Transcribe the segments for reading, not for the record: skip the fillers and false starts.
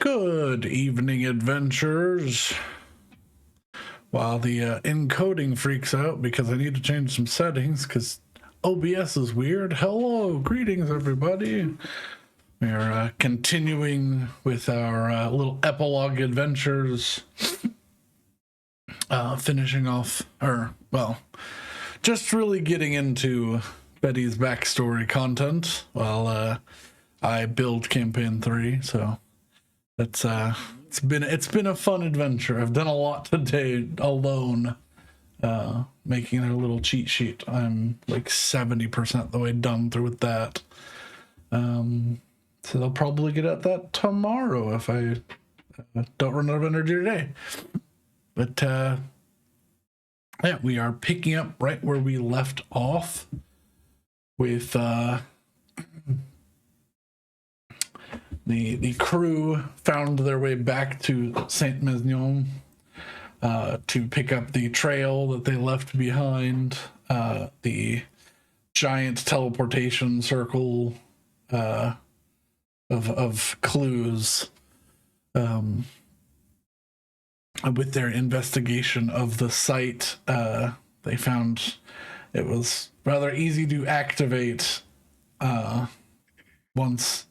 Good evening, adventurers. While the encoding freaks out because I need to change some settings because OBS is weird. Hello, greetings, everybody. We are continuing with our little epilogue adventures. Finishing off, just really getting into Betty's backstory content while I build campaign 3. So that's it's been a fun adventure. I've done a lot today alone, making their little cheat sheet. I'm like 70% the way done through with that. So they'll probably get at that tomorrow if I don't run out of energy today. But yeah, we are picking up right where we left off with the crew found their way back to Saint Mesnion to pick up the trail that they left behind, the giant teleportation circle of clues. With their investigation of the site, they found it was rather easy to activate once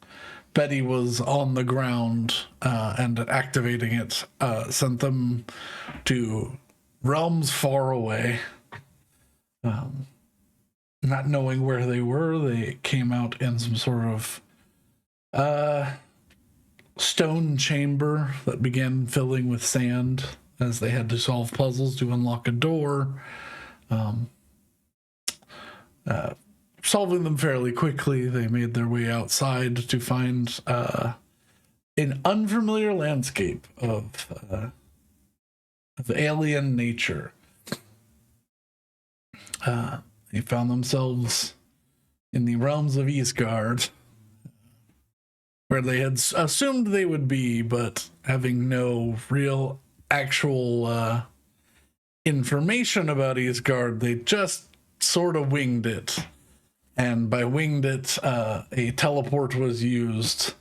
Betty was on the ground, and activating it sent them to realms far away. Not knowing where they were, they came out in some sort of stone chamber that began filling with sand as they had to solve puzzles to unlock a door. Solving them fairly quickly, they made their way outside to find an unfamiliar landscape of alien nature. They found themselves in the realms of Yggrasil, where they had assumed they would be, but having no real actual information about Yggrasil, they just sort of winged it. And by winged it, a teleport was used,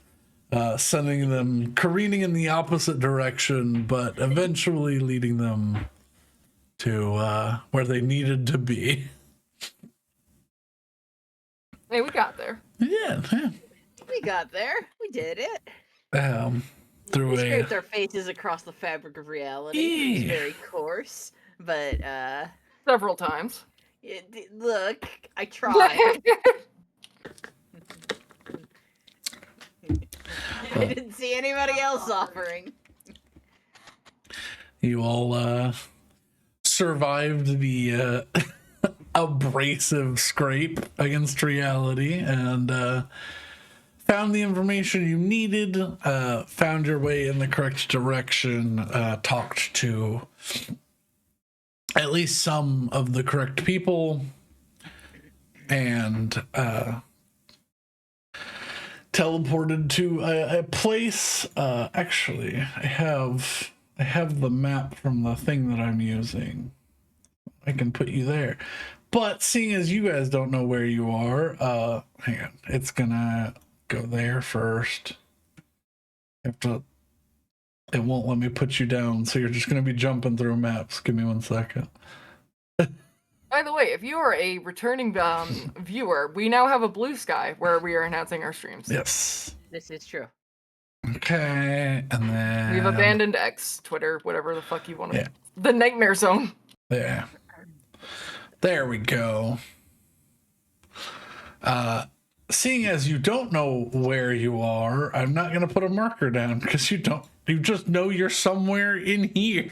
sending them careening in the opposite direction, but eventually leading them to where they needed to be. Hey, we got there. Yeah. We got there. We did it. Through We scraped our faces across the fabric of reality. It was very coarse, but Several times. look, I tried. I didn't see anybody else offering. You all survived the abrasive scrape against reality and found the information you needed, found your way in the correct direction, talked to at least some of the correct people, and teleported to a place. Actually, I have the map from the thing that I'm using. I can put you there. But seeing as you guys don't know where you are, hang on. It's gonna go there first. It won't let me put you down, so you're just gonna be jumping through maps. Give me 1 second. By the way, if you are a returning viewer, we now have a blue sky where we are announcing our streams. Yes. This is true. Okay, and then We've abandoned X, Twitter, whatever the fuck you want to. Yeah. The nightmare zone. Yeah. There we go. Seeing as you don't know where you are, I'm not going to put a marker down because you just know you're somewhere in here.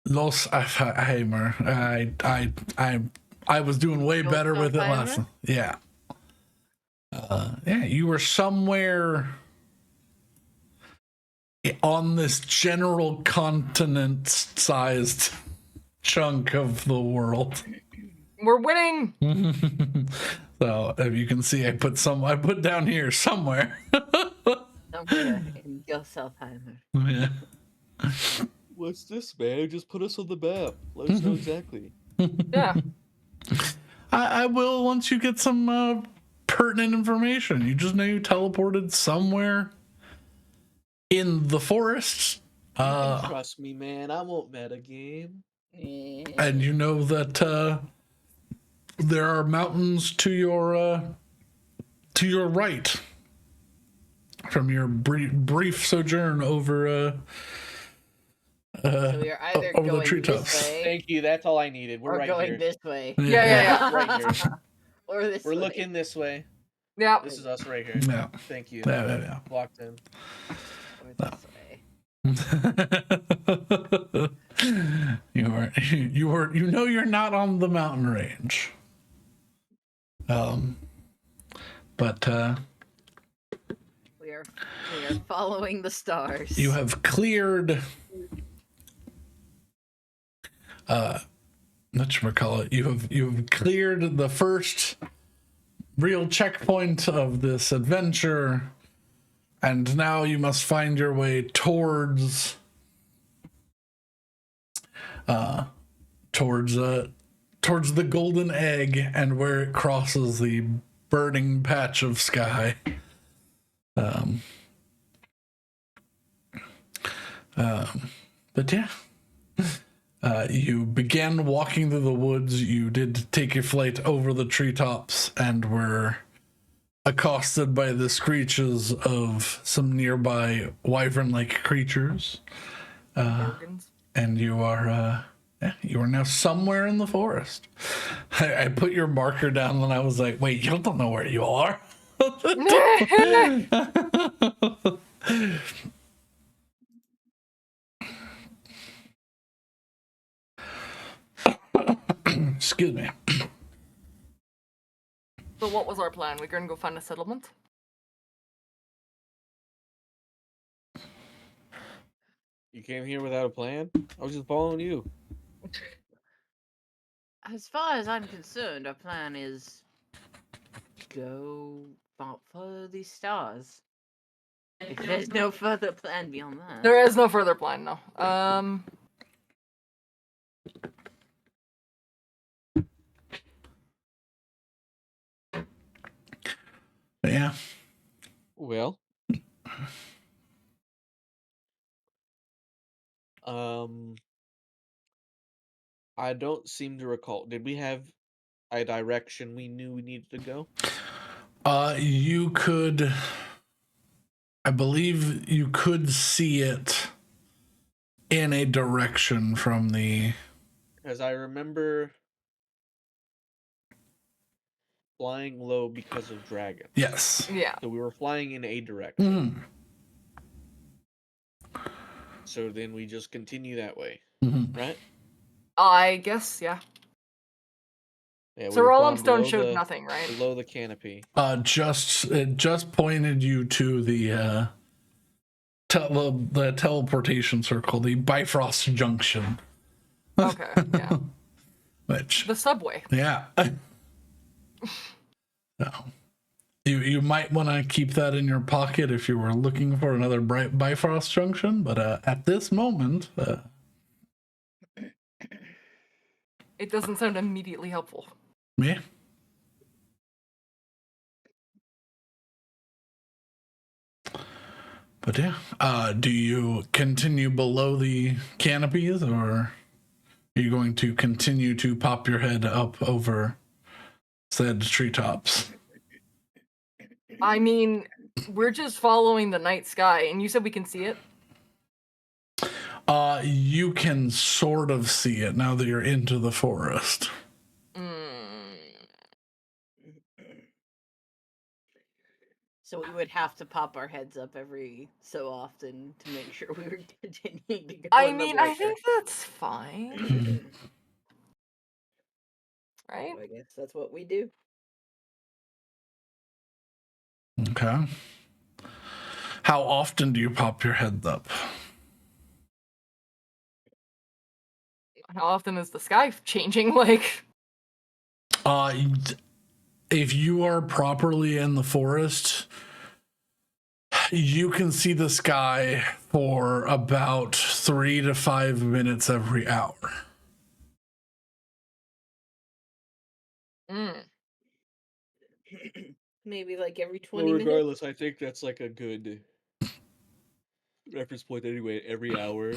Ljolsalfarheimr. I was doing way better with it last time. Yeah. Yeah, you were somewhere on this general continent-sized chunk of the world. We're winning. So if you can see, I put down here somewhere. Somewhere in Ljolsalfarheimr. Yeah. What's this, man? Just put us on the map. Let us know exactly. Yeah. I will once you get some pertinent information. You just know you teleported somewhere in the forest. Trust me, man. I won't metagame. And you know that there are mountains to your right from your brief sojourn over So we are either over the going treetops. this way Thank you. That's all I needed. We're or right going here. this way. Yeah. Right here. Or this We're way. looking this way. Yeah. This is us right here. Yeah. Thank you. Yeah. Locked in. Or this way. You know you're not on the mountain range. But We are following the stars. you have cleared whatchamacallit, you've cleared the first real checkpoint of this adventure, and now you must find your way towards the golden egg and where it crosses the burning patch of sky. But yeah, you began walking through the woods. You did take your flight over the treetops and were accosted by the screeches of some nearby wyvern-like creatures. Organs. And you are now somewhere in the forest. I put your marker down and I was like, wait, you don't know where you are. Excuse me. So what was our plan? We're gonna go find a settlement? You came here without a plan? I was just following you. As far as I'm concerned, our plan is go follow these stars. If there's no further plan beyond that. There is no further plan, no. Yeah. Well. I don't seem to recall. Did we have a direction we knew we needed to go? You could, I believe you could see it in a direction from the... Because I remember flying low because of dragons. Yes. Yeah. So we were flying in a direction. Mm-hmm. So then we just continue that way, Mm-hmm. right? I guess, yeah. Yeah, So we were Rollum flying Stone below showed the- nothing, right? Below the canopy. It just pointed you to the teleportation circle, the Bifrost Junction. Okay, yeah. Which, The subway. yeah. So, you might want to keep that in your pocket if you were looking for another Bifrost Junction, but at this moment... It doesn't sound immediately helpful. Yeah. But yeah, do you continue below the canopies, or are you going to continue to pop your head up over said treetops? I mean, we're just following the night sky, and you said we can see it? You can sort of see it now that you're into the forest. So we would have to pop our heads up every so often to make sure we were continuing to go. I in the mean, I water. think that's fine, right? I guess that's what we do. Okay. How often do you pop your head up? How often is the sky changing? Like, If you are properly in the forest, you can see the sky for about 3 to 5 minutes every hour. Mm. Maybe like every 20 Well, minutes. regardless, I think that's like a good reference point anyway. Every hour,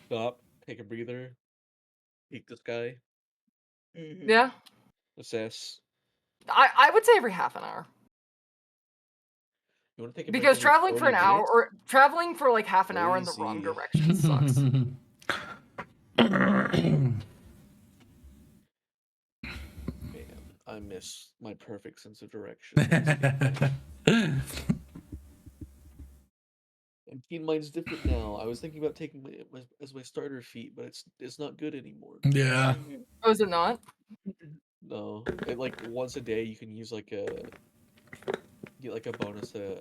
stop, take a breather, peek the sky, Mhm. Yeah. assess. I would say every half an hour. You want to take a break Because every traveling for 40 an hour minutes? or traveling for like half an hour in the wrong Crazy. direction sucks. Man, I miss my perfect sense of direction. And Keen Mind's different now. I was thinking about taking as my starter feat, but it's not good anymore. Yeah. Mhm. Oh, is it not? No, it like once a day you can use like get like a bonus an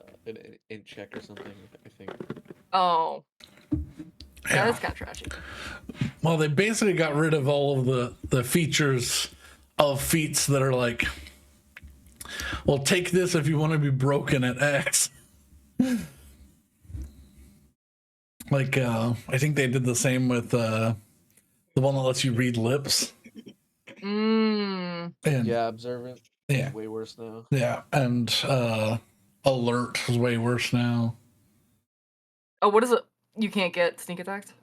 int check or something. I think. Oh. Yeah, Yeah. that's kind of trashy. Well, they basically got rid of all of the features of feats that are like, well, take this if you want to be broken at X. Like, I think they did the same with the one that lets you read lips. Mm. And Yeah, observant. yeah, Is way worse now. yeah, and alert is way worse now. Oh, what is it? You can't get sneak attacked?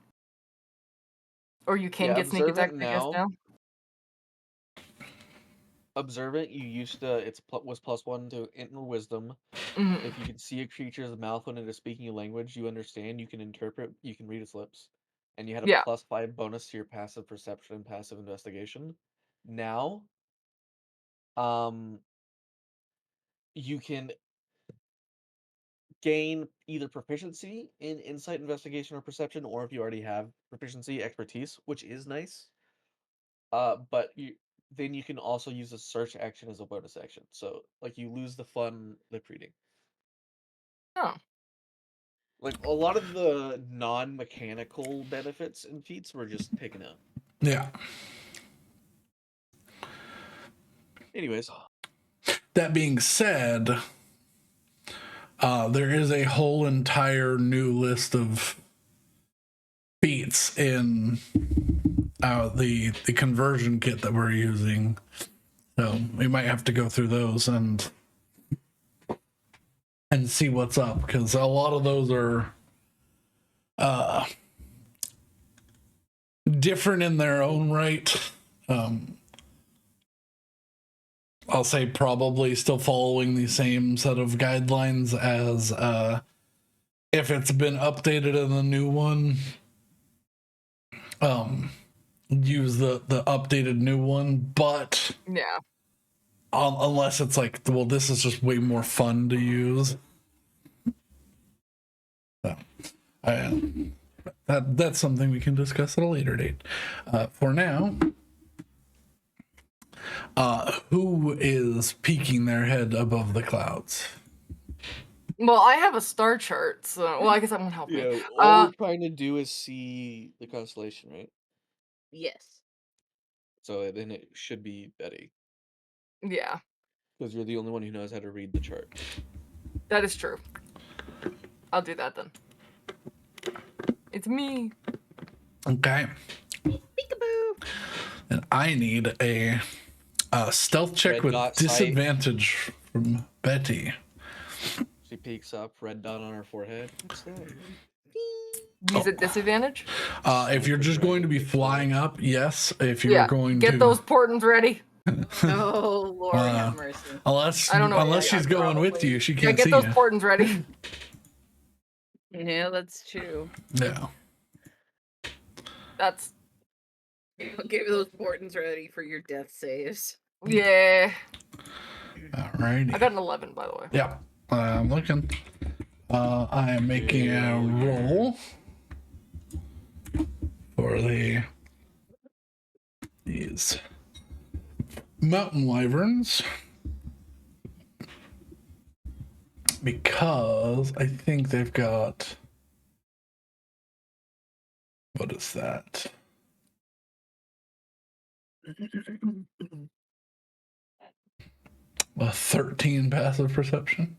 Or you can Yeah, get sneak attacked, observant I guess, now. now? Observant, you used to was +1 to int or wisdom. Mhm. If you can see a creature's mouth when it is speaking a language you understand, you can interpret, you can read its lips. And you had a Yeah. +5 bonus to your passive perception and passive investigation. Now, you can gain either proficiency in insight, investigation, or perception, or if you already have proficiency, expertise, which is nice. But then you can also use a search action as a bonus action. So like you lose the fun lip reading. Oh. Like a lot of the non-mechanical benefits and feats were just taken out. Yeah. Anyways, That being said, there is a whole entire new list of feats in the conversion kit that we're using. So we might have to go through those and see what's up, because a lot of those are different in their own right. I'll say probably still following the same set of guidelines as if it's been updated in the new one. Use the updated new one, but Yeah. unless it's like, well, this is just way more fun to use. So, that's something we can discuss at a later date. For now, who is peeking their head above the clouds? Well, I have a star chart, so well, I guess that won't help me. yeah, all we're trying to do is see the constellation, right? Yes. So then it should be Betty, Yeah, because you're the only one who knows how to read the chart. that is true. I'll do that then. It's me. Okay. Peekaboo. And I need a stealth check Red with dot sight. disadvantage from Betty. She peeks up, red dot on her forehead. What's that? Use at disadvantage. If you're just going to be flying up, yes. If you're Yeah. going Get to those portents ready. Oh, Lord have mercy. unless I don't know. unless Yeah, she's going with probably. you, she Yeah, can't get see those you. portents ready. Yeah, that's true. Yeah. That's Get those portents ready for your death saves. yeah. Alrighty. I got an 11, by the way. Yeah. I'm looking. I am making a roll for these mountain wyverns, because I think they've got, what is that? A 13 passive perception?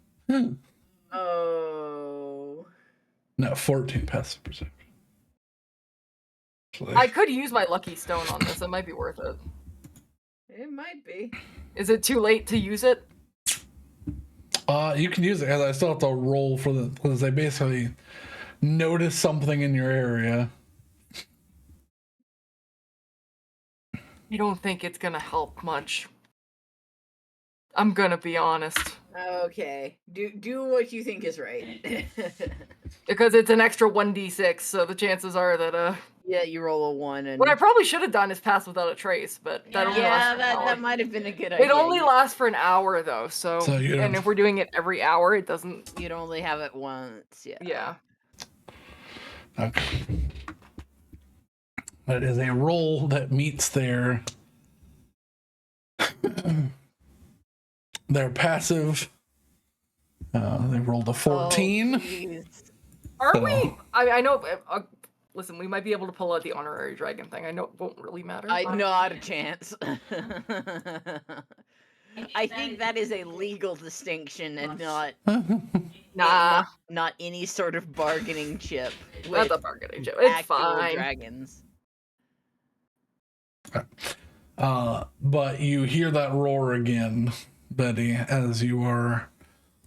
Oh. No, 14 passive perception. I could use my lucky stone on this. It might be worth it. It might might be. Is it too late to use it? You can use it. I still have to roll for the because they basically notice something in your area. You don't think it's gonna help much? I'm gonna be honest. Okay. Do what you think is right. Because it's an extra 1d6, so the chances are that Yeah, you roll a 1 and what I probably should have done is pass without a trace, but that only lasts for an hour. that might have been a good idea. It only lasts for an hour though, so you and don't- if we're doing it every hour, it doesn't. You'd only have it once. Yeah. Okay. That is a roll that meets their passive. They rolled a 14. Oh, jeez. Are So- we? I know. Listen, we might be able to pull out the honorary dragon thing. I know it won't really matter. Not a chance. I think that is a legal distinction and not any sort of bargaining chip. That's With a bargaining chip. It's actual fine. dragons. But you hear that roar again, Betty, as you are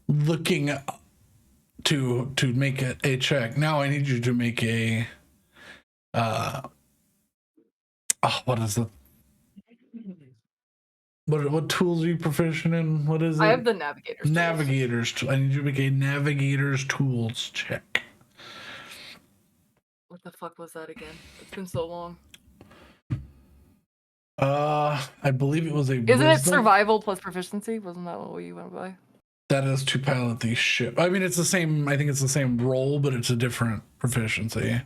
looking to make a check. Now I need you to make a what is it? What tools are you proficient in? What is it? I have the navigator's tools. Navigator's tool. I need you to make a navigator's tools check. What the fuck was that again? It's been so long. I believe it was a Isn't it wisdom. survival plus proficiency? Wasn't that what you went by? That is to pilot the ship. I mean, it's the same. I think it's the same role, but it's a different proficiency.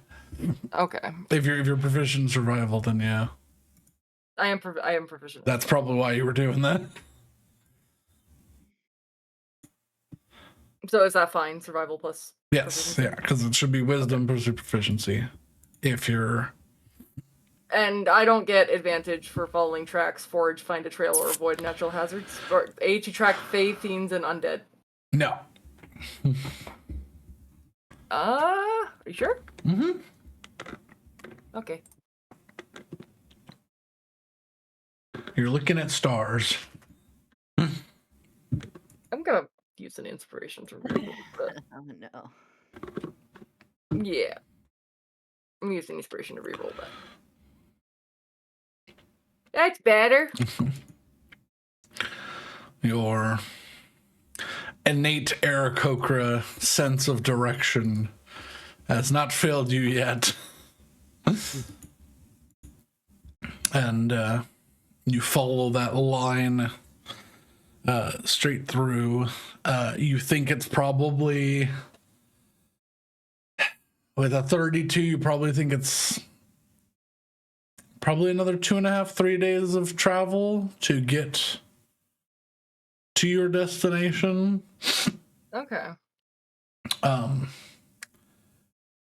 Okay. If you're proficient in survival, then yeah, I am proficient. that's probably why you were doing that. So is that fine? Survival plus. Yes, yeah, because it should be wisdom plus your proficiency. If you're And I don't get advantage for following tracks, forage, find a trail, or avoid natural hazards. Or A, to track fae, fiends, and undead. no. Are you sure? Mm-hmm. Okay. You're looking at stars. I'm gonna use an inspiration to reroll, but Oh no. yeah. I'm using inspiration to reroll that. That's better. Your innate Aarakocra sense of direction has not failed you yet. And you follow that line straight through. You think it's probably, with a 32, you probably think it's probably another 2.5, 3 days of travel to get to your destination. Okay.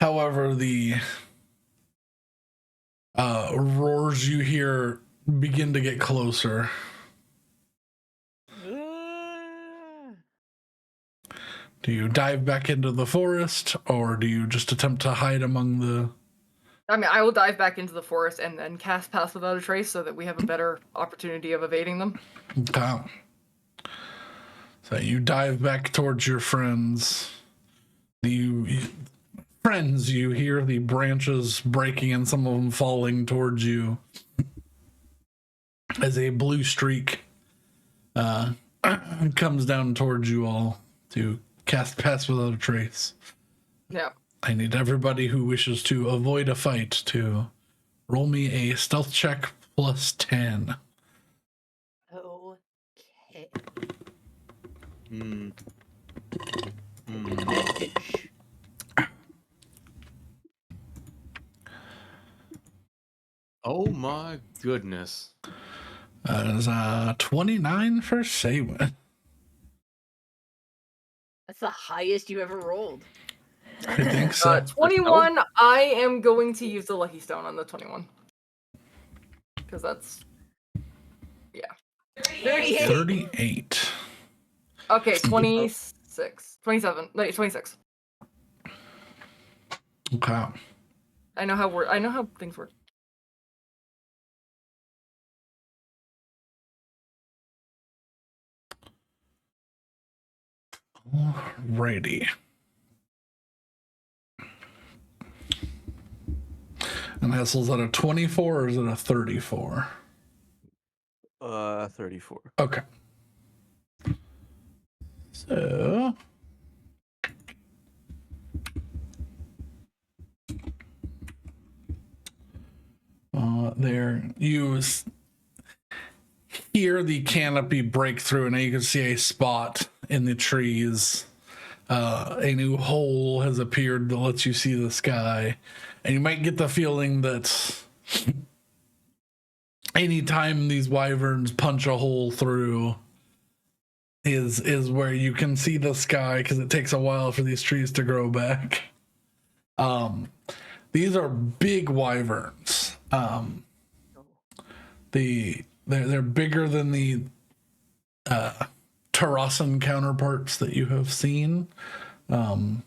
However, the roars you hear begin to get closer. Do you dive back into the forest, or do you just attempt to hide among the... I mean, I will dive back into the forest and then cast Pass Without a Trace so that we have a better opportunity of evading them. Okay. So you dive back towards your friends. You hear the branches breaking and some of them falling towards you as a blue streak comes down towards you all to cast Pass Without a Trace. Yeah. I need everybody who wishes to avoid a fight to roll me a stealth check plus 10. Okay. Oh my goodness. That is 29 for Saywin. That's the highest you ever rolled. I think so. 21, I am going to use the Lucky Stone on the 21. Because that's... Yeah. 38. 38. Okay, 26. 27. No, 26. Okay. I know how things work. Alrighty. And Hessel's at a 24 or is it a 34? 34. Okay. So there you hear the canopy break through, and you can see a spot in the trees. A new hole has appeared that lets you see the sky, and you might get the feeling that anytime these wyverns punch a hole through is where you can see the sky, because it takes a while for these trees to grow back. These are big wyverns. They're bigger than the Terrasan counterparts that you have seen. And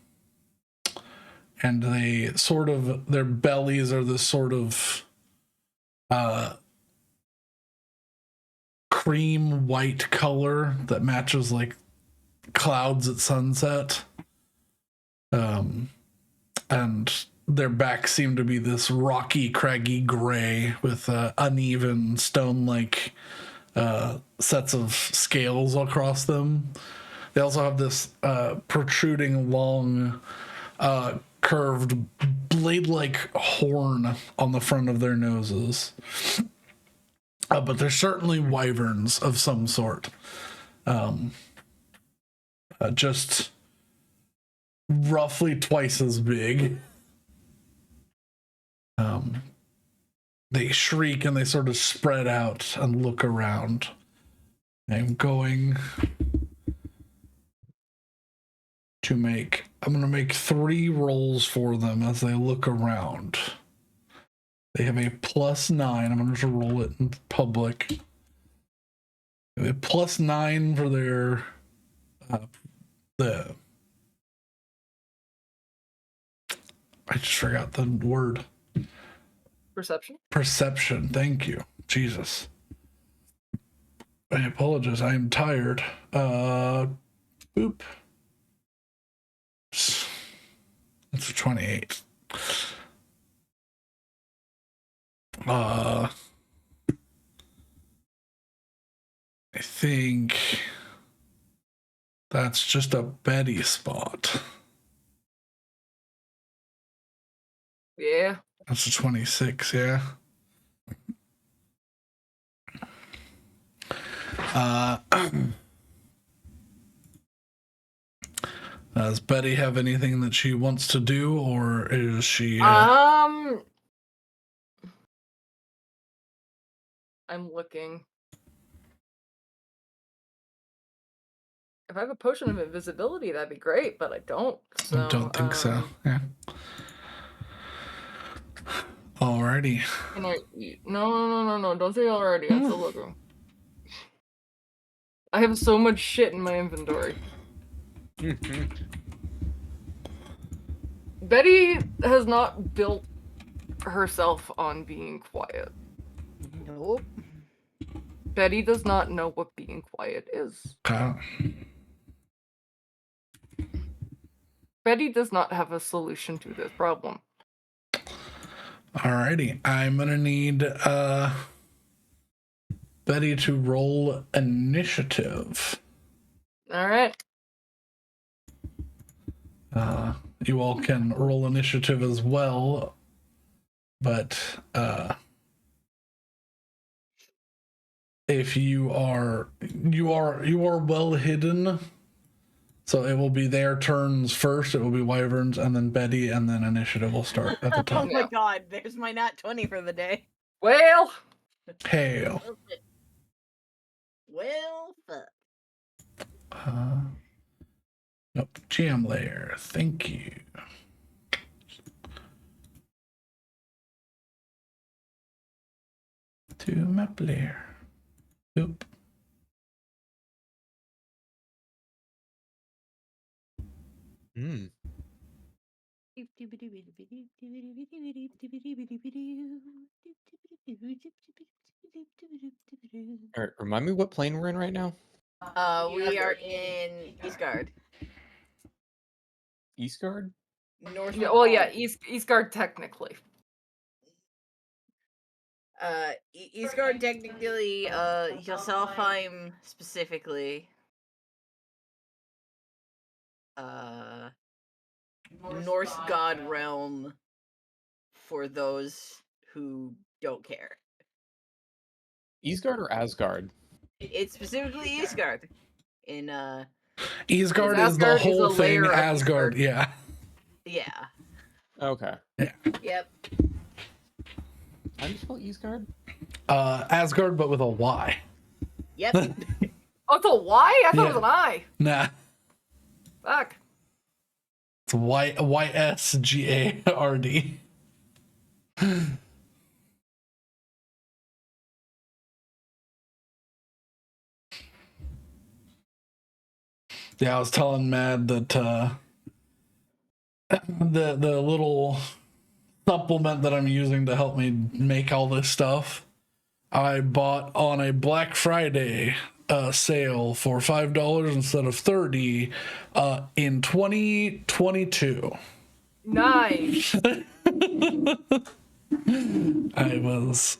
they sort of, their bellies are this sort of cream white color that matches like clouds at sunset. And their backs seem to be this rocky, craggy gray with uneven stone-like sets of scales across them. They also have this protruding, long, curved, blade-like horn on the front of their noses. But they're certainly wyverns of some sort. Just roughly twice as big. They shriek and they sort of spread out and look around. I'm going to I'm going to make 3 rolls for them as they look around. They have a +9. I'm going to roll it in public. They have a +9 for their I just forgot the word. Perception. Thank you. Jesus. I apologize. I am tired. Boop. That's a 28. I think that's just a Betty spot. Yeah. That's a 26, yeah. Does Betty have anything that she wants to do, or is she... I'm looking. If I have a potion of invisibility, that'd be great, but I don't. So, I don't think so. Yeah. Alrighty. Can I? No! Don't say already. I'm still looking. I have so much shit in my inventory. Betty has not built herself on being quiet. Nope. Betty does not know what being quiet is. Betty does not have a solution to this problem. Alrighty. I'm gonna need Betty to roll initiative. Alright. You all can roll initiative as well, but if you are well hidden, so it will be their turns first. It will be wyverns and then Betty, and then initiative will start at the Oh top. my god, there's my nat 20 for the day. Well, Hail. Well, fuck. Nope. GM layer. Thank you. To map layer. Oop. All right, remind me what plane we're in right now. We are in Eastgard. Eastgard? North. Yeah, well, yeah, Eastgard technically. Eastgard technically, Ljolsalfarheimr specifically. North God Realm for those who don't care. Eastgard or Asgard? It's specifically Eastgard. In Eastgard is the Asgard is whole a thing. layer of Asgard, Eastgard. yeah. yeah. Okay. Yep. How do you spell Eastgard? Asgard, but with a Y. Yep. Oh, it's a Y? I thought it was Yeah. an I. Nah, Fuck. it's YSGARD. Yeah, I was telling Mad that the little supplement that I'm using to help me make all this stuff, I bought on a Black Friday sale for $5 instead of $30 in 2022. Nice. I was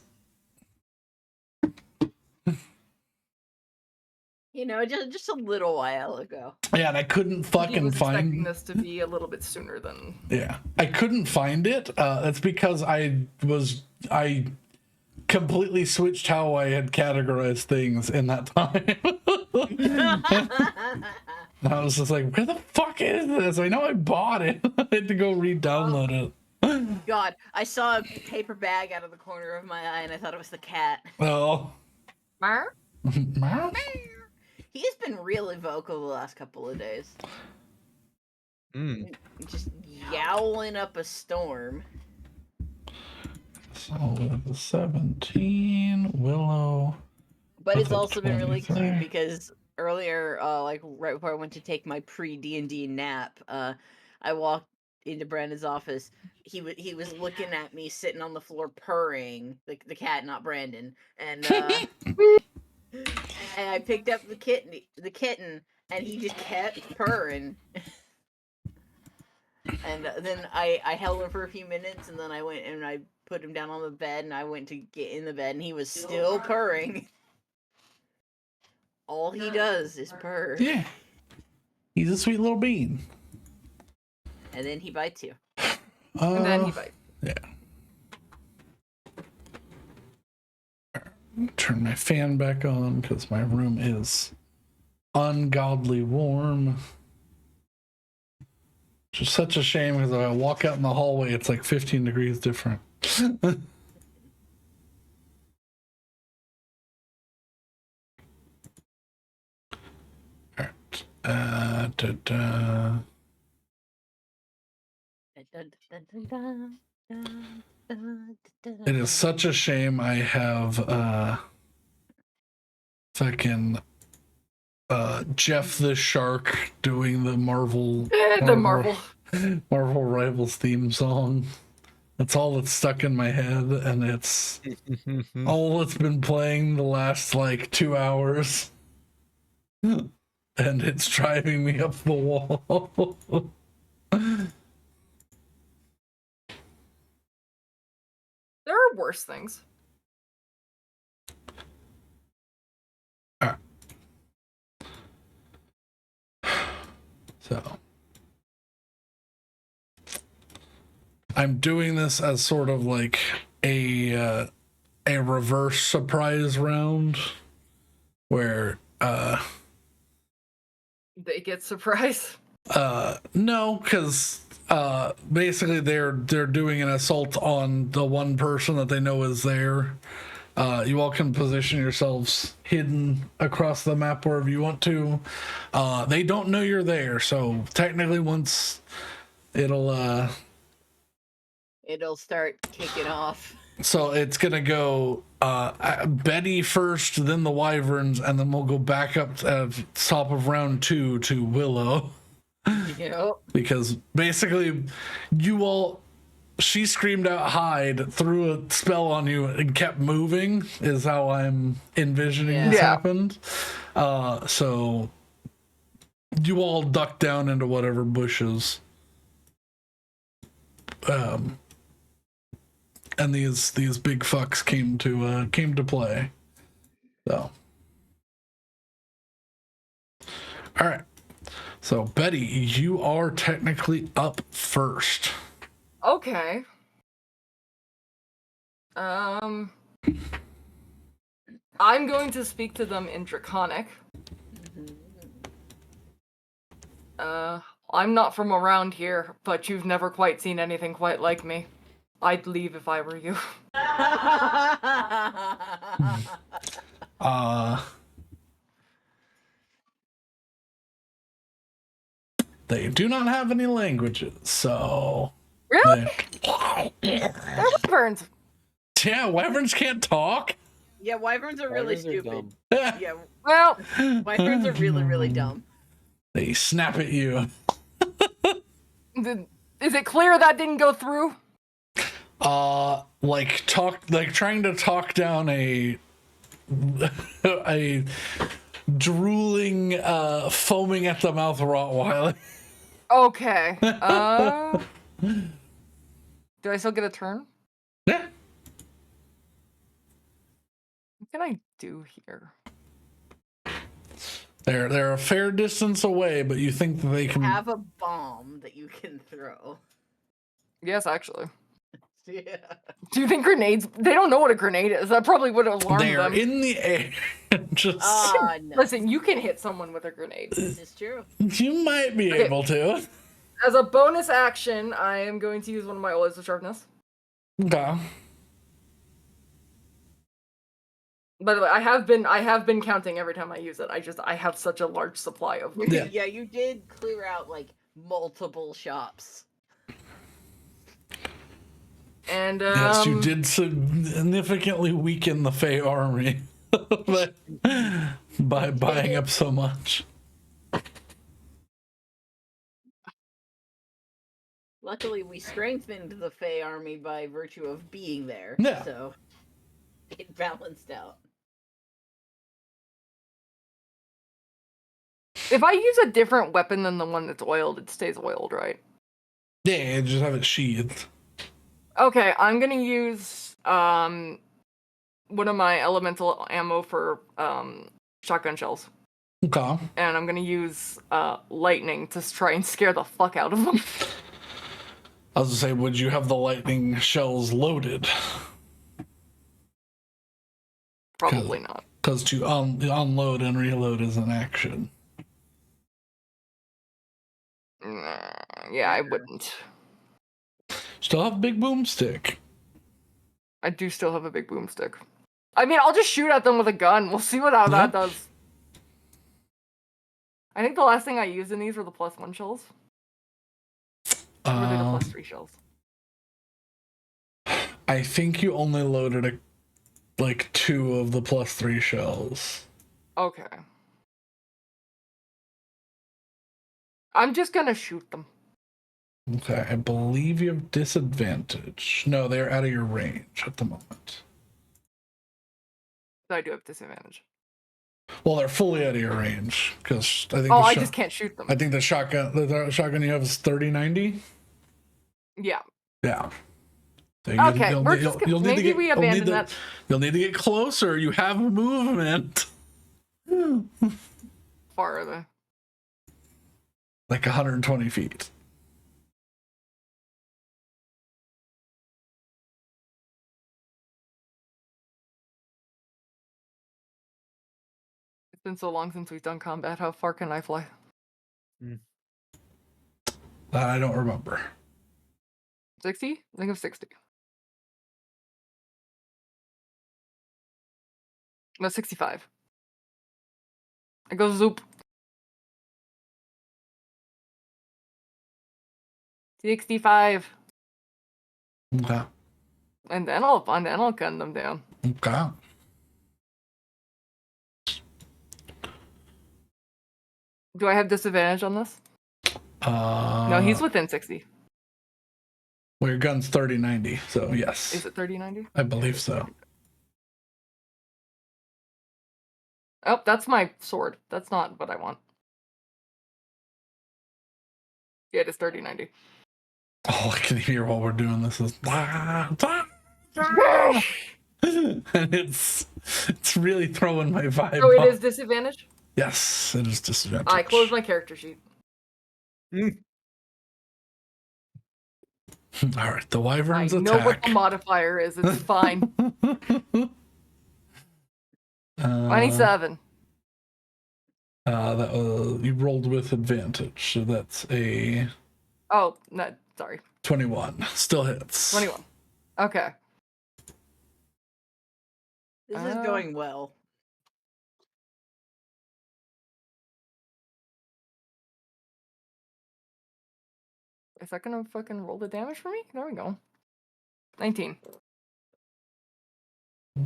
Just a little while ago. and I couldn't He fucking was expecting find. this to be a little bit sooner than. Yeah, I couldn't find it. That's because I completely switched how I had categorized things in that time. I was just like, where the fuck is this? I know I bought it. I had to go re-download it. God, I saw a paper bag out of the corner of my eye and I thought it was the cat. Oh. Mar? He's been really vocal the last couple of days. Just yowling up a storm. So 17 Willow. But it's That's also been really 23. cute because earlier, like right before I went to take my pre-D&D nap, I walked into Brandon's office. He was looking at me sitting on the floor purring, like the cat, not Brandon, and and I picked up the kitten, and he just kept purring. And then I held him for a few minutes, and then I went and I put him down on the bed, and I went to get in the bed, and he was still purring. All he does is purr. Yeah. He's a sweet little bean. And then he bites you. And then he bites. Yeah. Turn my fan back on because my room is ungodly warm. Which is such a shame because if I walk out in the hallway, it's like 15 degrees different. It is such a shame I have fucking Jeff the Shark doing the Marvel The Marvel. Rivals theme song. That's all that's stuck in my head, and it's all that's been playing the last like 2 hours. And it's driving me up the wall. There are worse things. So I'm doing this as sort of like a reverse surprise round where They get surprised. no, because basically they're doing an assault on the one person that they know is there. You all can position yourselves hidden across the map wherever you want to. They don't know you're there, so technically once it'll start kicking off. so it's gonna go Betty first, then the wyverns, and then we'll go back up at top of round 2 to Willow. Yep. Because basically she screamed out hide, threw a spell on you, and kept moving is how I'm envisioning this Yeah. happened. So you all duck down into whatever bushes and these big fucks came to play. So, all right. So Betty, you are technically up first. Okay. I'm going to speak to them in Draconic. I'm not from around here, but you've never quite seen anything quite like me. I'd leave if I were you. They do not have any languages, so Really? They're wyverns. yeah, wyverns can't talk. Yeah, wyverns are really Wyverns are stupid. dumb. Yeah, Well, wyverns are really, really dumb. They snap at you. is it clear that didn't go through? Like trying to talk down a drooling, foaming at the mouth Rottweiler. Okay. Do I still get a turn? Yeah. What can I do here? They're a fair distance away, but you think that they can Have a bomb that you can throw. Yes, actually. Yeah. Do you think grenades? They don't know what a grenade is. That probably would alarm They are them. in the air. Just No. Listen, you can hit someone with a grenade. This is true. you might be Okay. able to. As a bonus action, I am going to use one of my oils of sharpness. Okay. By the way, I have been counting every time I use it. I have such a large supply of them. Yeah. Yeah, you did clear out like multiple shops. And Yes, you did significantly weaken the Fey army by buying up so much. Luckily, we strengthened the Fey army by virtue of being there. Yeah. So it balanced out. If I use a different weapon than the one that's oiled, it stays oiled, right? Yeah, just have it sheathed. Okay, I'm gonna use one of my elemental ammo for shotgun shells. Okay. And I'm gonna use lightning to try and scare the fuck out of them. I was gonna say, would you have the lightning shells loaded? Probably not. Because to unload and reload is an action. Yeah, I wouldn't. Still have big boomstick. I do still have a big boomstick. I mean, I'll just shoot at them with a gun. We'll see what how that does. I think the last thing I used in these were the +1 shells. Or were they the +3 shells? I think you only loaded like 2 of the +3 shells. Okay. I'm just gonna shoot them. Okay, I believe you have disadvantage. No, they're out of your range at the moment. I do have disadvantage. Well, they're fully out of your range because I think. I just can't shoot them. I think the shotgun you have is 30-90. Yeah. Yeah. So Okay, maybe we abandon that. You'll need to get closer. You have movement. Far are they? Like 120 feet. It's been so long since we've done combat. How far can I fly? I don't remember. 60? I think of 60. No, 65. I go zoop. 65. Okay. And then I'll gun them down. Okay. Do I have disadvantage on this? No, he's within 60. Well, your gun's 30-90, so yes. Is it 30-90? I believe so. Oh, that's my sword. That's not what I want. Yeah, it is 30-90. All I can hear while we're doing this is and it's really throwing my vibe Oh, it off. is disadvantage? Yes, it is disadvantage. I closed my character sheet. All right, the I wyverns know what attack. the modifier is. It's fine. 27. You rolled with advantage, so that's a Oh, no, sorry. 21. Still hits. 21. Okay. This is going well. Is that gonna fucking roll the damage for me? There we go. 19.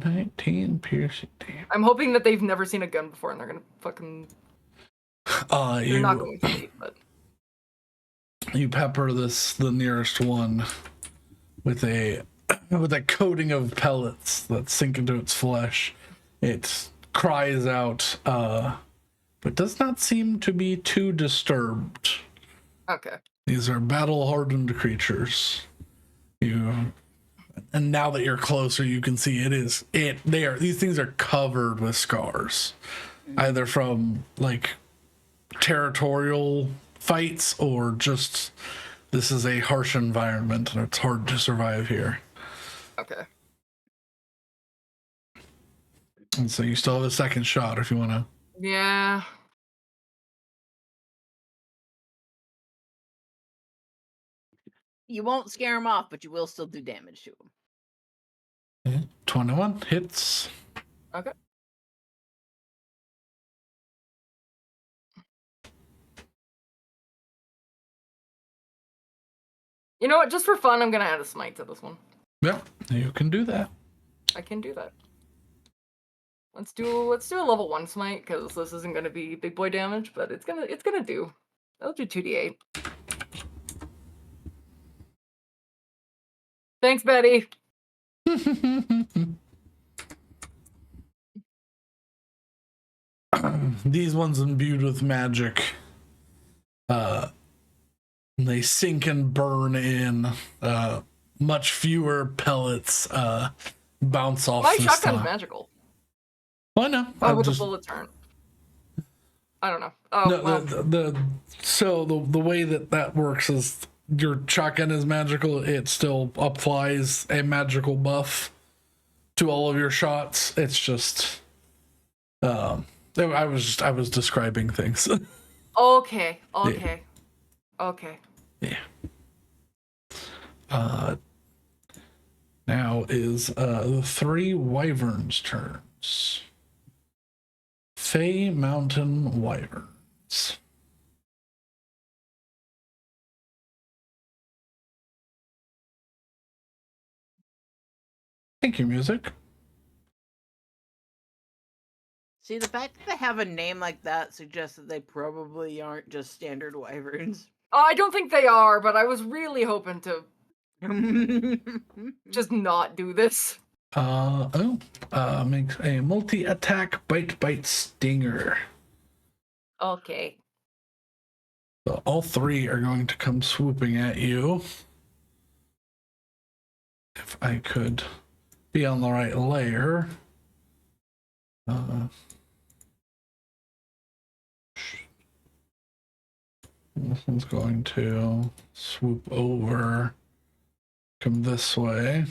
19 piercing damage. I'm hoping that they've never seen a gun before and they're gonna fucking. They're not going to be, but. You pepper the nearest one with a coating of pellets that sink into its flesh. It cries out, but does not seem to be too disturbed. Okay. These are battle-hardened creatures. And now that you're closer, you can see these things are covered with scars, either from like territorial fights or just this is a harsh environment and it's hard to survive here. Okay. And so you still have a second shot if you want to. Yeah. You won't scare him off, but you will still do damage to him. 21 hits. Okay. You know what? Just for fun, I'm gonna add a smite to this one. Yeah, you can do that. I can do that. Let's do a level 1 smite because this isn't gonna be big boy damage, but it's gonna do. I'll do 2d8. Thanks, Betty. These ones imbued with magic. They sink and burn in. Much fewer pellets bounce off. My this shotgun's time. magical. Oh no! Oh, with the bullets aren't. I don't know. Oh, no, well. the way that works is your shotgun is magical. It still applies a magical buff to all of your shots. It's just, I was describing things. Okay. Yeah. Now is the 3 wyverns' turns. Fey Mountain Wyverns. Thank you, music. See, the fact that they have a name like that suggests that they probably aren't just standard wyverns. I don't think they are, but I was really hoping to just not do this. Makes a multi-attack bite stinger. Okay. So all 3 are going to come swooping at you. If I could be on the right layer. This one's going to swoop over, come this way.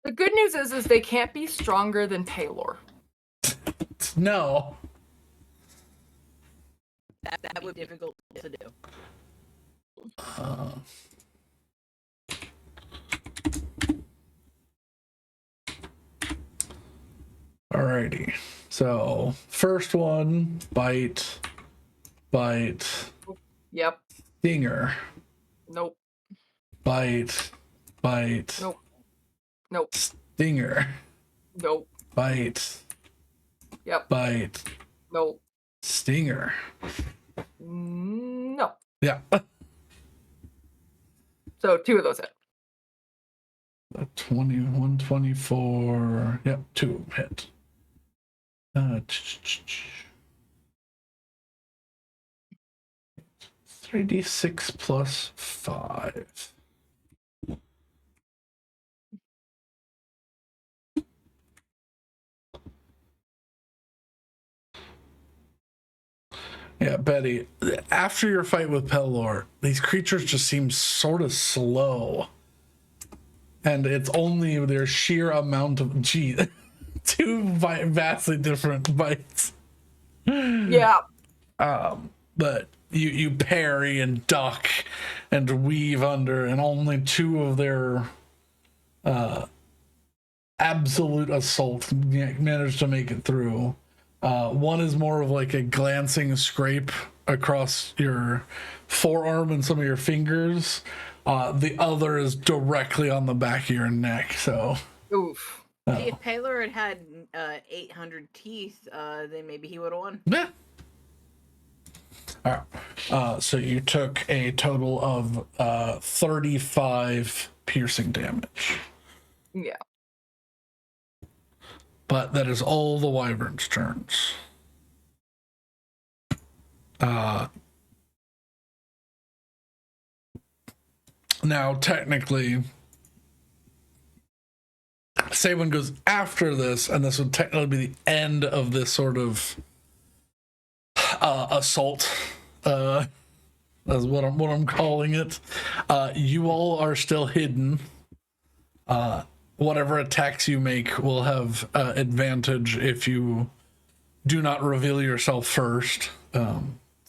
The good news is they can't be stronger than Taylor. No. That would be difficult to do. Alrighty. So first one, bite. Yep. Stinger. Nope. Bite. Nope. Stinger. Nope. Bite. Yep. Bite. Nope. Stinger. No. Yeah. So 2 of those hit. 21, 24. Yep, 2 hit. 3d6 plus 5. Yeah, Betty, after your fight with Pelor, these creatures just seem sort of slow. And it's only their sheer amount of... Gee, two vastly different bites. Yeah. But you parry and duck and weave under, and only two of their absolute assault managed to make it through. One is more of like a glancing scrape across your forearm and some of your fingers. The other is directly on the back of your neck. So, Oof. See, if Paler had 800 teeth, then maybe he would have won. yeah. All right. So you took a total of 35 piercing damage. Yeah. But that is all the wyvern's turns. Now, technically, Saban goes after this, and this would technically be the end of this sort of assault. That's what I'm calling it. You all are still hidden. Whatever attacks you make will have advantage if you do not reveal yourself first.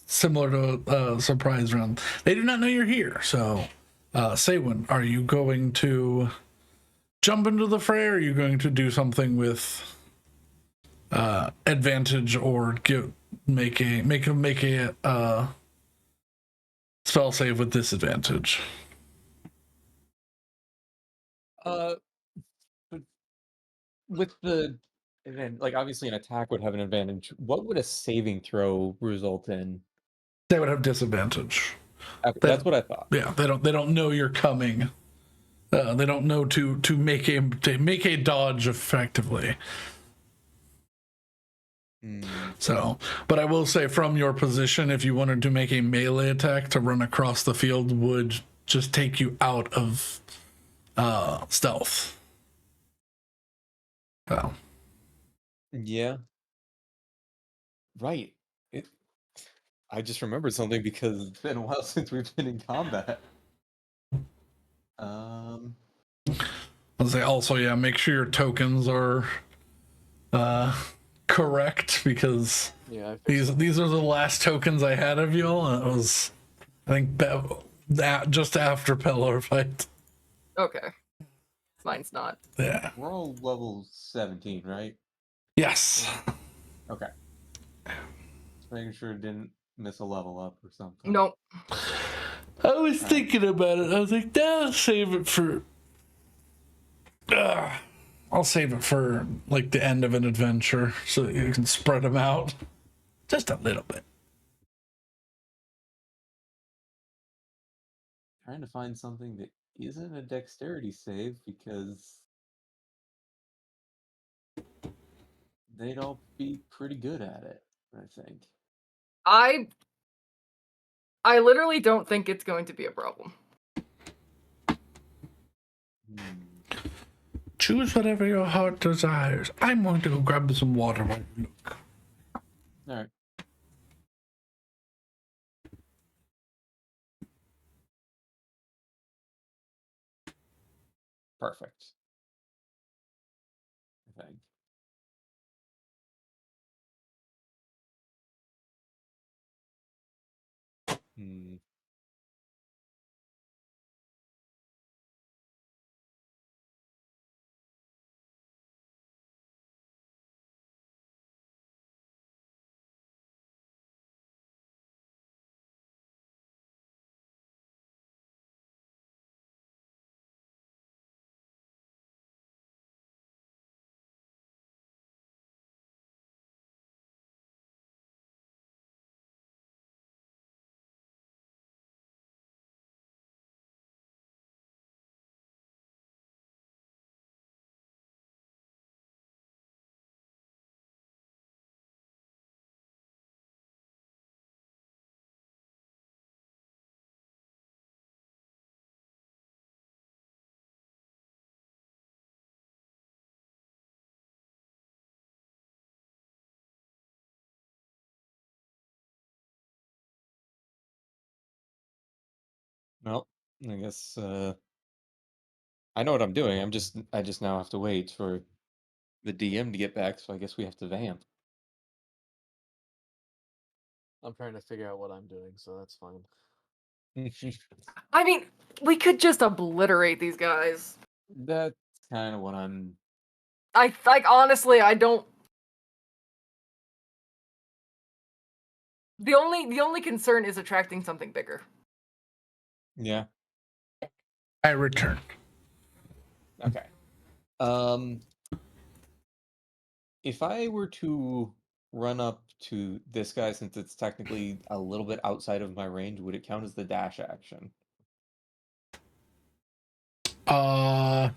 Similar to surprise round. They do not know you're here, so Saywin, are you going to jump into the fray, or are you going to do something with advantage, or make a spell save with disadvantage? But with the event, like obviously an attack would have an advantage. What would a saving throw result in? They would have disadvantage. Okay, that's what I thought. Yeah, they don't know you're coming. They don't know to make a dodge effectively. So, but I will say, from your position, if you wanted to make a melee attack to run across the field, would just take you out of stealth. So, Yeah. Right. I just remembered something because it's been a while since we've been in combat. I'll say also, yeah, make sure your tokens are correct, because Yeah, these are the last tokens I had of y'all, and it was, I think, that just after Pelor fight. Okay. Mine's not. Yeah. We're all level 17, right? Yes. Okay. Just making sure it didn't miss a level up or something. Nope. I was thinking about it. I was like, nah, I'll save it for like the end of an adventure, so that you can spread them out just a little bit. Trying to find something that isn't a dexterity save because they'd all be pretty good at it, I think. I literally don't think it's going to be a problem. Choose whatever your heart desires. I'm going to go grab some water while you look. All right. Perfect. I think. Well, I guess I know what I'm doing. I just now have to wait for the DM to get back, so I guess we have to vamp. I'm trying to figure out what I'm doing, so that's fine. I mean, we could just obliterate these guys. That's kind of what I'm. I like honestly, I don't. The only concern is attracting something bigger. Yeah. I return. Okay. If I were to run up to this guy, since it's technically a little bit outside of my range, would it count as the dash action? Uh,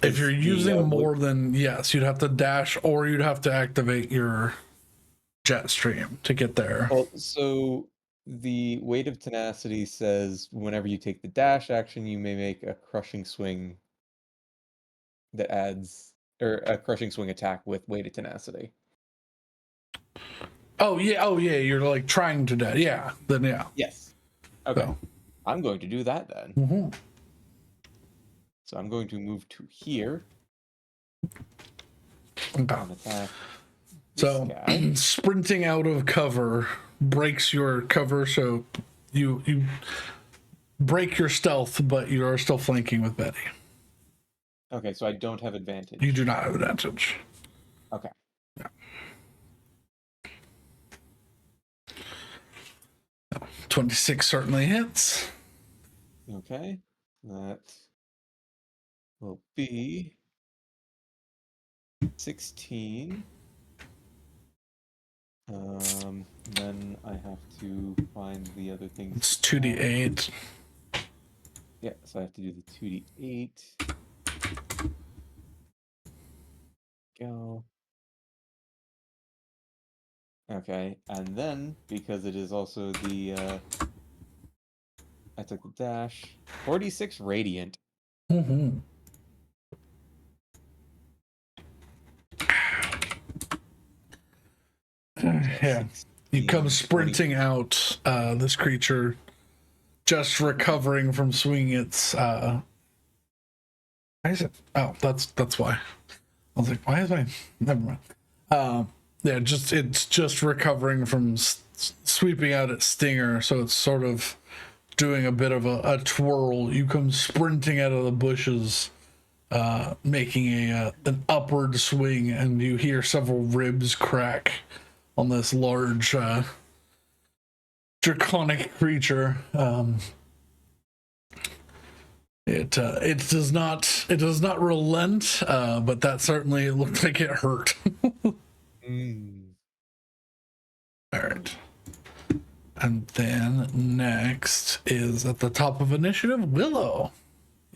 if you're using more than, yes, you'd have to dash or you'd have to activate your jet stream to get there. Well, so the weight of tenacity says whenever you take the dash action, you may make a crushing swing that adds, or a crushing swing attack with weight of tenacity. Oh yeah, you're like trying to dash. Yeah, then yeah. Yes. Okay. So. I'm going to do that then. Mm-hmm. So I'm going to move to here. Okay. And attack this So guy. sprinting out of cover breaks your cover, so you break your stealth, but you are still flanking with Betty. Okay, so I don't have advantage. You do not have advantage. Okay. Yeah. 26 certainly hits. Okay. That will be 16. Then I have to find the other things. It's 2d8. Yeah, so I have to do the 2d8. Go. Okay, and then, because it is also the, I took the dash, 46 radiant. Mm-hmm. Yeah. You come 16, sprinting out, this creature just recovering from swinging its, why is it? Oh, that's why. I was like, why is my, never mind. Yeah, it's just recovering from sweeping out its stinger, so it's sort of doing a bit of a twirl. You come sprinting out of the bushes, making an upward swing, and you hear several ribs crack on this large draconic creature. It does not relent, but that certainly looked like it hurt. All right. And then next is at the top of initiative, Willow.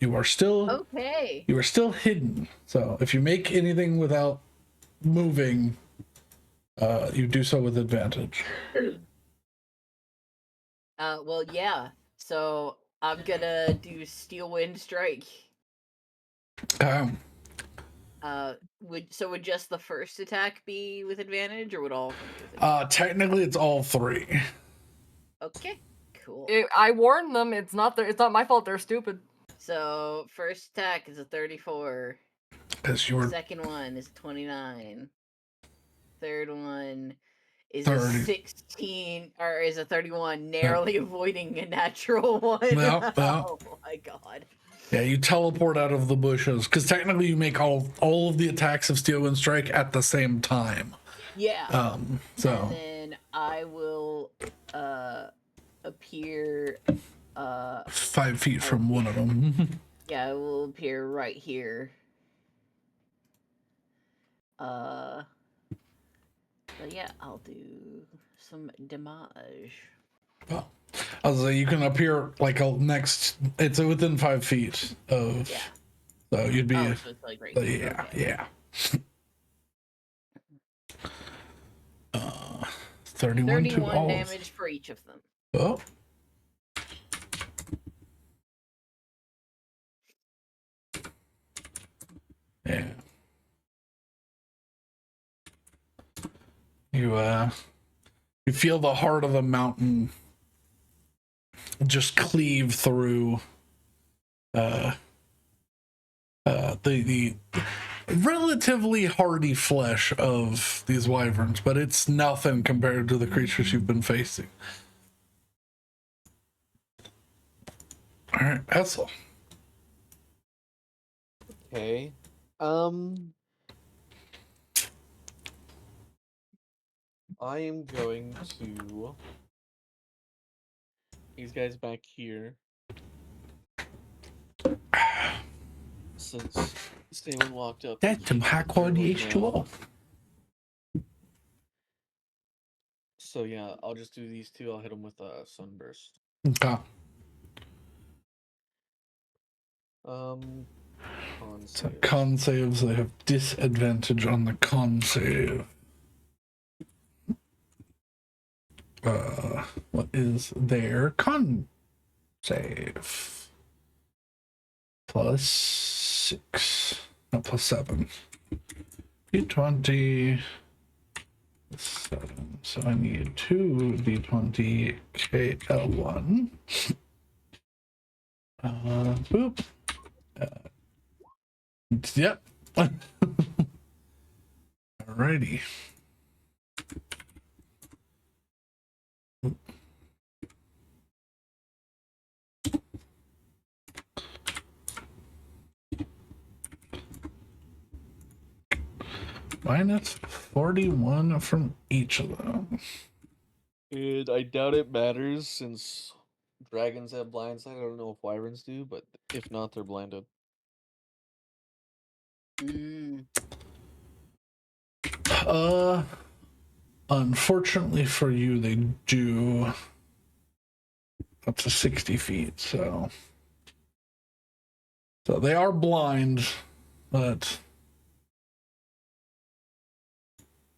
You are still hidden. So if you make anything without moving, you do so with advantage. Well, yeah. So I'm gonna do Steel Wind Strike. Would just the first attack be with advantage, or would all of them be with advantage? Technically, it's all three. Okay, cool. I warned them. It's not my fault. They're stupid. So first attack is a 34. Because you were Second one is 29. Third one is 30. a 16, or is a 31, narrowly avoiding a natural one. Yeah. Oh my god. Yeah, you teleport out of the bushes because technically you make all of the attacks of Steel Wind Strike at the same time. Yeah. So. And then I will appear 5 feet from one of them. Yeah, I will appear right here. But yeah, I'll do some damage. Well, I was like, you can appear like next. It's within 5 feet of. Yeah. So you'd be. So it's like right here. Yeah. Okay. 31 to all. damage for each of them. Oh. Yeah. You feel the heart of the mountain just cleave through the relatively hardy flesh of these wyverns, but it's nothing compared to the creatures you've been facing. All right, Essel. Okay. I am going to these guys back here. Since Stalin walked up. That's some high quality H2O. So yeah, I'll just do these two. I'll hit them with a sunburst. Okay. Con So saves. con saves, they have disadvantage on the con save. What is their con save? +6. No, +7. D20. 7. So I need 2 D20 KL1. Boop. Yep. Alrighty. -41 from each of them. And I doubt it matters since dragons have blind sight. I don't know if wyverns do, but if not, they're blinded. Mm. Unfortunately for you, they do up to 60 feet, so they are blind, but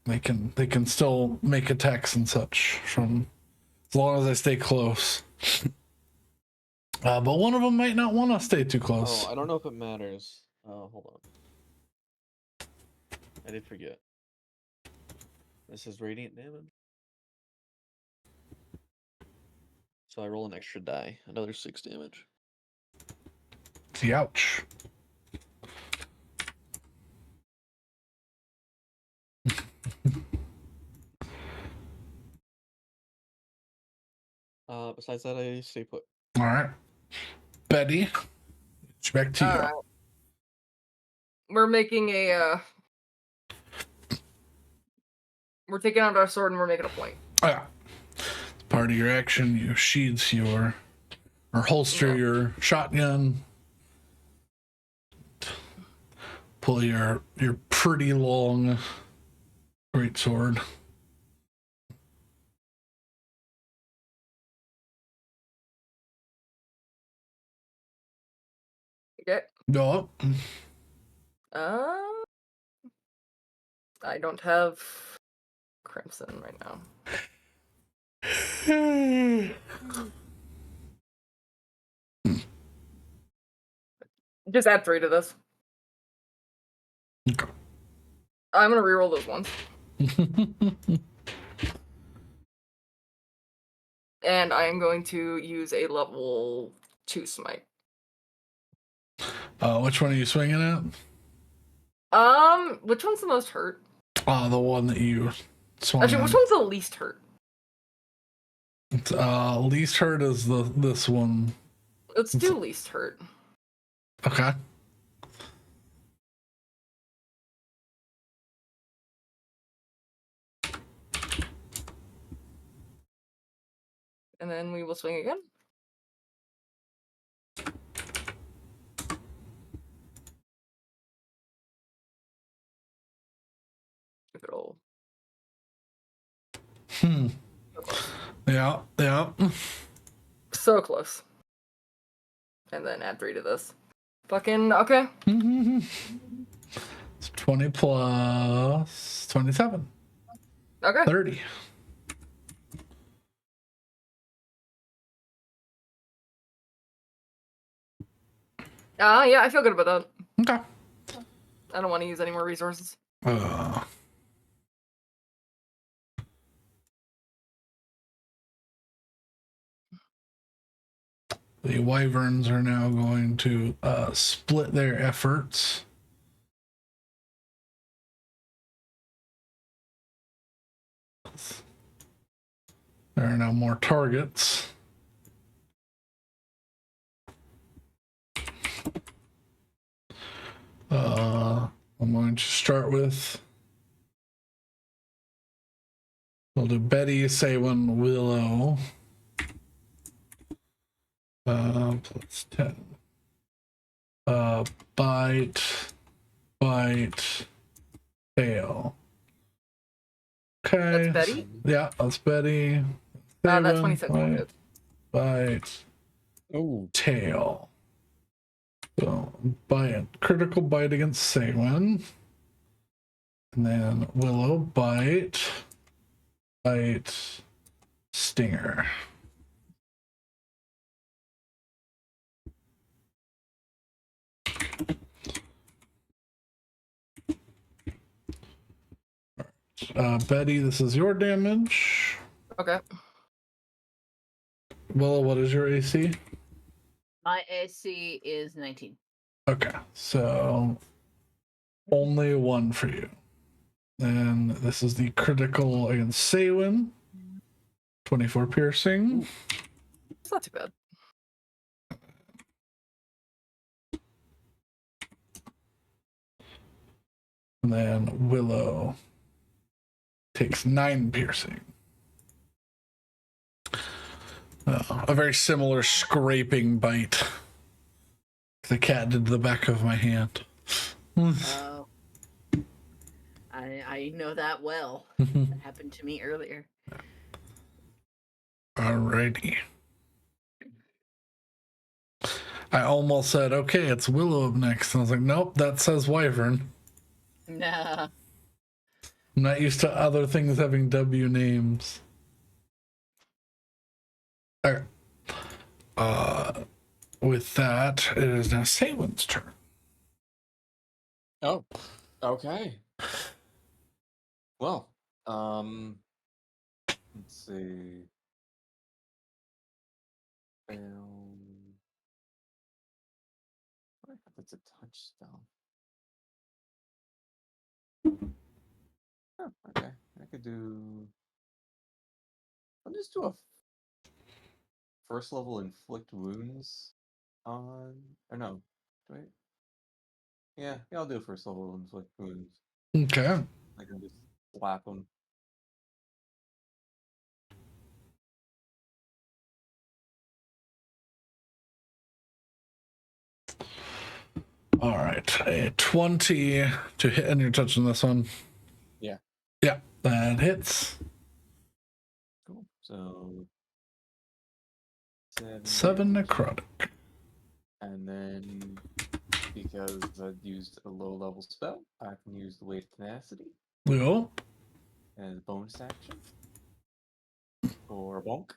they can still make attacks and such from as long as they stay close. But one of them might not want to stay too close. Oh, I don't know if it matters. Hold on. I did forget. This is radiant damage. So I roll an extra die, another 6 damage. Ouch. Besides that, I stay put. All right, Betty, it's back to you. Alright. We're making a we're taking out our sword and we're making a point. Oh, yeah. As part of your action, you sheath or holster your shotgun, pull your pretty long greatsword. Okay. No. I don't have crimson right now. Just add 3 to this. Okay. I'm gonna reroll those ones. And I am going to use a level 2 smite. Which one are you swinging at? Which one's the most hurt? The one that you swung Actually, which one's the least hurt? least hurt is this one. Let's do least hurt. Okay. And then we will swing again. Good old. Yeah. So close. And then add 3 to this. Fucking okay. It's 20 plus 27. Okay. 30. Yeah, I feel good about that. Okay. I don't want to use any more resources. The wyverns are now going to split their efforts. There are now more targets. I'm going to start with. We'll do Betty, Saywin, Willow. Plus 10. Bite, fail. Okay. That's Betty? Yeah, that's Betty. That's Saywin, 27. bite, Oh, tail. So critical bite against Saywin. And then Willow, bite, stinger. Betty, this is your damage. Okay. Willow, what is your AC? My AC is 19. Okay, so only one for you. And this is the critical against Saywin. 24 piercing. It's not too bad. And then Willow takes 9 piercing. A very similar scraping bite. The cat did the back of my hand. Oh. I know that well. That happened to me earlier. Alrighty. I almost said, okay, it's Willow up next. And I was like, nope, that says Wyvern. Nah. I'm not used to other things having W names. Okay. With that, it is now Saywin's turn. oh, okay. Well, let's see. That's a touch spell. Oh, okay. I could do. I'll just do a first level inflict wounds on. Or no, wait. Yeah, I'll do a first level inflict wounds. Okay. I can just slap them. All right. A 20 to hit, and you're touching this one. Yeah. Yeah, that hits. Cool. So 7 damage. necrotic. And then because I've used a low level spell, I can use the Weight of Tenacity Leo, as a bonus action. For a bonk.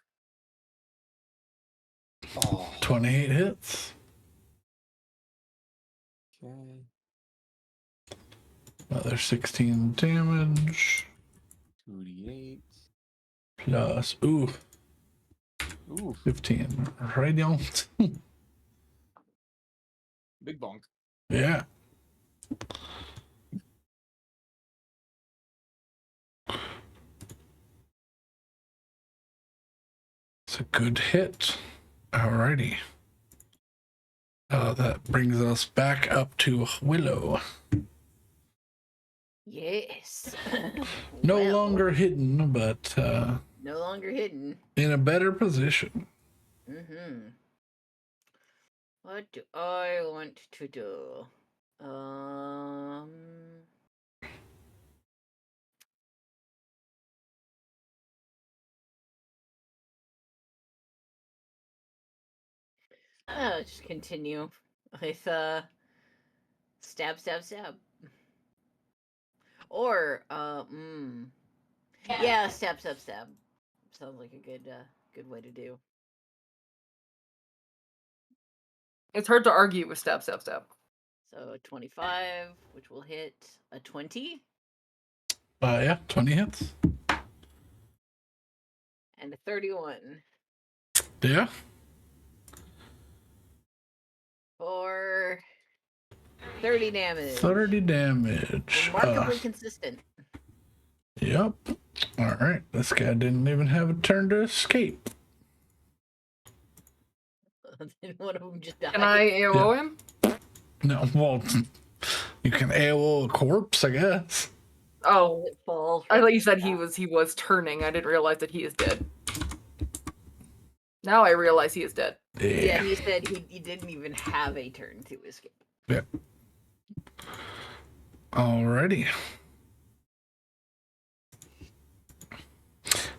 Oh. 28 hits. Okay. Another 16 damage. 2d8. Plus, Ooh. 15 radiant. Big bonk. Yeah. It's a good hit. Alrighty. That brings us back up to Willow. Yes. No Well, longer hidden, but No longer hidden. in a better position. Mm-hmm. What do I want to do? I'll just continue with stab, stab, stab. Or yeah, stab, stab, stab. Sounds like a good way to do. It's hard to argue with stab, stab, stab. So a 25, which will hit a 20. Yeah, 20 hits. And a 31. Yeah. 30 damage. 30 damage. Remarkably consistent. Yep. All right. This guy didn't even have a turn to escape. Then one of them just died. Can I AOO him? No, well, you can AOO a corpse, I guess. Oh, Fall I from thought you said the he was turning. I didn't realize that he is dead. Now I realize he is dead. Yeah, he said he didn't even have a turn to escape. Yeah. Alrighty.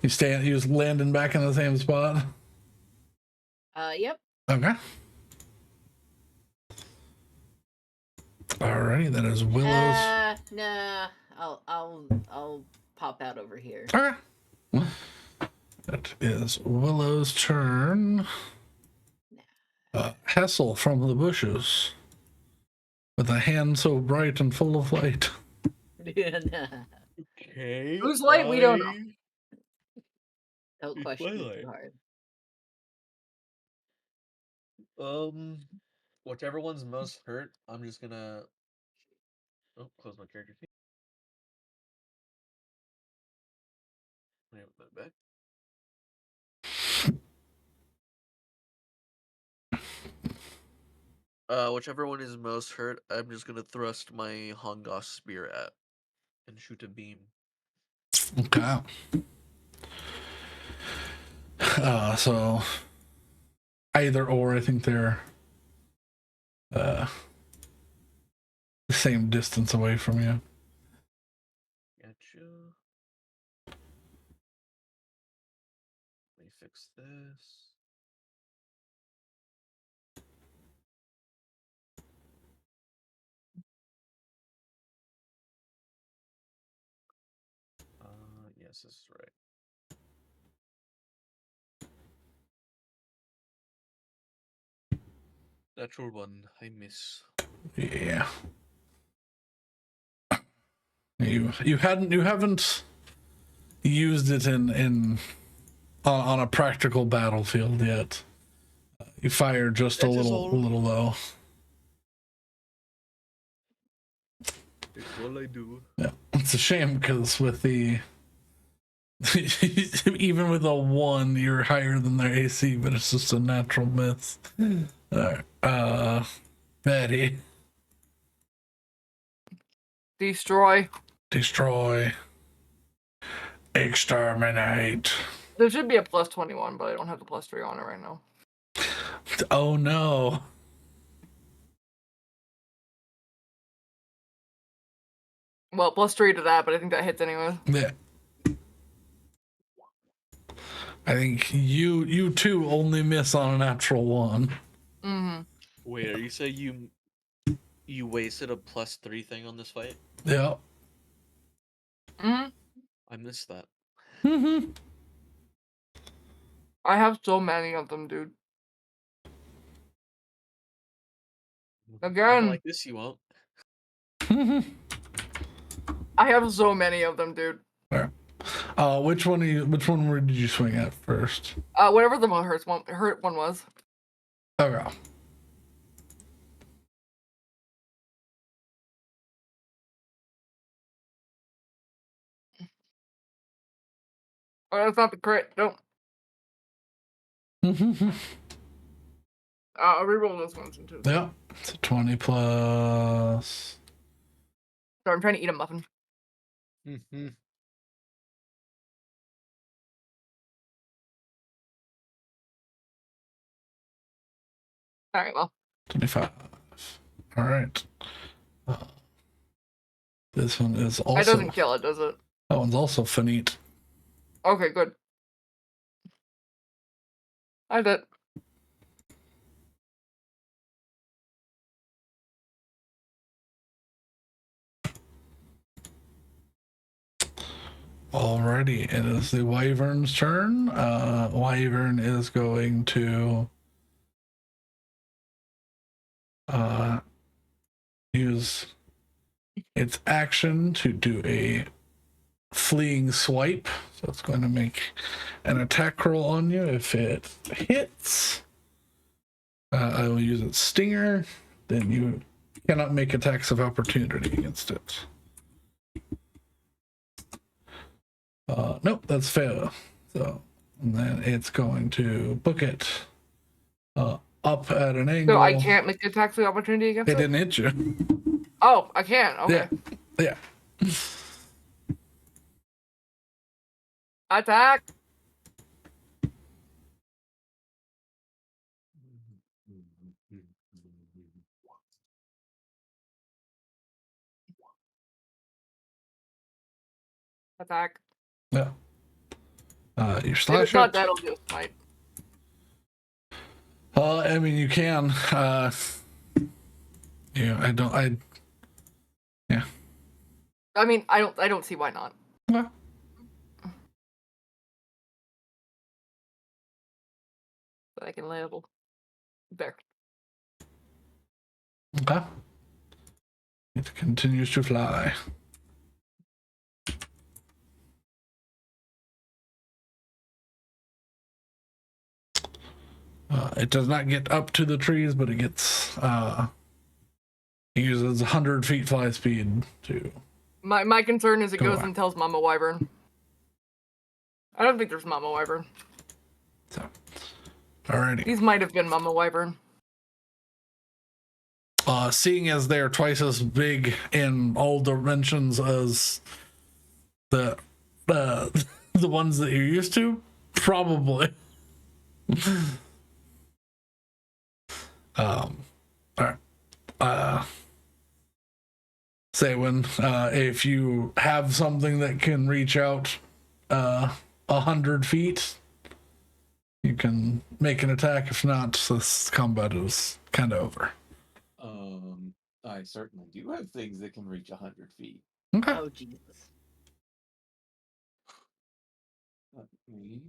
He was landing back in the same spot. Yep. Okay. Alrighty, that is Willow's. Nah. I'll pop out over here. Okay. That is Willow's turn. Hessel from the bushes. With a hand so bright and full of light. Nah. Okay. Who's light? We don't know. Don't It's question it Twilight. too hard. Whichever one's most hurt, I'm just gonna close my character sheet. Wait, put that back. Whichever one is most hurt, I'm just gonna thrust my Hongos spear at and shoot a beam. Okay. So either or, I think they're the same distance away from you. Gotcha. Let me fix this. Yes, this is right. Natural one, I miss. Yeah. You haven't used it on a practical battlefield yet. You fire just That's a just little low. It's all I do. Yeah, it's a shame because with the even with a 1, you're higher than their AC, but it's just a natural miss. Betty, Destroy. exterminate. There should be a plus 21, but I don't have the plus 3 on it right now. Oh no. Well, plus 3 to that, but I think that hits anyway. Yeah. I think you two only miss on a natural 1. Mm-hmm. Wait, are you saying you wasted a +3 thing on this fight? Yeah. Mm-hmm. I missed that. I have so many of them, dude. Again. Like this, you won't. I have so many of them, dude. Which one did you swing at first? Whatever the hurt one was. Okay. Oh, that's not the crit. Don't. I'll reroll this one too. Yeah. It's a 20 plus. Sorry, I'm trying to eat a muffin. All right, well. 25. All right. This one is also. It doesn't kill it, does it? That one's also finite. Okay, good. I did. Alrighty, it is the wyvern's turn. Wyvern is going to use its action to do a fleeing swipe. So it's going to make an attack roll on you. If it hits, I will use its stinger. Then you cannot make attacks of opportunity against it. Nope, that's fail. So, and then it's going to book it up at an angle. So I can't make attacks of opportunity against It it? didn't hit you. Oh, I can. Okay. Yeah. Attack. Attack. Yeah. You If slash it's not it. dead, I'll do a smite. I mean, you can. Yeah, yeah. I mean, I don't see why not. Okay. But I can level. There. Okay. It continues to fly. It does not get up to the trees, but it gets. It uses 100 feet fly speed to. My concern is it Go goes on. and tells Mama Wyvern. I don't think there's Mama Wyvern. So, alrighty. These might have been Mama Wyvern. Seeing as they're twice as big in all dimensions as the the ones that you're used to, probably. All right. Say when if you have something that can reach out 100 feet, you can make an attack. If not, this combat is kind of over. I certainly do have things that can reach 100 feet. Okay. Oh Jesus. Let me...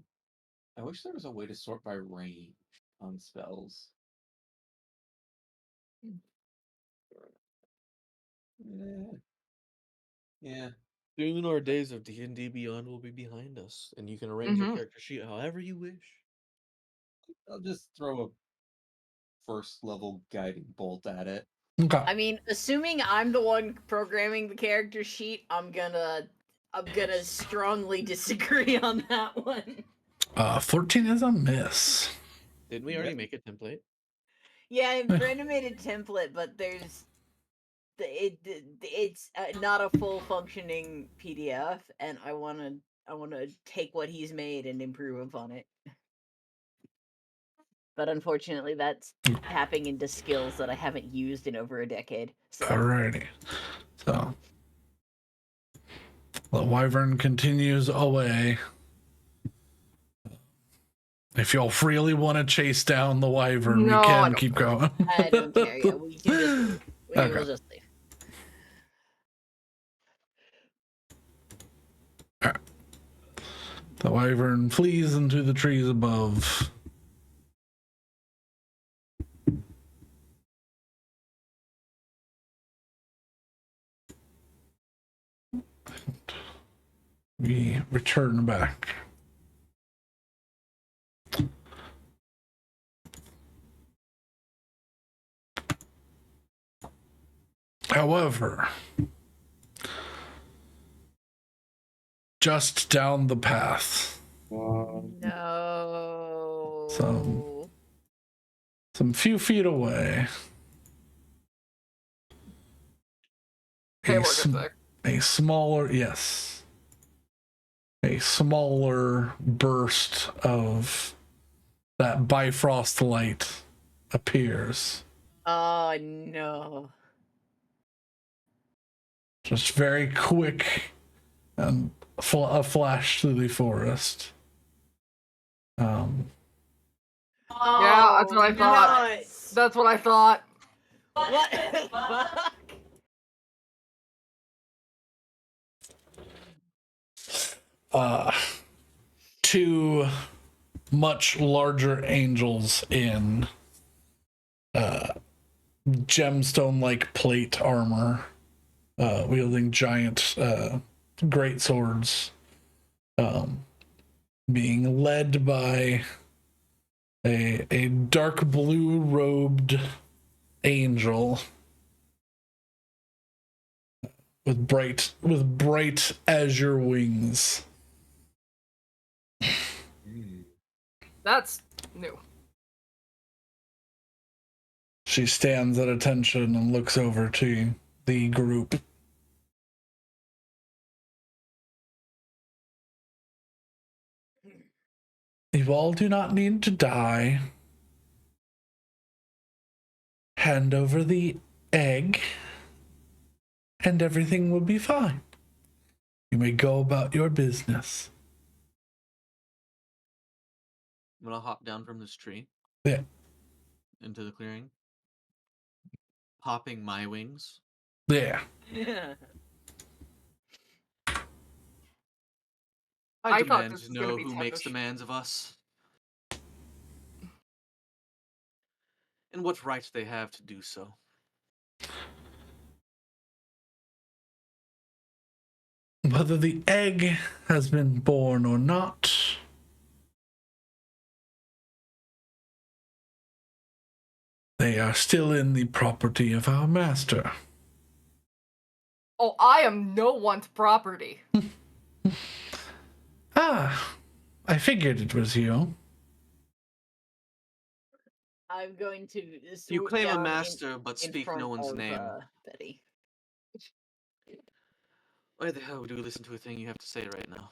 I wish there was a way to sort by range on spells. Yeah. Soon our days of D&D Beyond will be behind us, and you can arrange your character sheet however you wish. I'll just throw a first level guiding bolt at it. Okay. I mean, assuming I'm the one programming the character sheet, I'm gonna strongly disagree on that one. 14 is a miss. Didn't we already make a template? Yeah, Brandon made a template, but it's not a full functioning PDF, and I wanna take what he's made and improve upon it. But unfortunately, that's tapping into skills that I haven't used in over a decade. So. Alrighty. So the wyvern continues away. If y'all really want to chase down the wyvern, No, we I can don't keep care. going. I don't care. Yeah, we can just leave. Okay. We'll just leave. The wyvern flees into the trees above. We return back. However, just down the path, No. some few feet away, Hey, a, we're good there. a smaller burst of that Bifrost light appears. Oh no. Just very quick and a flash through the forest. Yeah, that's what I thought. Nuts. That's what I thought. What the fuck? Two much larger angels in gemstone-like plate armor, wielding giant great swords, being led by a dark blue robed angel with bright azure wings. That's new. She stands at attention and looks over to the group. You all do not need to die. Hand over the egg, and everything will be fine. You may go about your business. I'm gonna hop down from this tree. Yeah. Into the clearing. Popping my wings. Yeah. I thought demand this to was gonna know be who makes techish. demands of us. And what right they have to do so. Whether the egg has been born or not, they are still in the property of our master. Oh, I am no one's property. Ah, I figured it was you. I'm going to You swoop claim a down master, but in speak front no one's of, name. Betty. Why the hell would we listen to a thing you have to say right now?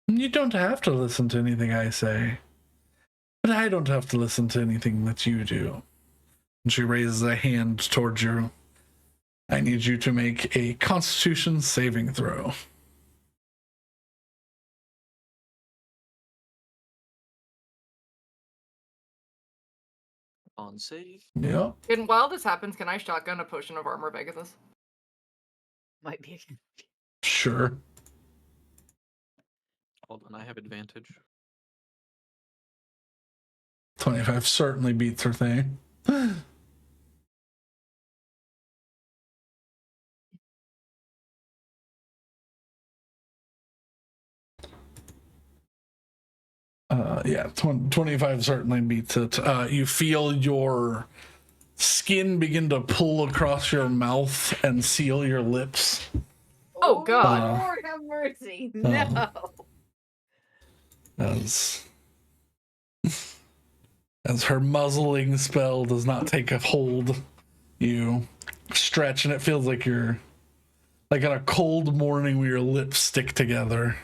You don't have to listen to anything I say. But I don't have to listen to anything that you do. And she raises a hand towards you. I need you to make a Constitution saving throw. On save? Yep. And while this happens, can I shotgun a potion of armor Pegasus? Might be. Sure. Hold on, I have advantage. 25 certainly beats her thing. Yeah, 25 certainly beats it. You feel your skin begin to pull across your mouth and seal your lips. Oh, God. Lord have mercy. No. As her muzzling spell does not take a hold, you stretch and it feels like you're like on a cold morning where your lips stick together.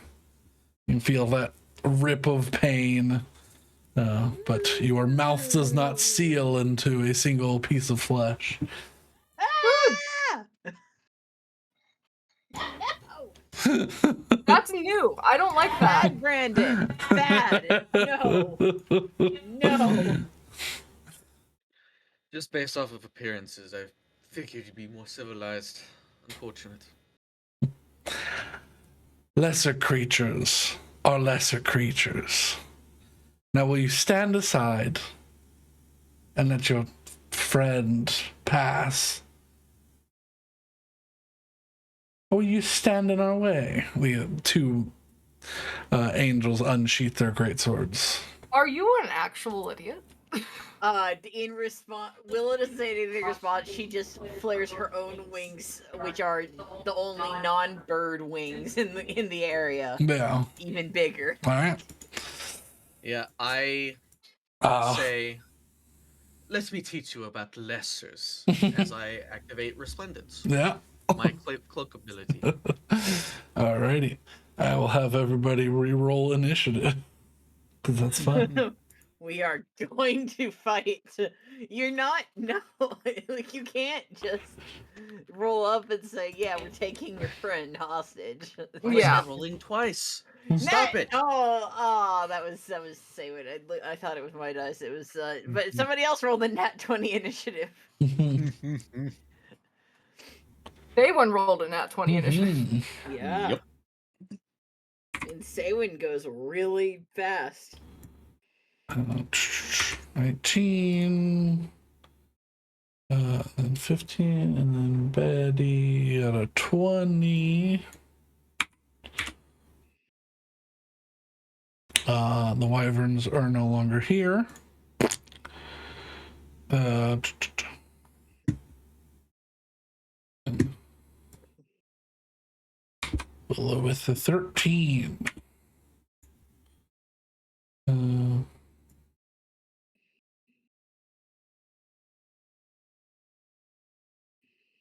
You feel that rip of pain, but your mouth does not seal into a single piece of flesh. Ah! No. That's new. I don't like that. Bad, Brandon. Bad. No. No. Just based off of appearances, I figured you'd be more civilized. Unfortunate. Lesser creatures are lesser creatures. Now, will you stand aside and let your friend pass? Or will you stand in our way? The two angels unsheath their greatswords. Are you an actual idiot? In response, Willa doesn't say anything in response. She just flares her own wings, which are the only non-bird wings in the area. Yeah. Even bigger. All right. Yeah, I say, let me teach you about lessers as I activate Resplendence, Yeah. my cloak ability. Alrighty. I will have everybody re-roll initiative. Because that's fun. We are going to fight. You're not, no, like you can't just roll up and say, yeah, we're taking your friend hostage. Why Yeah. is that rolling twice? Stop it! Oh, that was Saywood. I thought it was my dice. It was, but somebody else rolled a nat 20 initiative. They one rolled a nat 20 initiative. Yeah. Yep. And Saywin goes really fast. 19. Then 15. And then Betty at a 20. The wyverns are no longer here. Ella with the 13.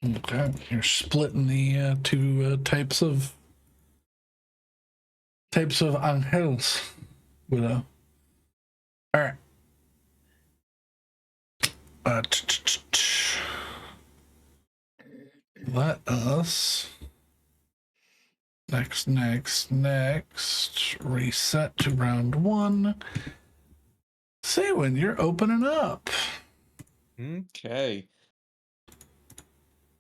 Okay, you're splitting the two types of angels, Widow. All right. Let us next reset to round 1. Say when you're opening up. Okay.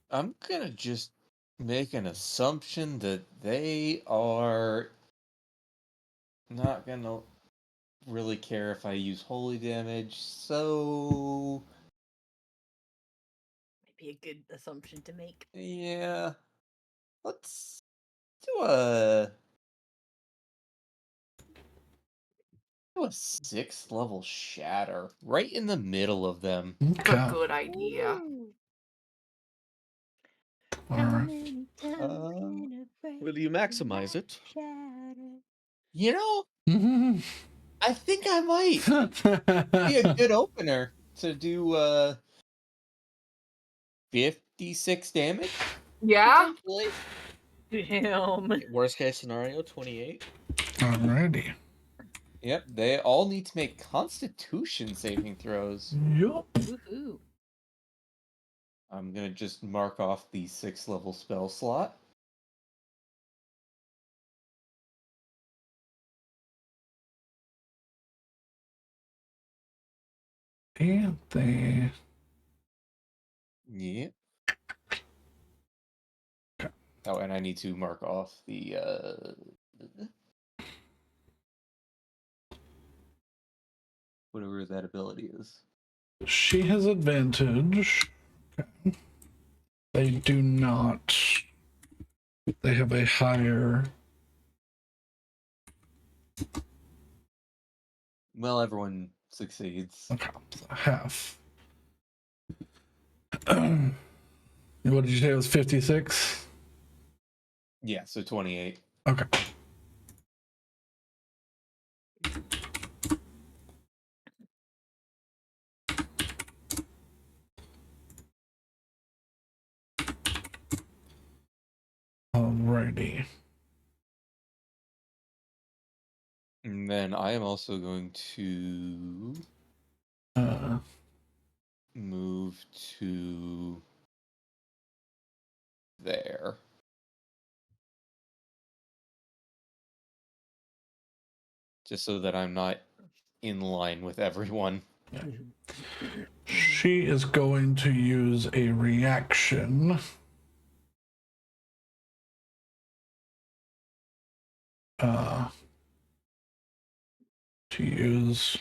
I'm gonna just make an assumption that they are not gonna really care if I use holy damage, so Might be a good assumption to make. yeah. Let's do a 6th level shatter right in the middle of them. A Okay. good idea. Ooh. All How right. many times in a break Will you maximize it? shatter? You know, Mm-hmm. I think I might be a good opener to do 56 damage Yeah? potentially. Damn. Worst case scenario, 28. Alrighty. Yep, they all need to make Constitution saving throws. Yup. Woohoo. I'm gonna just mark off the 6th level spell slot. And they. Yep. Oh, and I need to mark off the whatever that ability is. She has advantage. Okay. They do not. They have a higher. Well, everyone succeeds. Okay, so half. What did you say? It was 56? Yeah, so 28. Okay. Alrighty. And then I am also going to Uh, move to there. Just so that I'm not in line with everyone. she is going to use a reaction. To use.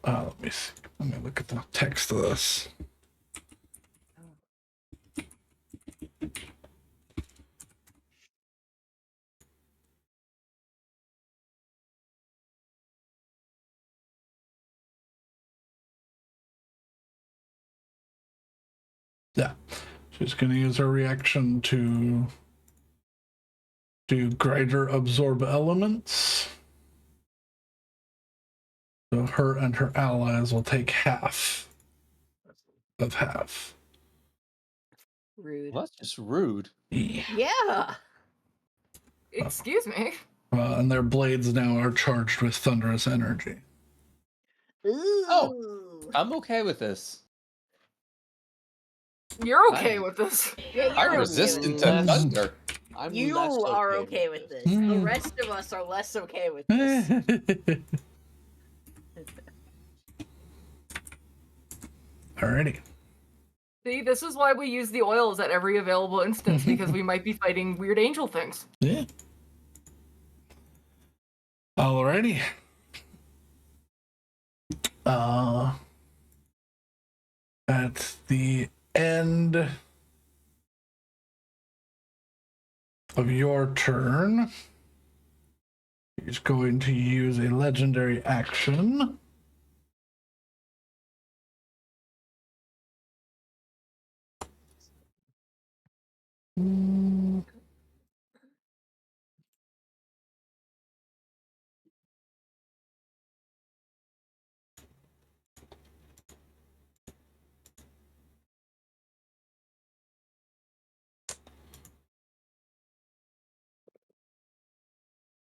Let me see. Let me look at the text of this. Yeah, she's going to use her reaction to do greater absorb elements. So her and her allies will take half of half. Rude. Well, that's just rude. Yeah. Excuse me. And their blades now are charged with thunderous energy. Ooh. I'm okay with this. You're okay with this. Yeah, I'm you're resistant okay to with this. thunder. I'm You less are okay with this. The Mm. rest of us are less okay with this. Alrighty. See, this is why we use the oils at every available instance, because we might be fighting weird angel things. Yeah. Alrighty. At the end of your turn, he's going to use a legendary action.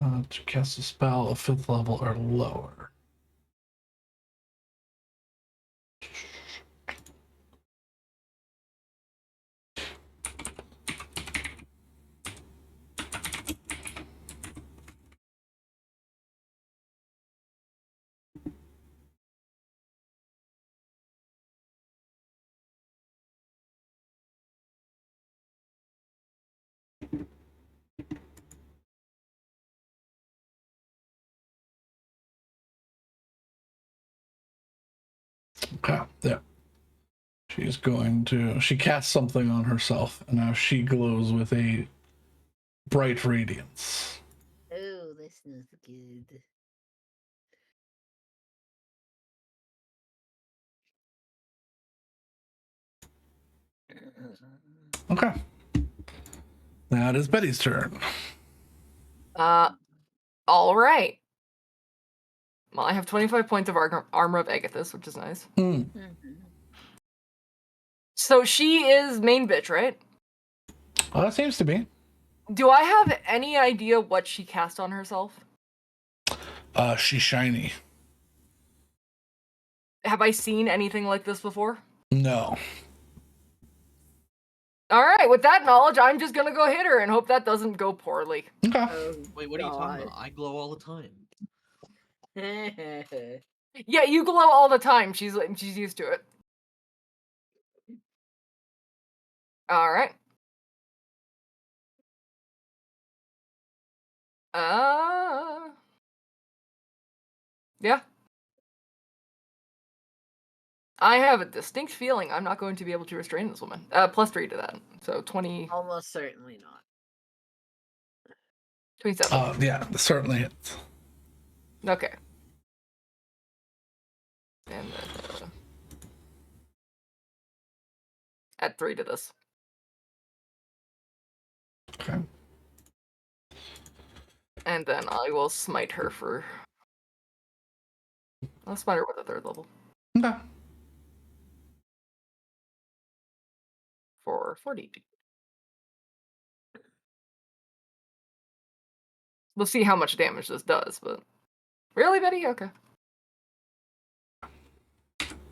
To cast a spell of 5th level or lower. Okay, yeah. She casts something on herself, and now she glows with a bright radiance. Oh, that's not good. Okay. Now it is Betty's turn. All right. Well, I have 25 points of armor of Agathis, which is nice. Mm. So she is main bitch, right? Well, that seems to be. Do I have any idea what she cast on herself? She's shiny. Have I seen anything like this before? No. All right, with that knowledge, I'm just gonna go hit her and hope that doesn't go poorly. Okay. Oh, Wait, what are you talking about? I glow all the time. God. Yeah, you glow all the time. She's used to it. All right. Yeah. I have a distinct feeling I'm not going to be able to restrain this woman. +3 to that. So 20, Almost certainly not. 27. Yeah, certainly hits. Okay. And then add 3 to this. Okay. And then I will smite her for... I'll smite her with a 3rd level. Okay. For 40. We'll see how much damage this does, but... Really, Betty? Okay.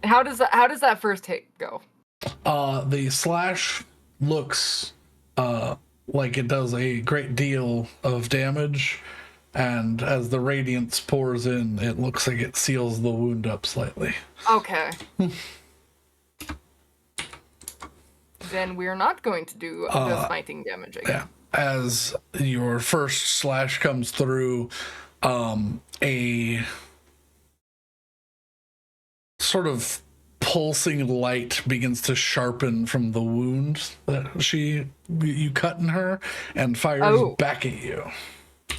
How does that first hit go? The slash looks like it does a great deal of damage, and as the radiance pours in, it looks like it seals the wound up slightly. Okay. Then we're not going to do the smiting damage again. Yeah. As your first slash comes through, a sort of pulsing light begins to sharpen from the wound that you cut in her and fires back at you.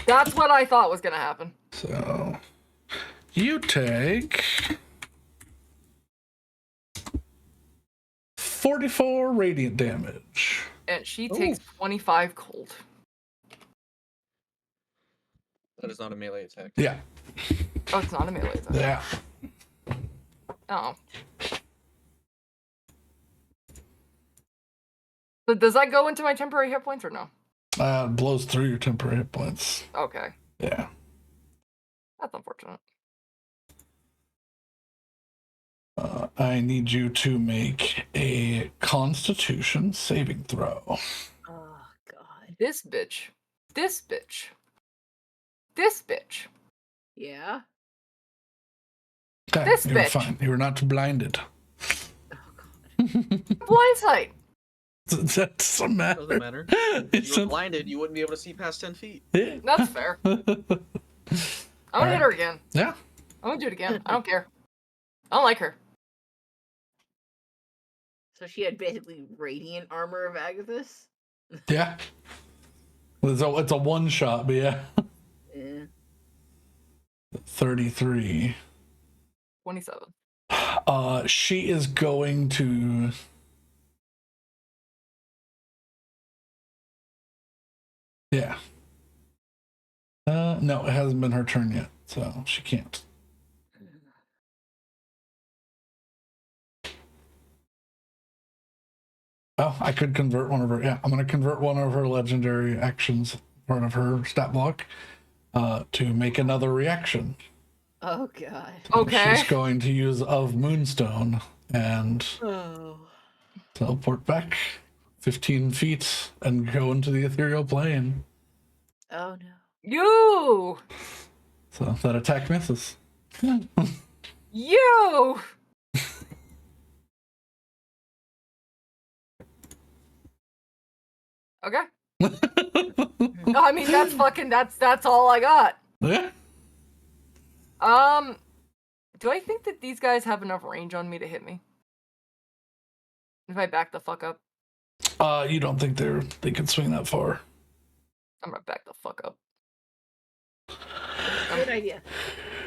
That's what I thought was going to happen. So you take 44 radiant damage. And she takes 25 cold. That is not a melee attack. Yeah. Oh, it's not a melee attack. Yeah. Oh. But does that go into my temporary hit points or no? It blows through your temporary hit points. Okay. Yeah. That's unfortunate. I need you to make a Constitution saving throw. Oh, God. This bitch. This bitch. This bitch. Yeah? Okay, This you're bitch. fine. You were not blinded. Oh, God. Blindsight. That doesn't matter. Doesn't matter. If you were blinded, you wouldn't be able to see past 10 feet. Yeah. That's fair. I'm gonna hit her again. Yeah. I'm gonna do it again. I don't care. I don't like her. So she had basically radiant armor of Agathis? Yeah. It's a one shot, but yeah. Yeah. 33. 27. She is going to. Yeah. No, it hasn't been her turn yet, so she can't. Oh, I could convert one of her. Yeah, I'm going to convert one of her legendary actions, part of her stat block. to make another reaction. Oh god. Okay. She's going to use of Moonstone and Oh. teleport back 15 feet and go into the ethereal plane. Oh no. You! So that attack misses. You! Okay. I mean, that's all I got. Yeah. Do I think that these guys have enough range on me to hit me? If I back the fuck up, You don't think they can swing that far? I'm gonna back the fuck up. Good idea.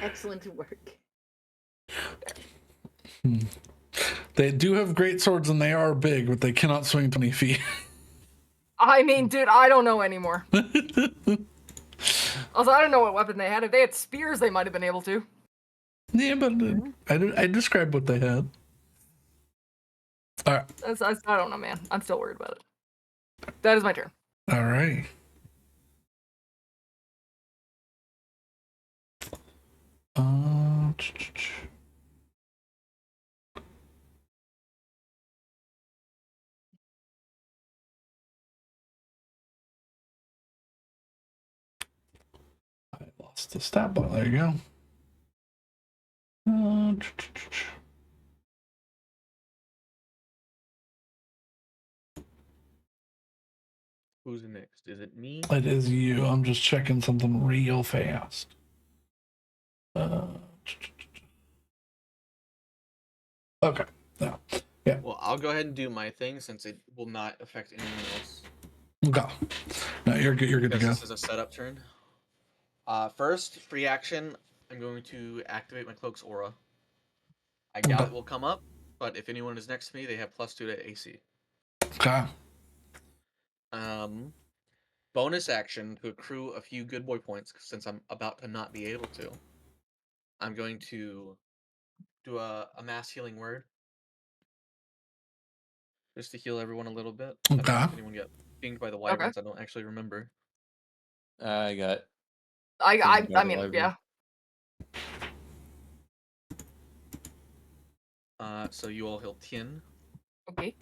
Excellent work. They do have great swords and they are big, but they cannot swing 20 feet. I mean, dude, I don't know anymore. Also, I don't know what weapon they had. If they had spears, they might have been able to. Yeah, but I described what they had. All right. I don't know, man. I'm still worried about it. That is my turn. All right. I lost the stat bar. There you go. Who's next? Is it me? It is you. I'm just checking something real fast. Okay. No. Yeah. Well, I'll go ahead and do my thing since it will not affect anyone else. Go. No, you're good. You're good to Because go. this is a setup turn. First, free action, I'm going to activate my cloak's aura. I doubt it will come up, but if anyone is next to me, they have +2 to AC. Okay. Bonus action to accrue a few good boy points since I'm about to not be able to. I'm going to do a mass healing word. Just to heal everyone a little bit. I don't know Okay. if anyone got pinged by the wyverns. I don't actually remember. I got. I Didn't mean, bother yeah. So you all heal 10. Okay.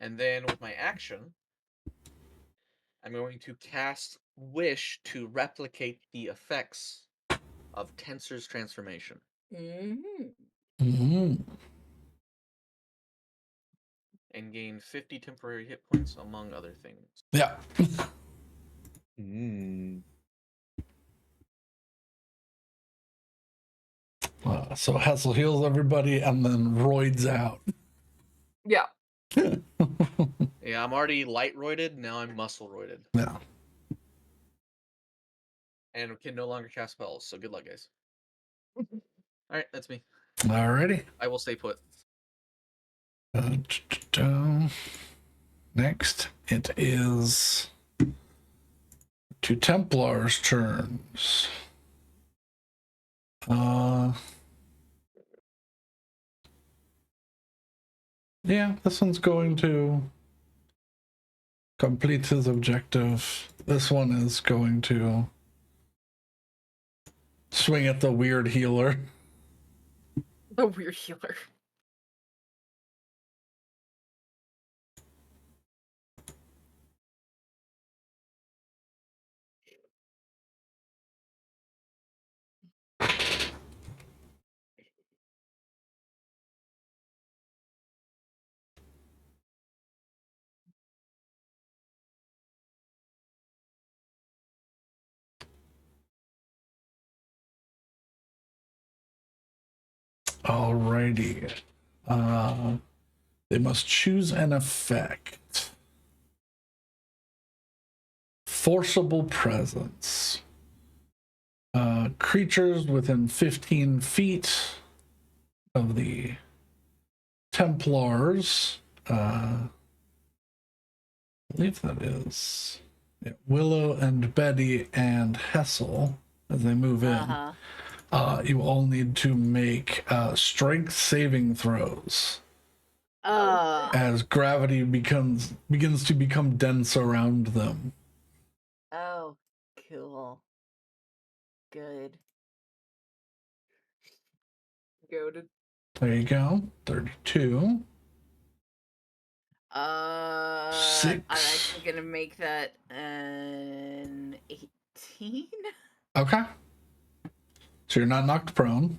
And then with my action, I'm going to cast Wish to replicate the effects of Tensor's transformation. Mm-hmm. And gain 50 temporary hit points, among other things. Yeah. So Hessel heals everybody and then roids out. Yeah. Yeah, I'm already light roided, now I'm muscle roided. Yeah. And can no longer cast spells, so good luck, guys. Alright, that's me. Alrighty. I will stay put. Next, it is to Templar's turns. Yeah, this one's going to complete his objective. This one is going to swing at the weird healer. The weird healer. Alrighty. They must choose an effect. Forcible presence. Creatures within 15 feet of the Templars. I believe that is Willow and Betty and Hessel as they move in. You all need to make strength saving throws. as gravity begins to become dense around them. Oh, cool. Good. Goated. There you go. 32. I'm 6. actually gonna make that an 18. Okay. So you're not knocked prone.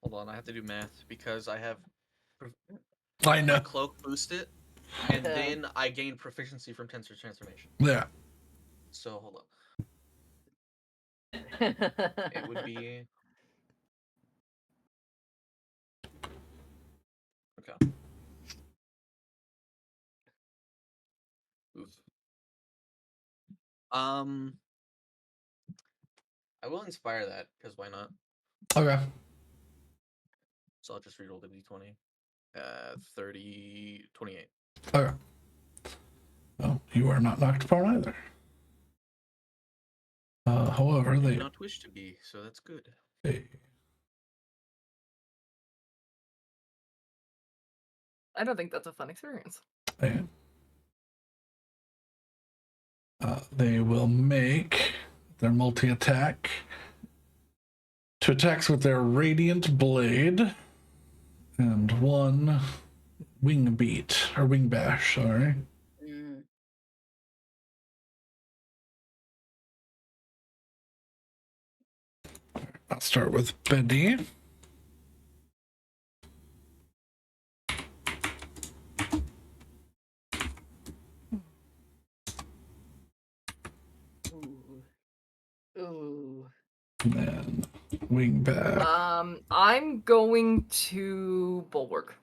Hold on, I have to do math because I have I my know. cloak boosted, and then I gain proficiency from Tensor Transformation. Yeah. So hold on. It would be okay. Oof. I will inspire that because why not? Okay. So I'll just reroll the d20. 30, 28. Okay. Well, you are not knocked prone either. However, I they do not wish to be, so that's good. I don't think that's a fun experience. They will make their multi-attack. 2 attacks with their radiant blade and 1 wing beat or wing bash. Sorry. Mm. I'll start with Betty. Ooh. And then wing back. I'm going to bulwark.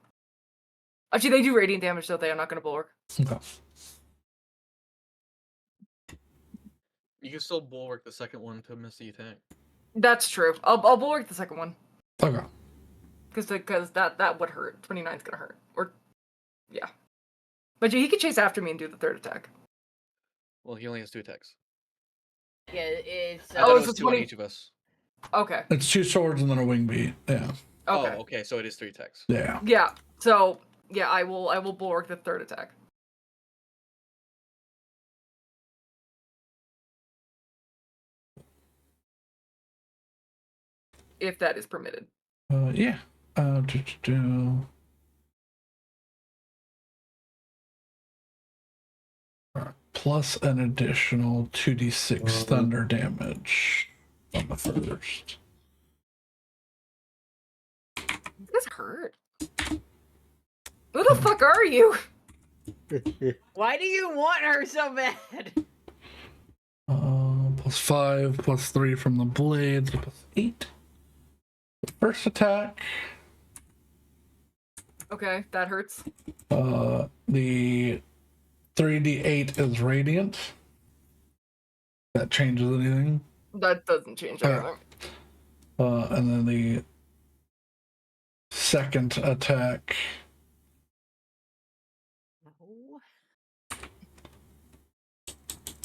Actually, they do radiant damage, so they are not going to bulwark. Okay. You can still bulwark the second one to miss the attack. That's true. I'll bulwark the second one Okay. because that would hurt. 29's gonna hurt. Or yeah, but he could chase after me and do the third attack. Well, he only has 2 attacks. Yeah, it's. I thought it it's was a 2 on 20 each of us. Okay. It's 2 swords and then a wing beat. Yeah. Okay. Oh, okay, so it is 3 attacks. Yeah. Yeah. So yeah, I will bulwark the third attack. If that is permitted. Yeah. Plus an additional 2d6 thunder damage on the first. This hurt. Who the fuck are you? Why do you want her so bad? Plus 5, plus 3 from the blades, plus 8. The first attack. Okay, that hurts. The 3d8 is radiant. That changes anything. That doesn't change anything. And then the second attack.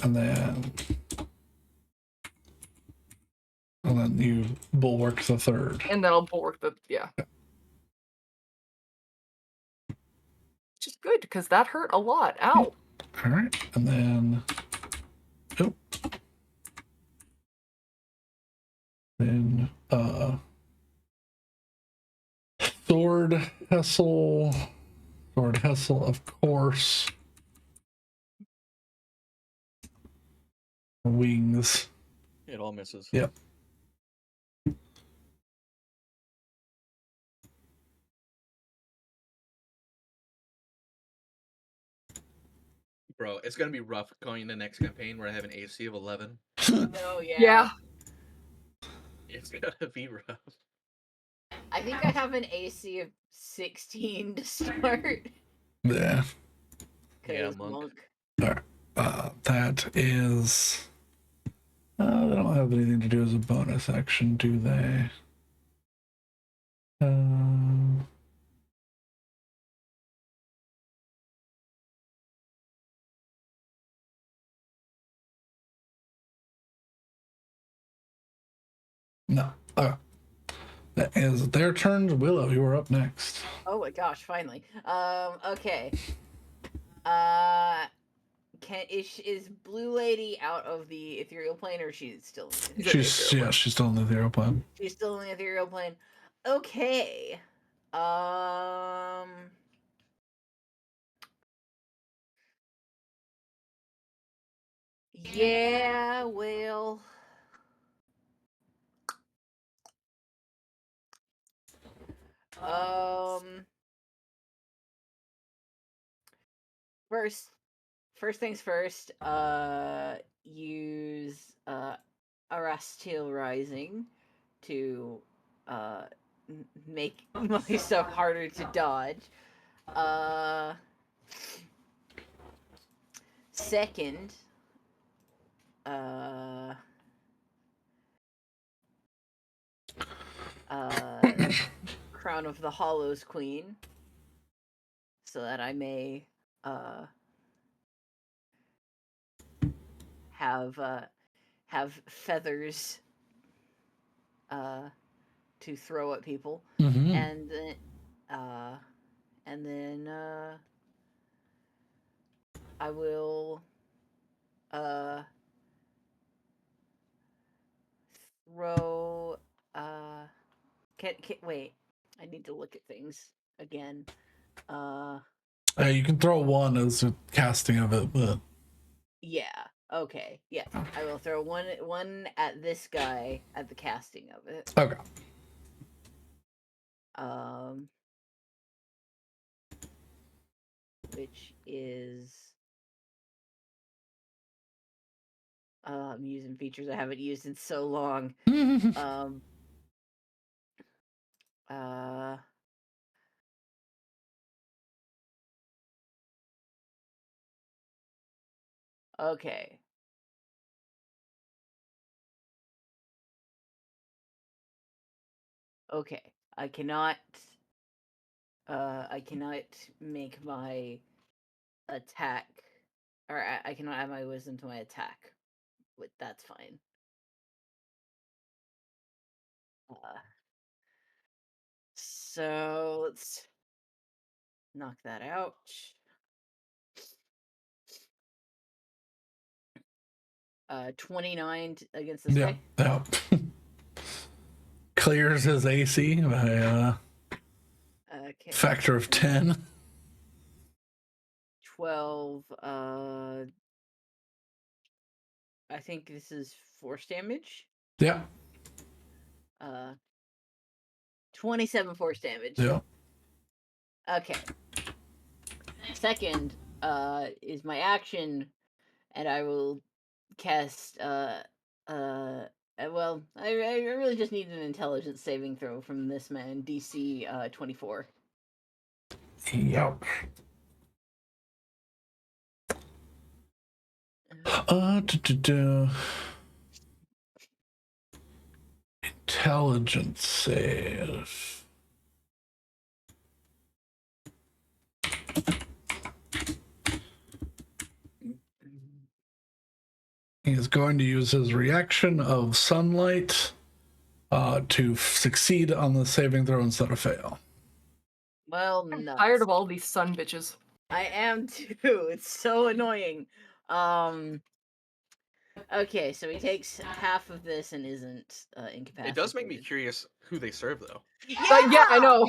No. And then you bulwark the third. And then I'll bulwark the yeah. Which is good because that hurt a lot. Ow. All right, and then sword hessel, of course. Wings. It all misses. Yep. Bro, it's gonna be rough going in the next campaign where I have an AC of 11. Oh yeah. Yeah. It's gonna be rough. I think I have an AC of 16 to start. Yeah. Yeah, 'Cause monk. That is. They don't have anything to do as a bonus action, do they? No. Okay. That is their turn. Willow, you are up next. Oh my gosh, finally. Okay. Is Blue Lady out of the ethereal plane, or she's still in the She's still in the ethereal plane. She's still in the ethereal plane. Okay. Yeah, well. First things first, use Arastil Rising to make myself harder to dodge. Second, Crown of the Hollows Queen, so that I may have feathers to throw at people, and then I will throw wait, I need to look at things again. You can throw one as a casting of it, but yeah, okay, yeah, I will throw one at this guy at the casting of it. Okay. Which is I'm using features I haven't used in so long. Okay. Okay. I cannot make my attack, or I cannot add my wisdom to my attack. But that's fine. So let's knock that out. 29 against this guy. Yeah. Clears his AC by Okay. factor of 10. 12. I think this is force damage. Yeah. 27 force damage. Yeah. Okay. Second is my action, and I will cast well, I really just need an intelligence saving throw from this man, DC 24. Yep. Intelligence save. He's going to use his reaction of sunlight to succeed on the saving throw instead of fail. Well, I'm no. tired of all these sun bitches. I am too. It's so annoying. Okay, so he takes half of this and isn't incapacitated. It does make me curious who they serve, though. Yeah, I know.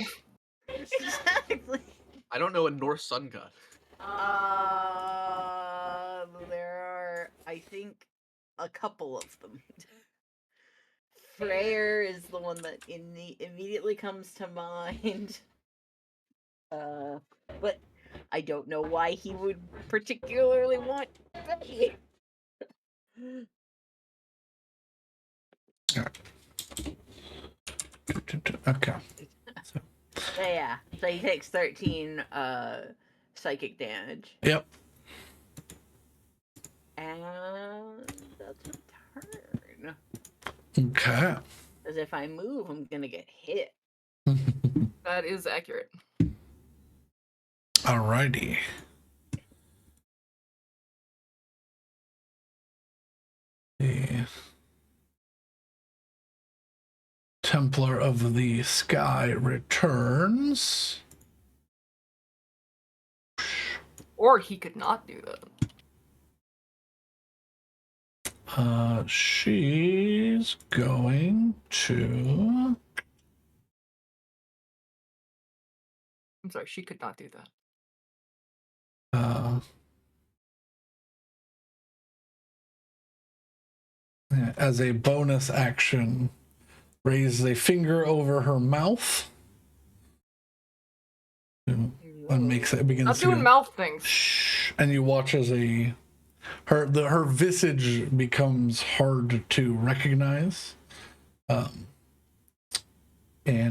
Exactly. I don't know a Norse sun god. There are, I think, a couple of them. Freyr is the one that immediately comes to mind. But I don't know why he would particularly want Betty. Okay. Yeah, so he takes 13 psychic damage. Yep. And that's a turn. Okay. Because if I move, I'm gonna get hit. That is accurate. Alrighty. Templar of the Sky returns. Or he could not do that. She's going to. I'm sorry, she could not do that. As a bonus action, raise a finger over her mouth and makes it begins Not to doing go, mouth things. shh, and you watch as her visage becomes hard to recognize. And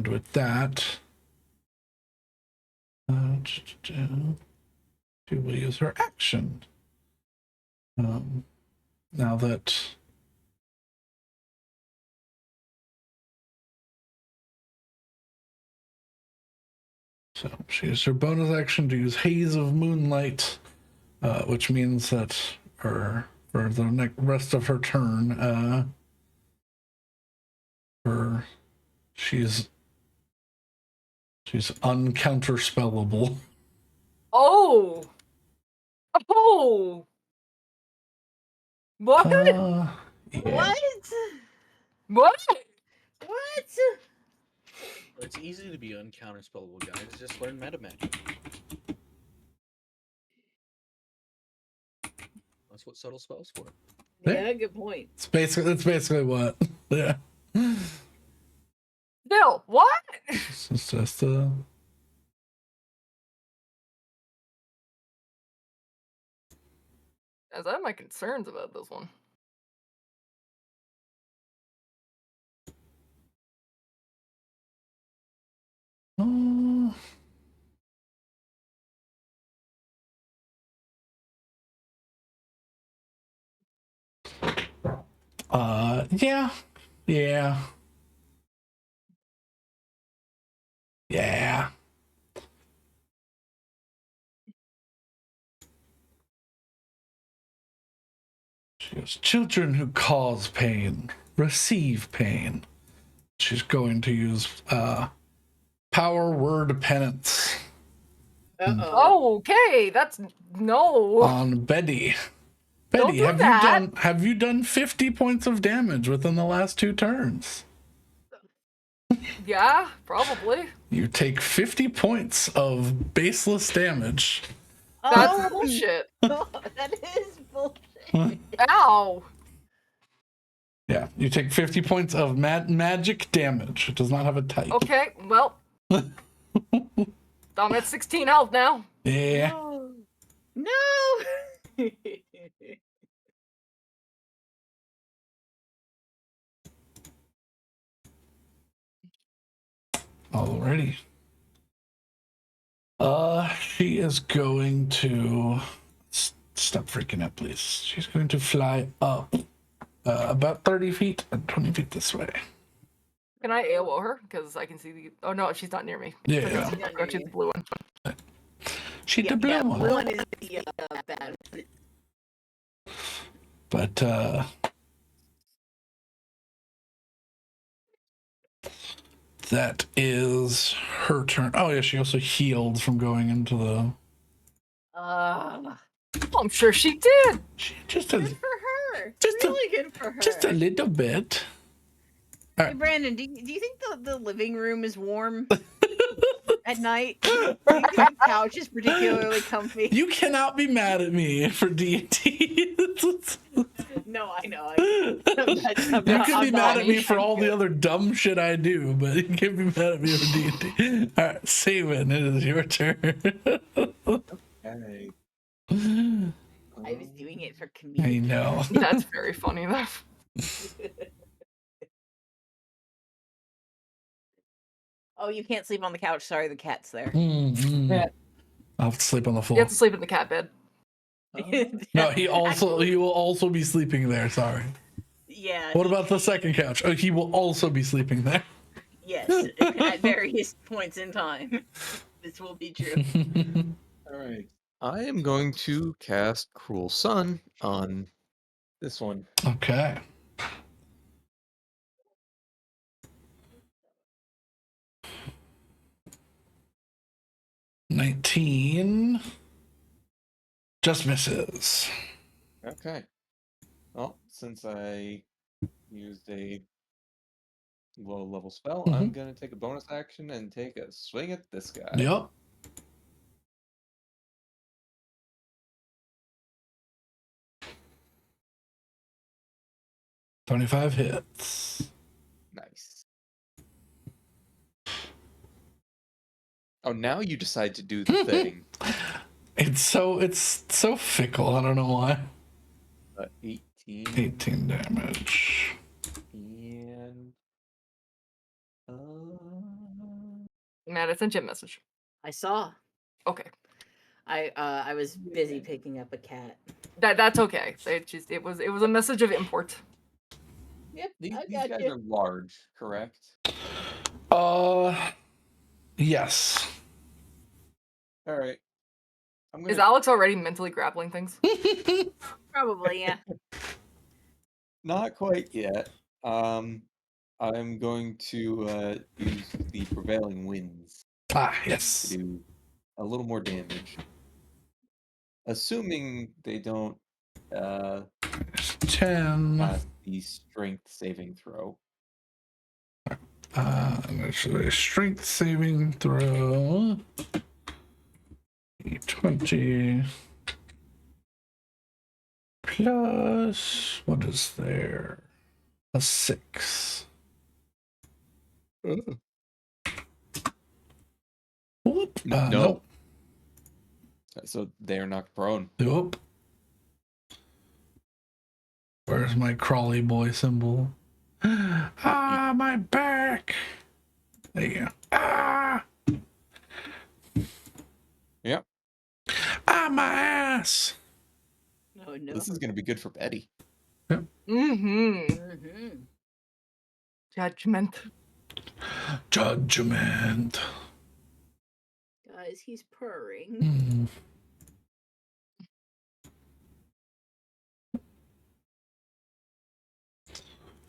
with that, she will use her action. Now that so she used her bonus action to use Haze of Moonlight, which means that for the rest of her turn, she's uncounterspellable. Oh! Oh! What? Yeah. What? What? What? It's easy to be uncounterspellable, guys. Just learn meta magic. That's what subtle spells for. Yeah, good point. It's basically what. Yeah. Bill, what? It's just As I have my concerns about this one. Yeah. She goes, children who cause pain receive pain. She's going to use power word penance Uh-oh. Oh, okay. That's no. on Betty. Don't Betty, do that. have you done 50 points of damage within the last 2 turns? Yeah, probably. You take 50 points of baseless damage. That's Oh, bullshit. no, that is bullshit. Ow. Yeah, you take 50 points of magic damage. It does not have a type. Okay, well. I'm at 16 health now. Yeah. No. Alrighty. She is going to stop freaking out, please. She's going to fly up about 30 feet and 20 feet this way. Can I AOO her? Because I can see the. Oh no, she's not near me. Yeah. Go to the blue one. She's the blue one. Blue one is the bad. But that is her turn. Oh yeah, she also healed from going into the. I'm sure she did. She just Good a, for her. Just a- really good for her. just a little bit. Hey, Brandon, do you think the living room is warm at night? Do you think the couch is particularly comfy? You cannot be mad at me for D&D. No, I know. You can be mad at me for all the other dumb shit I do, but you can't be mad at me for D&D. All right, Saban, it is your turn. Okay. I was doing it for I community. know. That's very funny though. Oh, you can't sleep on the couch. Sorry, the cat's there. Yeah. I'll have to sleep on the You floor. have to sleep in the cat bed. No, he will also be sleeping there. Sorry. Yeah. What about the second couch? Oh, he will also be sleeping there. Yes, at various points in time. This will be true. All right. I am going to cast Cruel Sun on this one. Okay. 19 just misses. Okay. Well, since I used a low level spell, I'm Mhm. gonna take a bonus action and take a swing at this guy. Yep. $25 hits. Nice. Oh, now you decide to do the thing. It's so fickle. I don't know why. 18. 18 damage. And Matt, I sent you a message. I saw. Okay. I was busy picking up a cat. That's okay. It was a message of import. Yep, these I these got guys you. are large, correct? Yes. All right. I'm Is gonna Alex already mentally grappling things? Probably, yeah. not quite yet. I'm going to use the prevailing winds to Yes. do a little more damage. Assuming they don't 10. pass the strength saving throw. Actually, strength saving throw. 20 plus, what is there? A 6. Whoop. No. Nope. So they're knocked prone. Nope. Where's my crawly boy symbol? My back. There you go. Yep. My ass. Oh no. This is going to be good for Betty. Mm-hmm. Judgment. Judgment. Guys, he's purring. Hmm.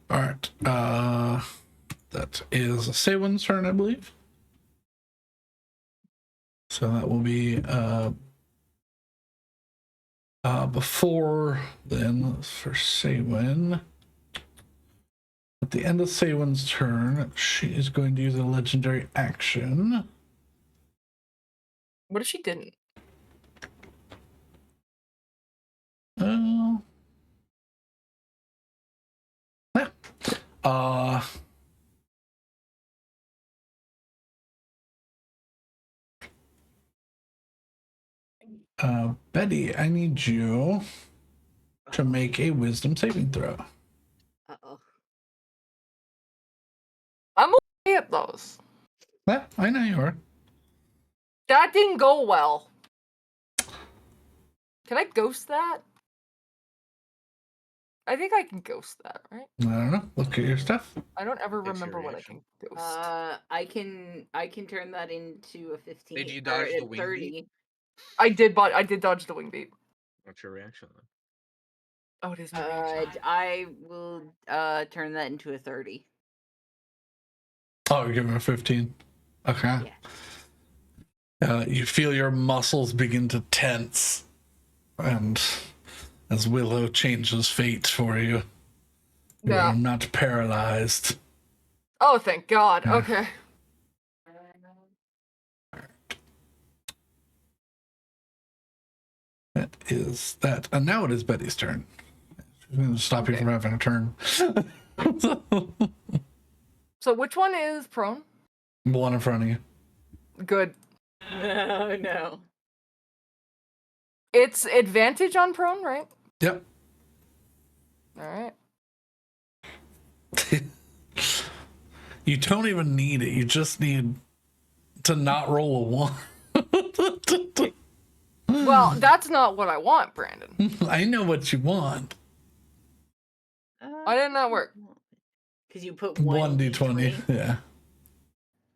All right. That is Saywin's turn, I believe. So that will be before then for Saywin. At the end of Saywin's turn, she is going to use a legendary action. What if she didn't? Yeah. Betty, I need you to make a wisdom saving throw. Uh-oh. I'm okay at those. Yeah, I know you are. That didn't go well. Can I ghost that? I think I can ghost that, right? I don't know. Look at your stuff. I don't ever It's your remember when I reaction. can ghost. I can turn that into a 15. Did you or dodge a the wing 30. beat? I did dodge the wing beat. What's your reaction then? Oh, it is my reaction. I will turn that into a 30. Oh, you're giving her 15. Okay. Yeah. You feel your muscles begin to tense, and as Willow changes fate for you, Yeah. you're not paralyzed. Oh, thank God. Yeah. Okay. That is that. And now it is Betty's turn. She's going to stop you Okay. from having a turn. So which one is prone? The one in front of you. Good. Oh no. It's advantage on prone, right? Yep. All right. You don't even need it. You just need to not roll a 1. Well, that's not what I want, Brandon. I know what you want. Why didn't that work? Because you put 1 1d20. d20. Yeah.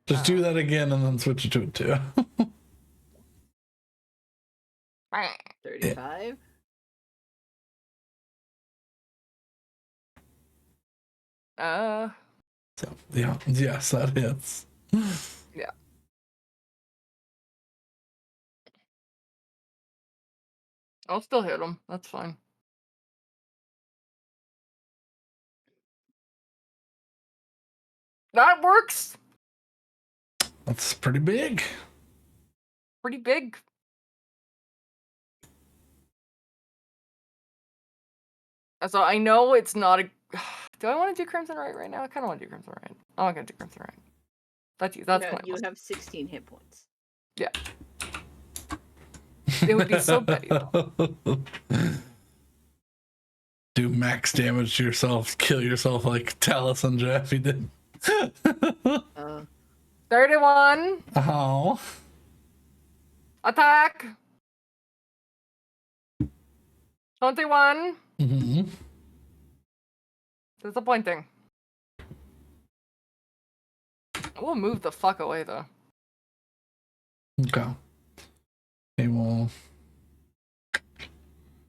Just do that again and then switch it to a 2. 35. So, yeah. Yes, that hits. Yeah. I'll still hit him. That's fine. That works. That's pretty big. Pretty big. So I know it's not a. Do I want to do Crimson right now? I kind of want to do Crimson Right. I'm not gonna do Crimson Right. That's You pointless. have 16 hit points. Yeah. It would be so petty. Do max damage to yourself, kill yourself like Talus and Jaffe did. 31. Oh. Attack. 21. Mm-hmm. Disappointing. We'll move the fuck away though. Okay. They will.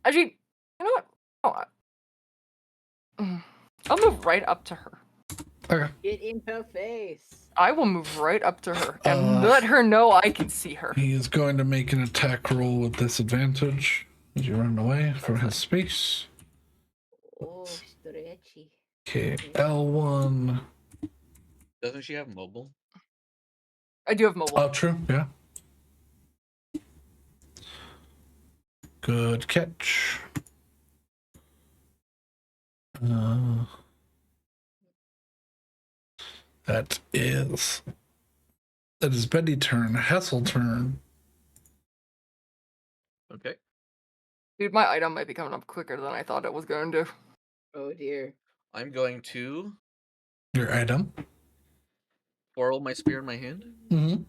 Actually, you know what? I'll move right up to her. Okay. Get in her face. I will move right up to her and let her know I can see her. He is going to make an attack roll with disadvantage as you run away from his space. Oh, stretchy. Okay, L1. Doesn't she have mobile? I do have mobile. Oh, true, yeah. Good catch. That is Betty turn. Hessel turn. Okay. Dude, my item might be coming up quicker than I thought it was going to. Oh dear. I'm going to Your item. twirl my spear in my hand. Mm-hmm.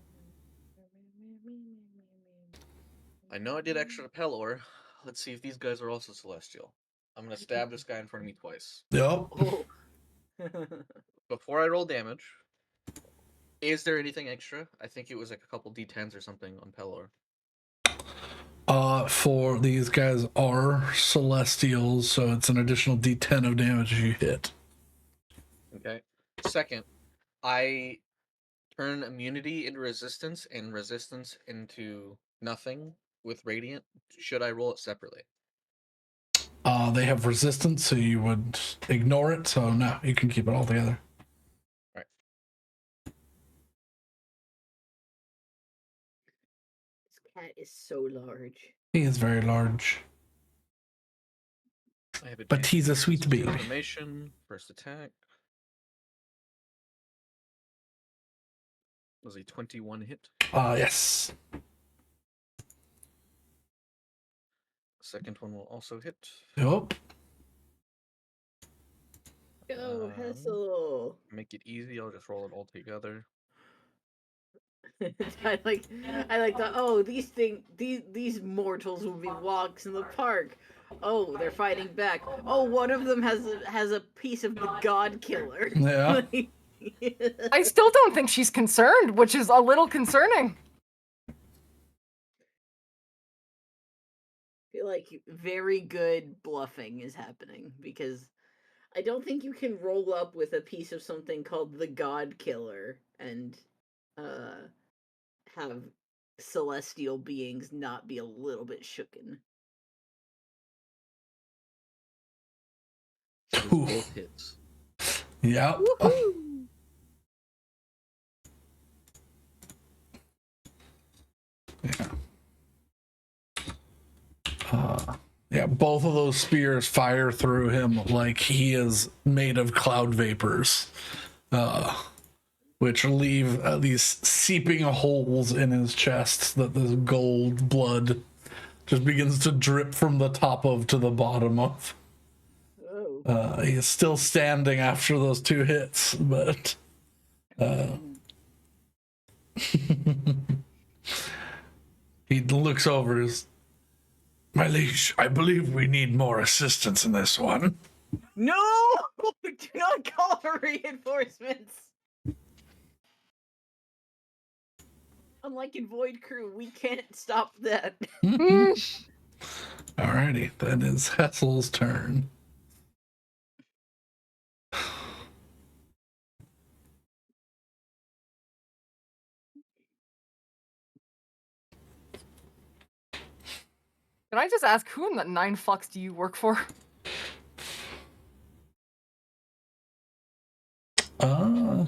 I know I did extra to Pelor. Let's see if these guys are also celestial. I'm gonna stab this guy in front of me twice. Yep. Oh. Before I roll damage, is there anything extra? I think it was like a couple d10s or something on Pelor. For these guys are celestials, so it's an additional D10 of damage you hit. Okay. Second, I turn immunity into resistance and resistance into nothing with radiant. Should I roll it separately? They have resistance, so you would ignore it. So no, you can keep it all together. Right. This cat is so large. He is very large, I have but he's a advantage sweet against baby. Transformation. First attack. Was a 21 hit. Yes. Second one will also hit. Yep. Go, Hessel. Make it easy. I'll just roll it all together. I like that. Oh, these mortals will be walks in the park. Oh, they're fighting back. Oh, one of them has a piece of the god killer. Yeah. I still don't think she's concerned, which is a little concerning. I feel like very good bluffing is happening because I don't think you can roll up with a piece of something called the god killer and have celestial beings not be a little bit shooken. So it's both hits. Yep. Woohoo! Yeah, both of those spears fire through him like he is made of cloud vapors, which leave these seeping holes in his chest that this gold blood just begins to drip from the top of to the bottom of. Oh. He is still standing after those two hits, but he looks over his. My liege, I believe we need more assistance in this one. No! Do not call for reinforcements! Unlike in Void Crew, we can't stop that. Alrighty, that is Hessel's turn. Can I just ask, who in the 9 fucks do you work for? I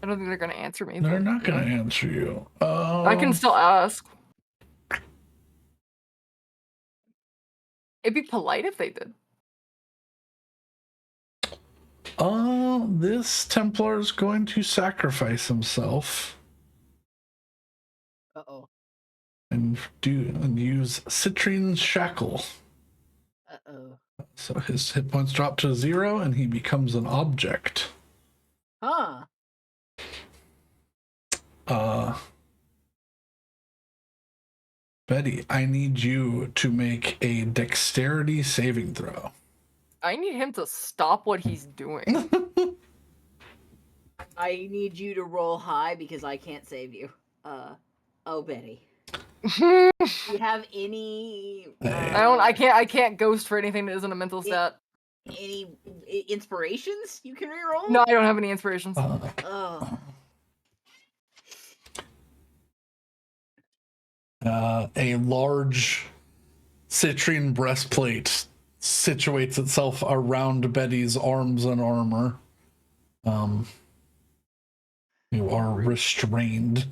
don't think they're gonna answer me. They're but, not you know. gonna answer you. I can still ask. It'd be polite if they did. This Templar is going to sacrifice himself Uh-oh. and use Citrine's Shackle. Uh-oh. So his hit points drop to 0 and he becomes an object. Huh. Betty, I need you to make a dexterity saving throw. I need him to stop what he's doing. I need you to roll high because I can't save you. Oh, Betty. I Do you have any... I can't ghost for anything that isn't a mental stat. Any inspirations you can reroll? No, I don't have any inspirations. Oh. A large citrine breastplate situates itself around Betty's arms and armor. You are restrained.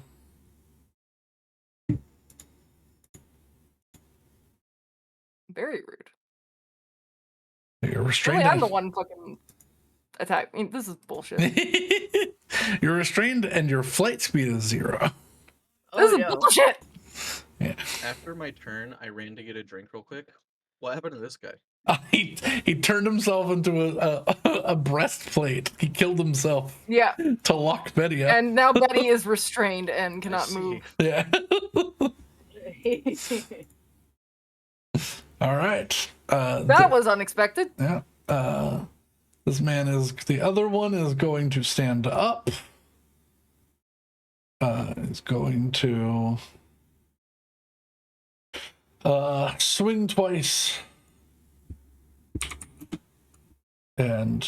Very rude. You're restrained. Really, I'm the one fucking attack. I mean, this is bullshit. You're restrained and your flight speed is 0. This is bullshit. Yeah. After my turn, I ran to get a drink real quick. What happened to this guy? He turned himself into a breastplate. He killed himself. Yeah. To lock Betty up. And now Betty is restrained and cannot move. Yeah. All right. That was unexpected. Yeah. The other one is going to stand up. Is going to swing twice. And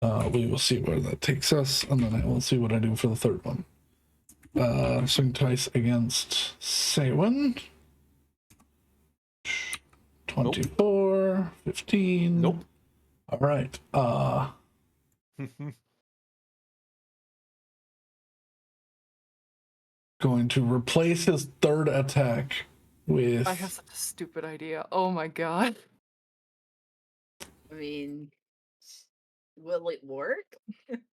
we will see where that takes us, and then I will see what I do for the third one. Swing twice against Saywin. 24, 15. Nope. All right. Going to replace his third attack with... I have such a stupid idea. Oh my god. I mean, will it work?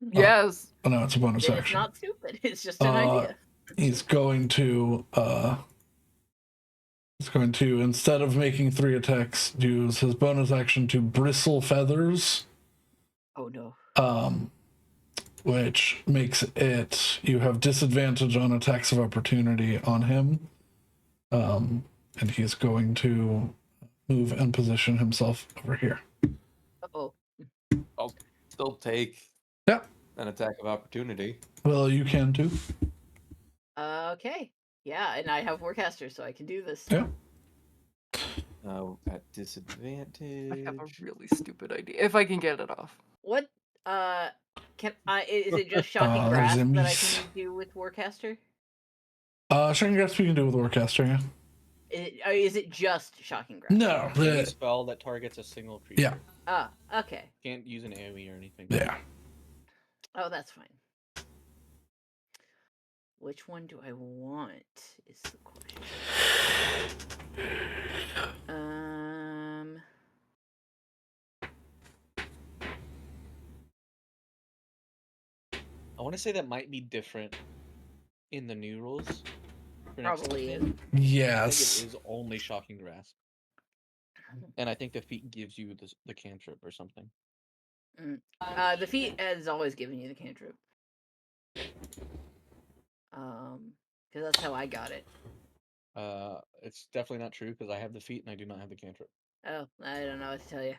Yes. Oh, no, it's a bonus It's action. not stupid. It's just an idea. He's going to instead of making 3 attacks, use his bonus action to bristle feathers. Oh no. Which makes it you have disadvantage on attacks of opportunity on him. And he's going to move and position himself over here. Uh-oh. I'll still take an attack of opportunity. Well, you can too. Okay. Yeah, and I have Warcaster, so I can do this. Yeah. At disadvantage. I have a really stupid idea. If I can get it off. What? Can I? Is it just Shocking Grasp that I can do with Warcaster? Shocking Grasp you can do with Warcaster, yeah. Is it just Shocking Grasp? No. Any spell that targets a single creature. Yeah. Ah, okay. Can't use an AoE or anything. Yeah. Oh, that's fine. Which one do I want? Is the question. I want to say that might be different in the new rules. Probably is. I think Yes. it is only Shocking Grasp. And I think the feat gives you the cantrip or something. The feat has always given you the cantrip. Because that's how I got it. It's definitely not true because I have the feat and I do not have the cantrip. Oh, I don't know what to tell you.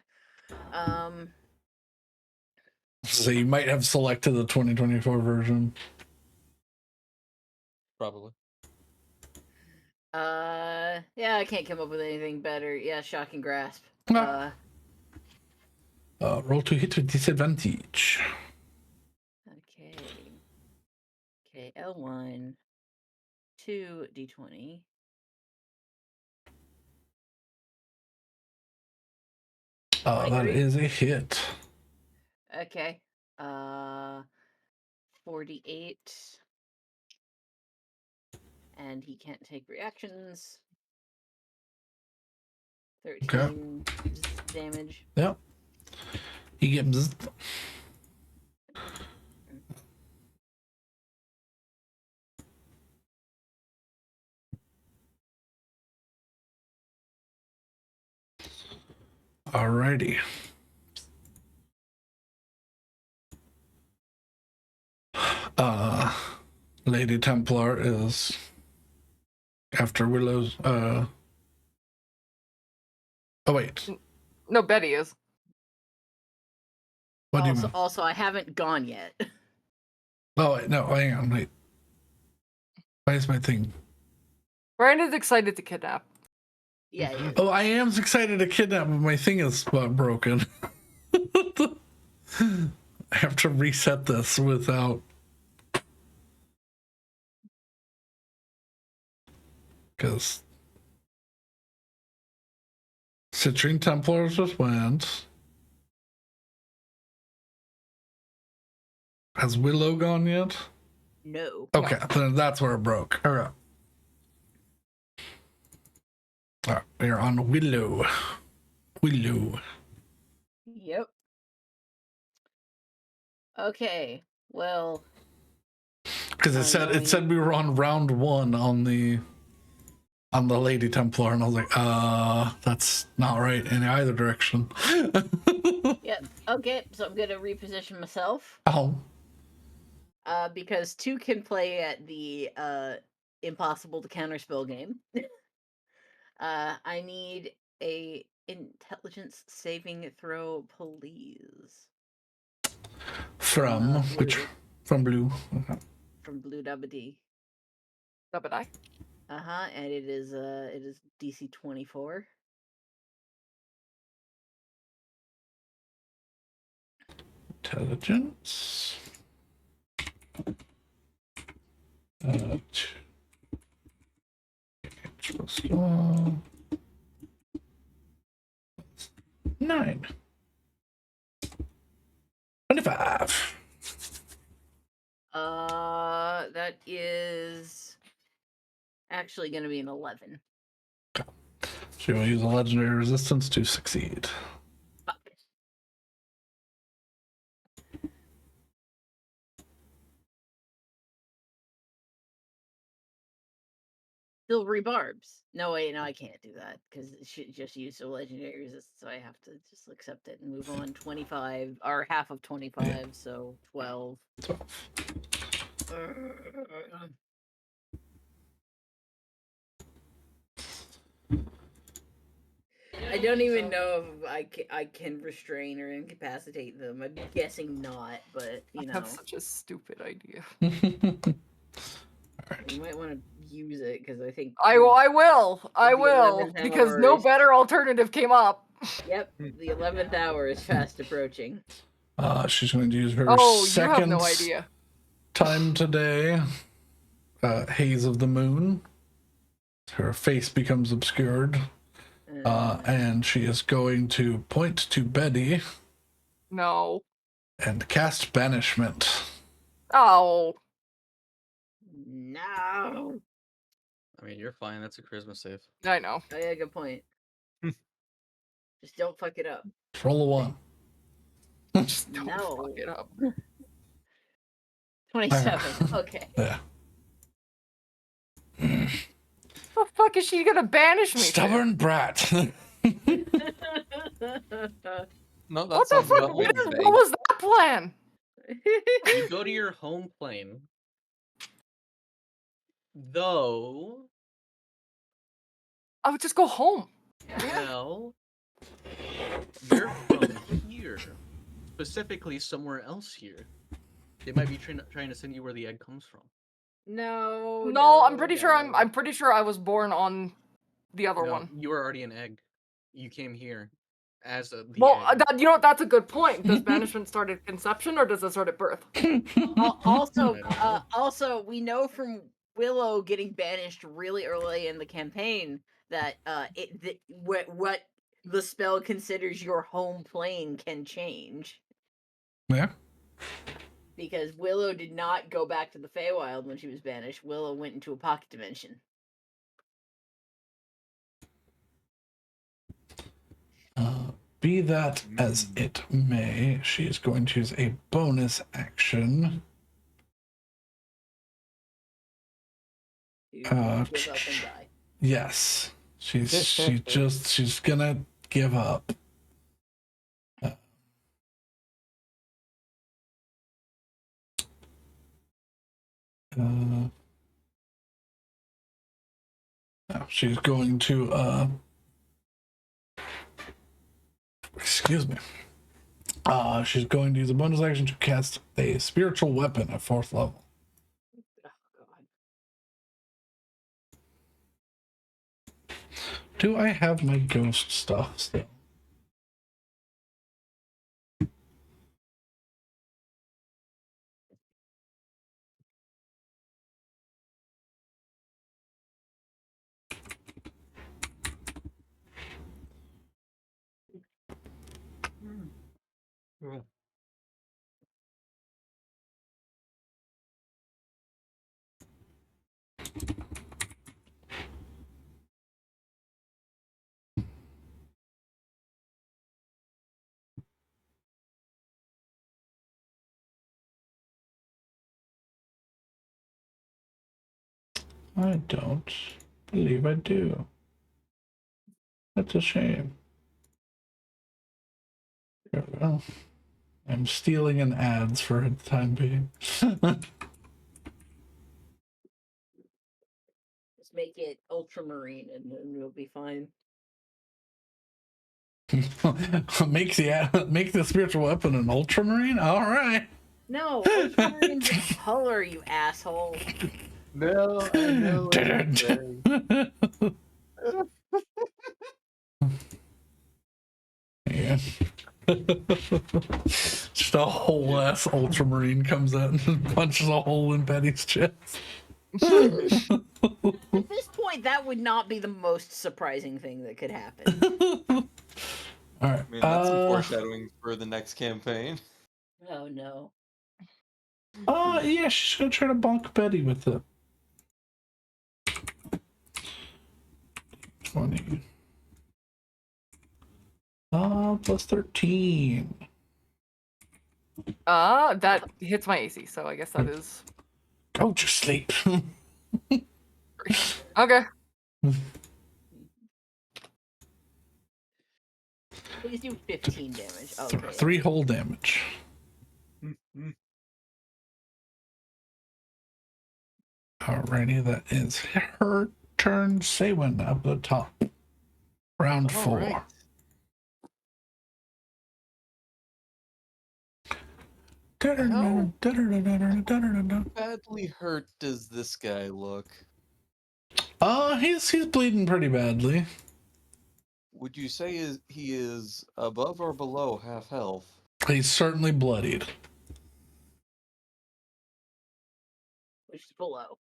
So you might have selected the 2024 version. Probably. Yeah, I can't come up with anything better. Yeah, Shocking Grasp. Roll to hit with disadvantage. Okay. Okay, L1, 2d20. That 23. is a hit. Okay. 48. And he can't take reactions. 13 damage. Yep. He gets. Alrighty. Lady Templar is after Willow's. Oh wait. No, Betty is. What do you Also, mean? also, I haven't gone yet. Oh wait, no, hang on, wait. Why is my thing? Brandon's excited to kidnap. Yeah, yeah. Oh, I am excited to kidnap, but my thing is broken. I have to reset this without. Because Citrine Templars just went. Has Willow gone yet? No. Okay, then that's where it broke. All right. All right, we're on Willow. Willow. Yep. Okay. Well. Because it said we were on round 1 on the Lady Templar, and I was like, that's not right in either direction. Yep. Okay, so I'm gonna reposition myself. Oh. Because 2 can play at the impossible to counterspell game. I need a intelligence saving throw, please. From which? Blue. From Blue. Okay. From Blue Dabba-Dee. Dabba-die. And it is DC 24. Intelligence. 9. 25. That is actually going to be an 11. So you want to use a legendary resistance to succeed. Fuck. Still rebarbs. No, wait, no, I can't do that because it should just use a legendary resistance, so I have to just accept it and move on. 25, or half of 25, yeah. So 12. 12. I don't even know if I can restrain or incapacitate them. I'm guessing not, but you know. That's such a stupid idea. Alright. You might want to use it because I think I will, the because 11th no hour is- better alternative came up. Yep, the 11th hour is fast approaching. She's going to use her Oh, you second have no idea. time today. Haze of the Moon. Her face becomes obscured. And she is going to point to Betty. No. And cast Banishment. Oh. No. I mean, you're fine. That's a charisma save. I know. Oh yeah, good point. Just don't fuck it up. Roll a 1. Just don't fuck it up. 27. Okay. Yeah. What the fuck is she gonna banish me? Stubborn brat. No, What that's the fuck? What was that plan? You go to your home plane. Though, I would just go home. well, you're from here. Specifically somewhere else here. They might be trying to send you where the egg comes from. No, I'm pretty sure I'm pretty sure I was born on the other No, one. you were already an egg. You came here. as the Well, end. you know what? That's a good point. Does banishment start at conception or does it start at birth? Also, I don't know. also, we know from Willow getting banished really early in the campaign that what the spell considers your home plane can change. Yeah. Because Willow did not go back to the Feywild when she was banished. Willow went into a pocket dimension. Be that as it may, she is going to use a bonus action. To give up and die. Yes, she's gonna give up. No, she's going to excuse me. She's going to use a bonus action to cast a spiritual weapon at 4th level. Oh, God. Do I have my ghost stuff still? I don't believe I do. That's a shame. There we go. I'm stealing an ads for the time being. Just make it ultramarine and then we'll be fine. make the spiritual weapon an ultramarine. All right. No, ultramarine's a color, you asshole. No, I know. what you're saying. Yeah. Just a whole ass ultramarine comes out and punches a hole in Betty's chest. At this point, that would not be the most surprising thing that could happen. All right. I mean, that's some foreshadowing for the next campaign. Oh no. Yeah, she's gonna try to bonk Betty with it. 20. Plus 13. That hits my AC, so I guess that is Go to sleep. okay. Please do 15 damage. Okay. 3 whole damage. Alrighty, that is her turn. Saywin up the top. Round 4. Right. Badly hurt does this guy look? He's bleeding pretty badly. Would you say he is above or below half health? He's certainly bloodied. Which is below.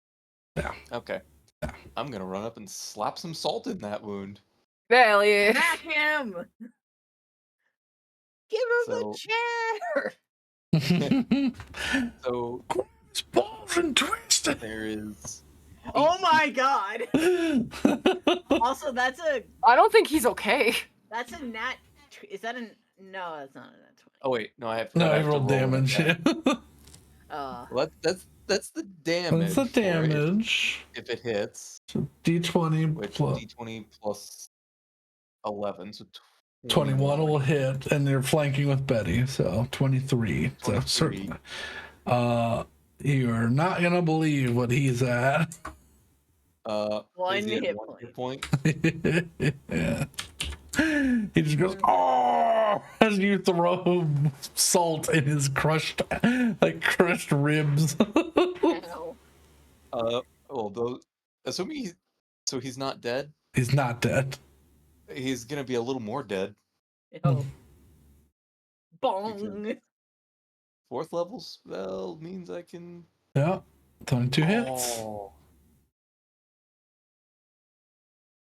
Yeah. Okay. Yeah. I'm gonna run up and slap some salt in that wound. Hell yeah. Smack him! Give him So- the chair! So It's balls and twisted. there is. Oh my god! Also, that's a I don't think he's okay. nat. Is that a no? That's not a nat 20. Oh wait, no, I have. No, I I have to rolled roll damage. that. Oh. That's the damage. That's the for it, damage. if it hits, So D20 which plus D20 plus 11, so 21 will hit, and they're flanking with Betty, so 23. So 23. certainly. You're not gonna believe what he's at. One is he at hit 1 hit point? Yeah. He just goes, oh, as you throw salt in his crushed ribs. Ow. Well, those. Assuming he's not dead. He's not dead. He's gonna be a little more dead. Oh. Bong. 4th level spell means I can. Yeah. 22 hits. Oh.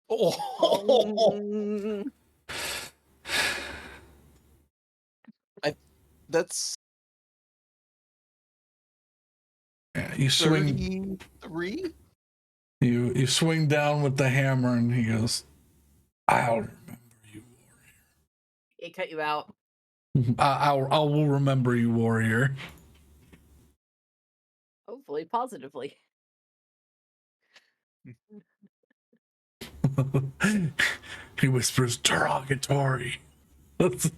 Bong. That's Yeah, you swing 33. you swing down with the hammer and he goes, I'll remember you, It cut you out. warrior. I will remember you, warrior. Hopefully, positively. He whispers derogatory.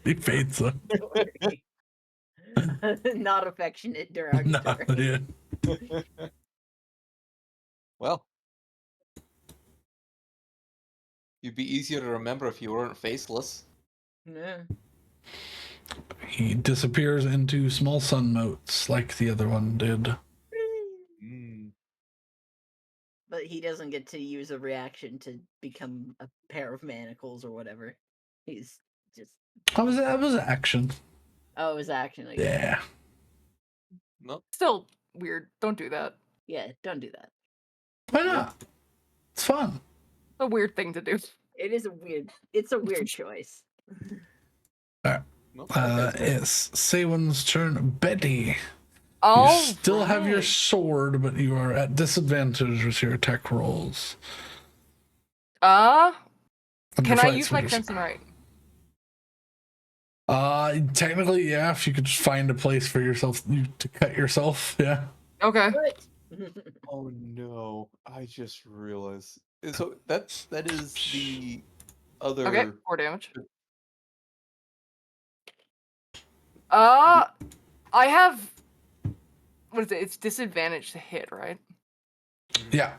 He fades up. Not affectionate, No, derogatory. yeah. Well, you'd be easier to remember if you weren't faceless. Yeah. He disappears into small sun motes like the other one did. Mm. But he doesn't get to use a reaction to become a pair of manacles or whatever. He's just. That was action. Oh, his action. Like, Yeah. Nope. Still weird. Don't do that. Yeah, don't do that. Why not? It's fun. A weird thing to do. It is a weird. It's a weird choice. Nope. Okay, It's Saywin's turn. Betty. Oh, You still have your sword, but you are at disadvantage with your attack rolls. can And your I flight use my sword is- crimson right? Technically, yeah. If you could just find a place for yourself to cut yourself, yeah. Okay. But Oh no! I just realized. So that is the other. Okay. 4 damage. I have. What is it? It's disadvantage to hit, right? Yeah.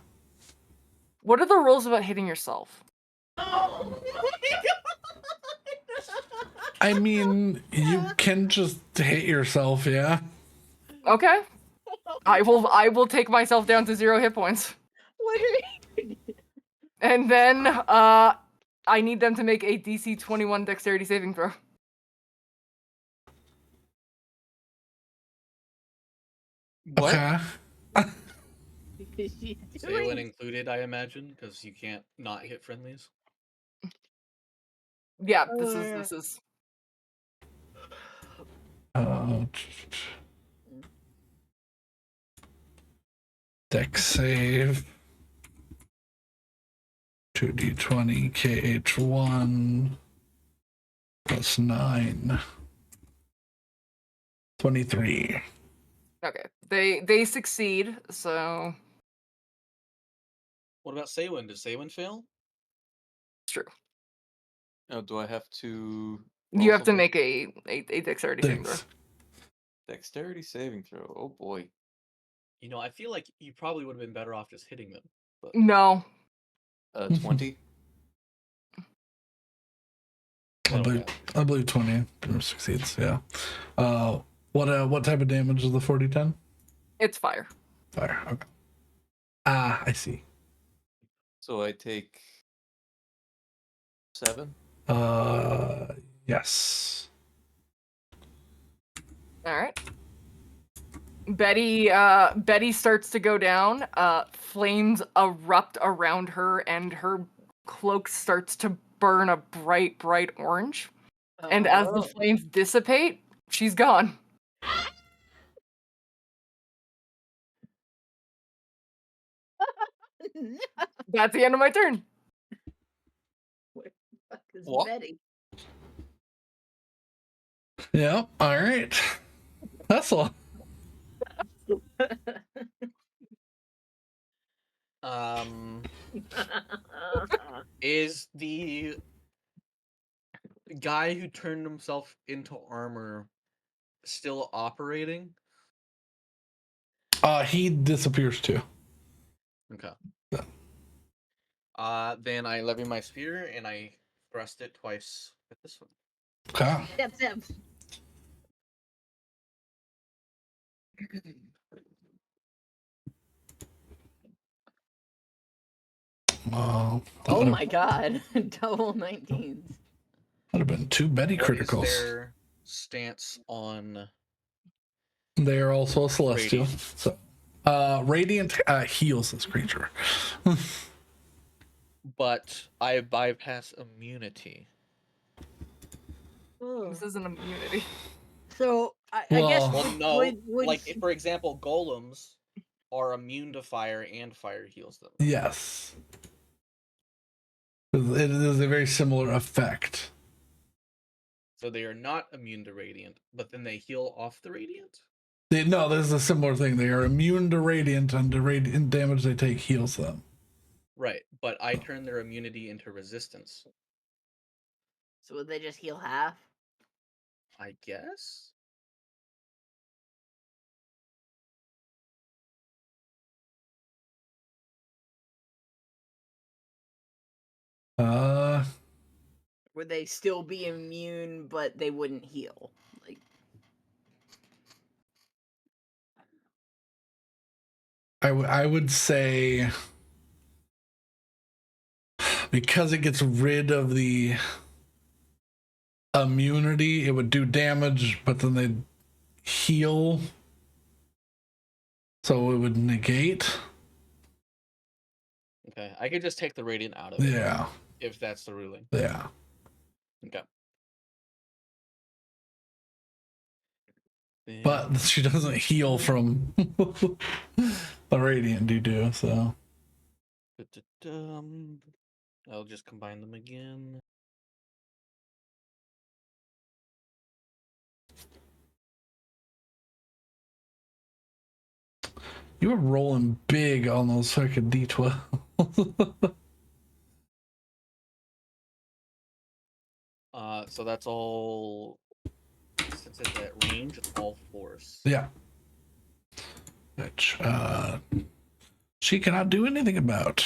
What are the rules about hitting yourself? I mean, you can just hit yourself, yeah. Okay. I will take myself down to 0 hit points. What are you? And then I need them to make a DC 21 dexterity saving throw. What? Okay. Is she Saywin doing? included, I imagine, because you can't not hit friendlies. Yeah, this is Dex save. 2d20 KH1 plus 9. 23. okay. They succeed, so What about Saywin? Does Saywin fail? it's true. Oh, do I have to? You roll have to something? make a dexterity saving throw. Thanks. Dexterity saving throw. Oh boy. You know, I feel like you probably would have been better off just hitting them. But No. 20. I believe 20 succeeds, yeah. What type of damage is the 40-10? It's fire. Fire, okay. Ah, I see. So I take 7. Yes. All right. Betty starts to go down. Flames erupt around her, and her cloak starts to burn a bright orange. And as the flames dissipate, she's gone. That's the end of my turn. Where the fuck is What? Betty? Yeah, all right. That's all. Is the guy who turned himself into armor still operating? He disappears too. Okay. Yeah. Then I levy my spear and I thrust it twice at this one. Okay. Step. Uh, Oh my god. Double 19s. Would have been 2 Betty What is criticals. their stance on They are also a celestial. Radiant? So, Radiant heals this creature. But I bypass immunity. This is an immunity. So I Well- guess Well, no. would Like, if, for example, golems are immune to fire and fire heals them. Yes. It is a very similar effect. So they are not immune to radiant, but then they heal off the radiant? No, this is a similar thing. They are immune to Radiant, and the radiant damage they take heals them. Right, but I turn their immunity into resistance. so would they just heal half? I guess? Would they still be immune, but they wouldn't heal? Like, I would say because it gets rid of the immunity, it would do damage, but then they'd heal. So it would negate. Okay, I could just take the radiant out of it. Yeah. If that's the ruling. Yeah. Okay. But she doesn't heal from the Radiant you do, so. I'll just combine them again. You were rolling big on those fucking D12. So that's all. Since it's at range, it's all force. Yeah. Which she cannot do anything about.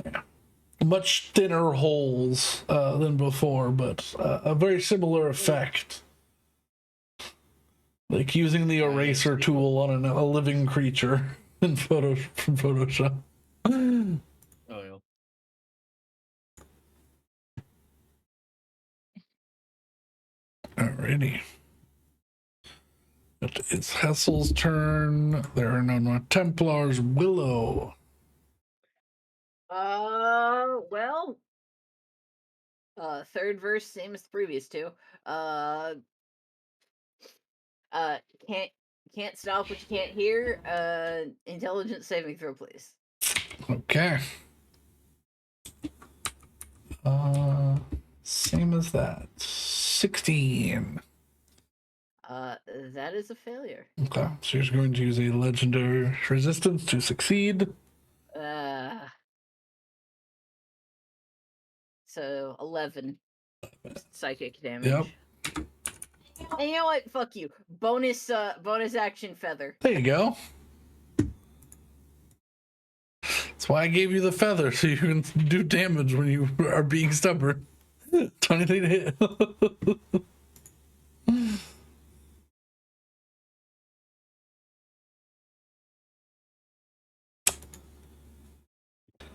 Yeah. Much thinner holes than before, but a very similar effect. Like using the eraser tool on a living creature in from Photoshop. Oh yeah. Alrighty. It's Hessel's turn. There are no more Templars. Willow. well, third verse, same as the previous two. Can't stop what you can't hear. Intelligence saving throw, please. Okay. Same as that. 16. That is a failure. Okay, so she's going to use a legendary resistance to succeed. So 11 psychic damage. Yep. And you know what? Fuck you. Bonus action feather. There you go. That's why I gave you the feather, so you can do damage when you are being stubborn. 23 to hit.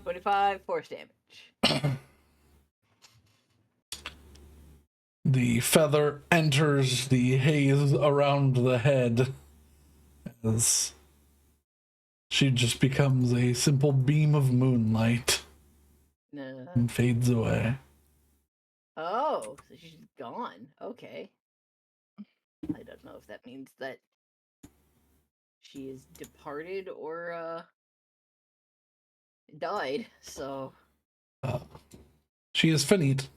25 force damage. The feather enters the haze around the head as she just becomes a simple beam of moonlight and fades away. Oh, so she's gone. Okay. I don't know if that means that she is departed or died, so She is finite.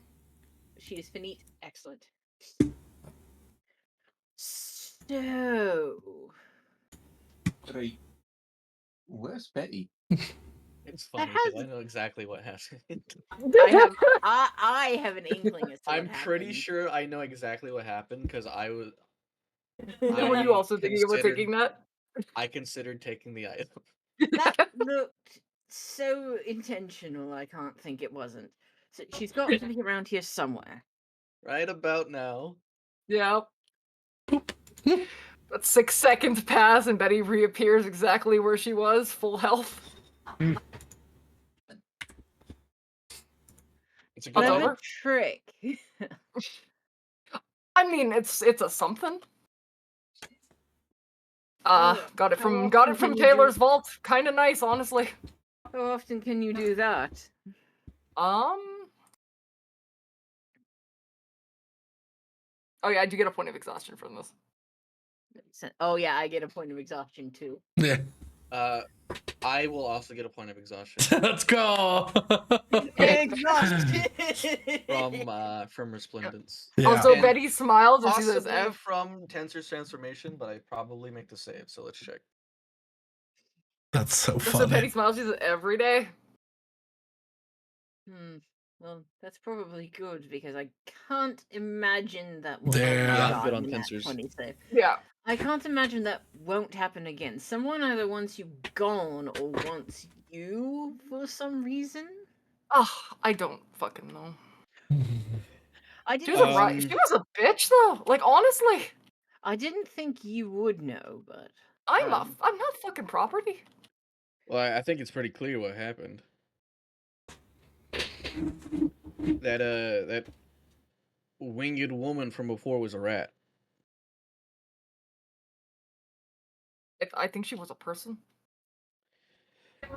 she is finite. Excellent. So Right. Where's Betty? It's funny has- because I know exactly what happened. I have an inkling as to I'm what pretty happened. sure I know exactly what happened because I was. Were you also thinking about taking that? I considered taking the item. That looked so intentional. I can't think it wasn't. So she's got to be around here somewhere. Right about now. Yeah. But 6 seconds pass and Betty reappears exactly where she was, full health. It's a That's good Clever thing. over. trick. I mean, it's a something. How Got it often from can you Taylor's vault. Kind of nice, honestly. How often can you do that? Oh yeah, I do get a point of exhaustion from this. Oh yeah, I get a point of exhaustion too. Yeah. I will also get a point of exhaustion Let's go. Exhaustion from Resplendence. Yeah. Also, And Betty smiles and she says, Possibly "F." from Tensor's transformation, but I probably make the save, so let's check. That's so So Betty funny. smiles. She says, "Every day." Well, that's probably good because I can't imagine that will Yeah. I'm good on in that tensors. 20 save. Yeah. I can't imagine that won't happen again. Someone either wants you gone or wants you for some reason. I don't fucking know. I She didn't. was she was a bitch though. Like honestly, I didn't think you would know, but I'm not fucking property. Well, I think it's pretty clear what happened. That winged woman from before was a rat. I think she was a person.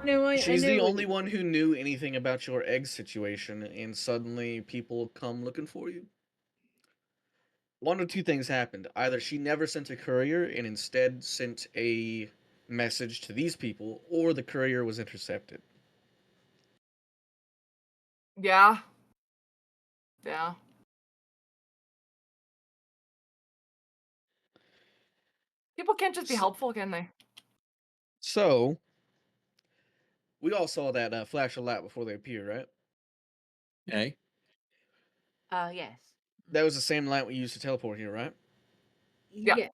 no, I She's know the it- only one who knew anything about your egg situation, and suddenly people come looking for you. One or two things happened. Either she never sent a courier and instead sent a message to these people, or the courier was intercepted. Yeah. Yeah. People can't just be helpful, can they? So, we all saw that flash of light before they appeared, right? Okay. yes. That was the same light we used to teleport here, right? Yeah.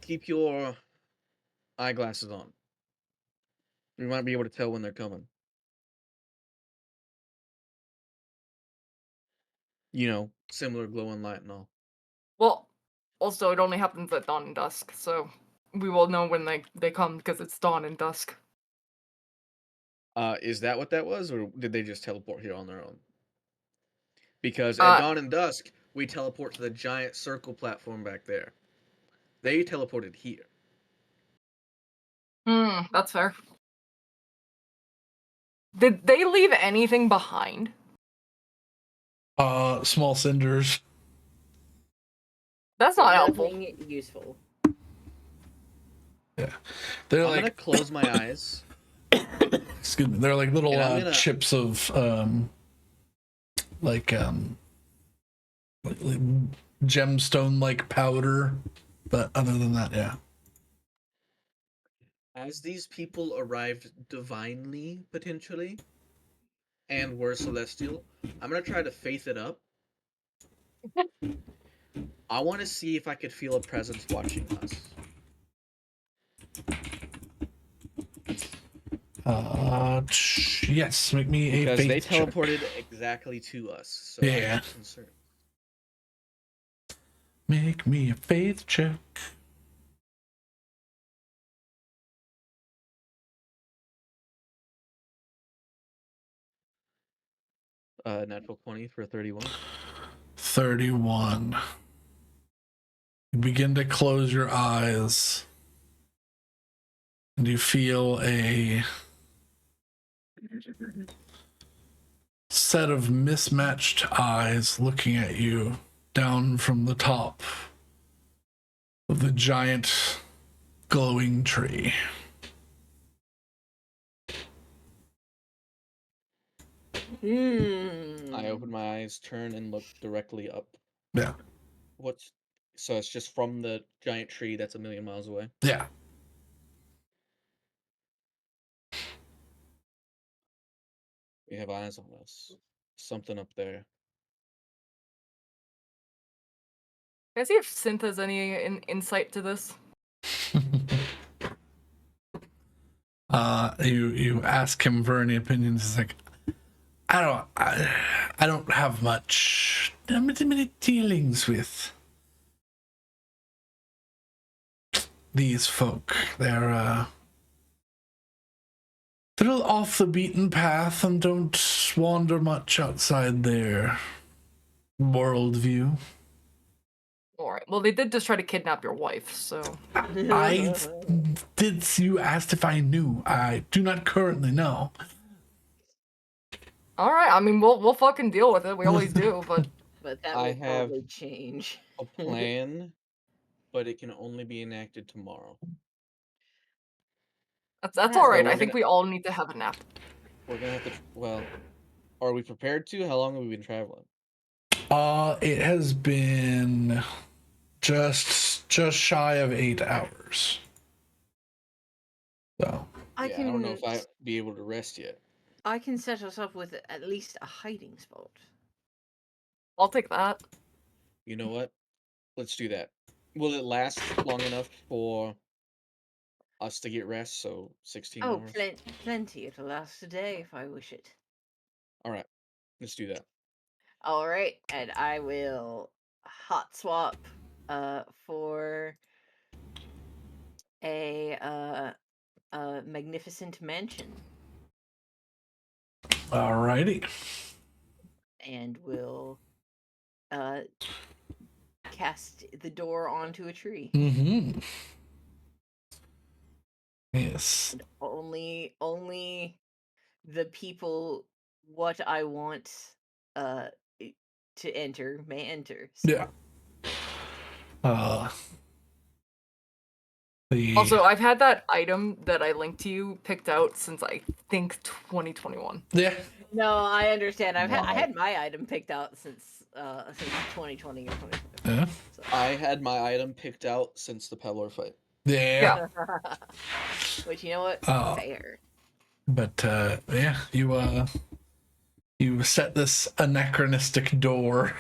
Keep your eyeglasses on. We might be able to tell when they're coming. You know, similar glowing light and all. Well, also it only happens at dawn and dusk, so we will know when they come because it's dawn and dusk. Is that what that was, or did they just teleport here on their own? Because at dawn and dusk, we teleport to the giant circle platform back there. They teleported here. That's fair. Did they leave anything behind? Small cinders. That's not helpful. Nothing useful. Yeah. They're I'm like gonna close my eyes. excuse me. They're like little And I'm gonna- chips of like gemstone like powder. But other than that, yeah. As these people arrived divinely, potentially, and were celestial, I'm gonna try to faith it up. I want to see if I could feel a presence watching us. Yes, make me a Because faith they check. teleported exactly to us, so Yeah. I'm concerned. Make me a faith check. Natural 20 for 31. 31. You begin to close your eyes, and you feel a set of mismatched eyes looking at you down from the top of the giant glowing tree. I open my eyes, turn, and look directly up. Yeah. So it's just from the giant tree that's a million miles away. Yeah. We have eyes on us. Something up there. Can I see if Synth has any insight to this? You ask him for any opinions. He's like, I don't have many dealings with these folk. They're They're off the beaten path and don't wander much outside their worldview. All right. Well, they did just try to kidnap your wife, so. I did. You asked if I knew. I do not currently know. All right. I mean, we'll fucking deal with it. We always do, but But that I will have probably change. a plan, but it can only be enacted tomorrow. that's Yeah, all so right. we're I think gonna- we all need to have a nap. We're gonna have to. Well, are we prepared to? How long have we been traveling? It has been just shy of 8 hours. So I I don't know if can I be able to rest yet. I can set us up with at least a hiding spot. I'll take that. You know what? Let's do that. Will it last long enough for us to get rest? So 16 Oh, hours. plenty. It'll last a day if I wish it. All right, let's do that. All right, and I will hot swap for a magnificent mansion, alrighty. and will cast the door onto a tree. Mm-hmm. Yes. And only the people what I want to enter may enter. So. Yeah. The Also, I've had that item that I linked to you picked out since I think 2021. yeah. No, I understand. I Wow. had my item picked out since 2020 or 2021. Yeah. So. I had my item picked out since the Pelor fight. Yeah. Which, you know what? Oh. Fair. But yeah, you set this anachronistic door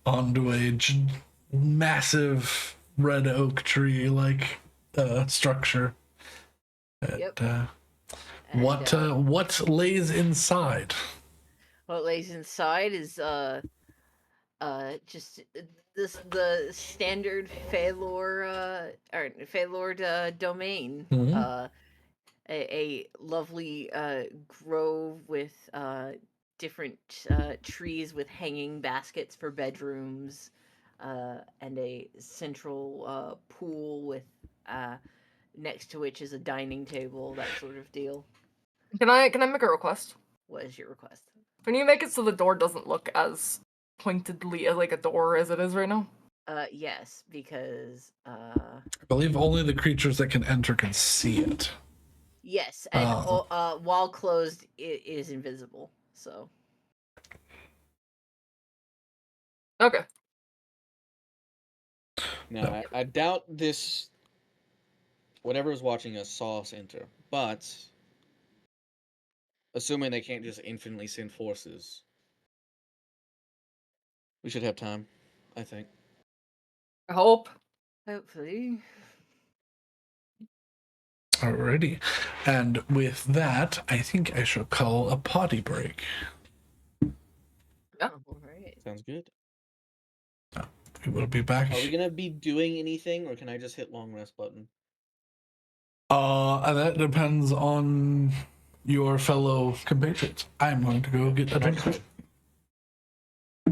onto a massive red oak tree like structure. And, Yep. what what lays inside? What lays inside is just the standard Phalor or Phalord domain. Mhm. A lovely grove with different trees with hanging baskets for bedrooms, and a central pool with next to which is a dining table, that sort of deal. Can I make a request? What is your request? Can you make it so the door doesn't look as pointedly like a door as it is right now? Yes, because I believe only the creatures that can enter can see it. yes, and while closed, it is invisible. So Okay. Now, I doubt this. Whatever is watching us saw us enter, but assuming they can't just infinitely send forces, we should have time. I think. I hope. hopefully. Alrighty. And with that, I think I shall call a potty break. Yeah. All right. Sounds good. We will be back. Are we gonna be doing anything, or can I just hit long rest button? And that depends on your fellow compatriots. I'm going to go get a drink. I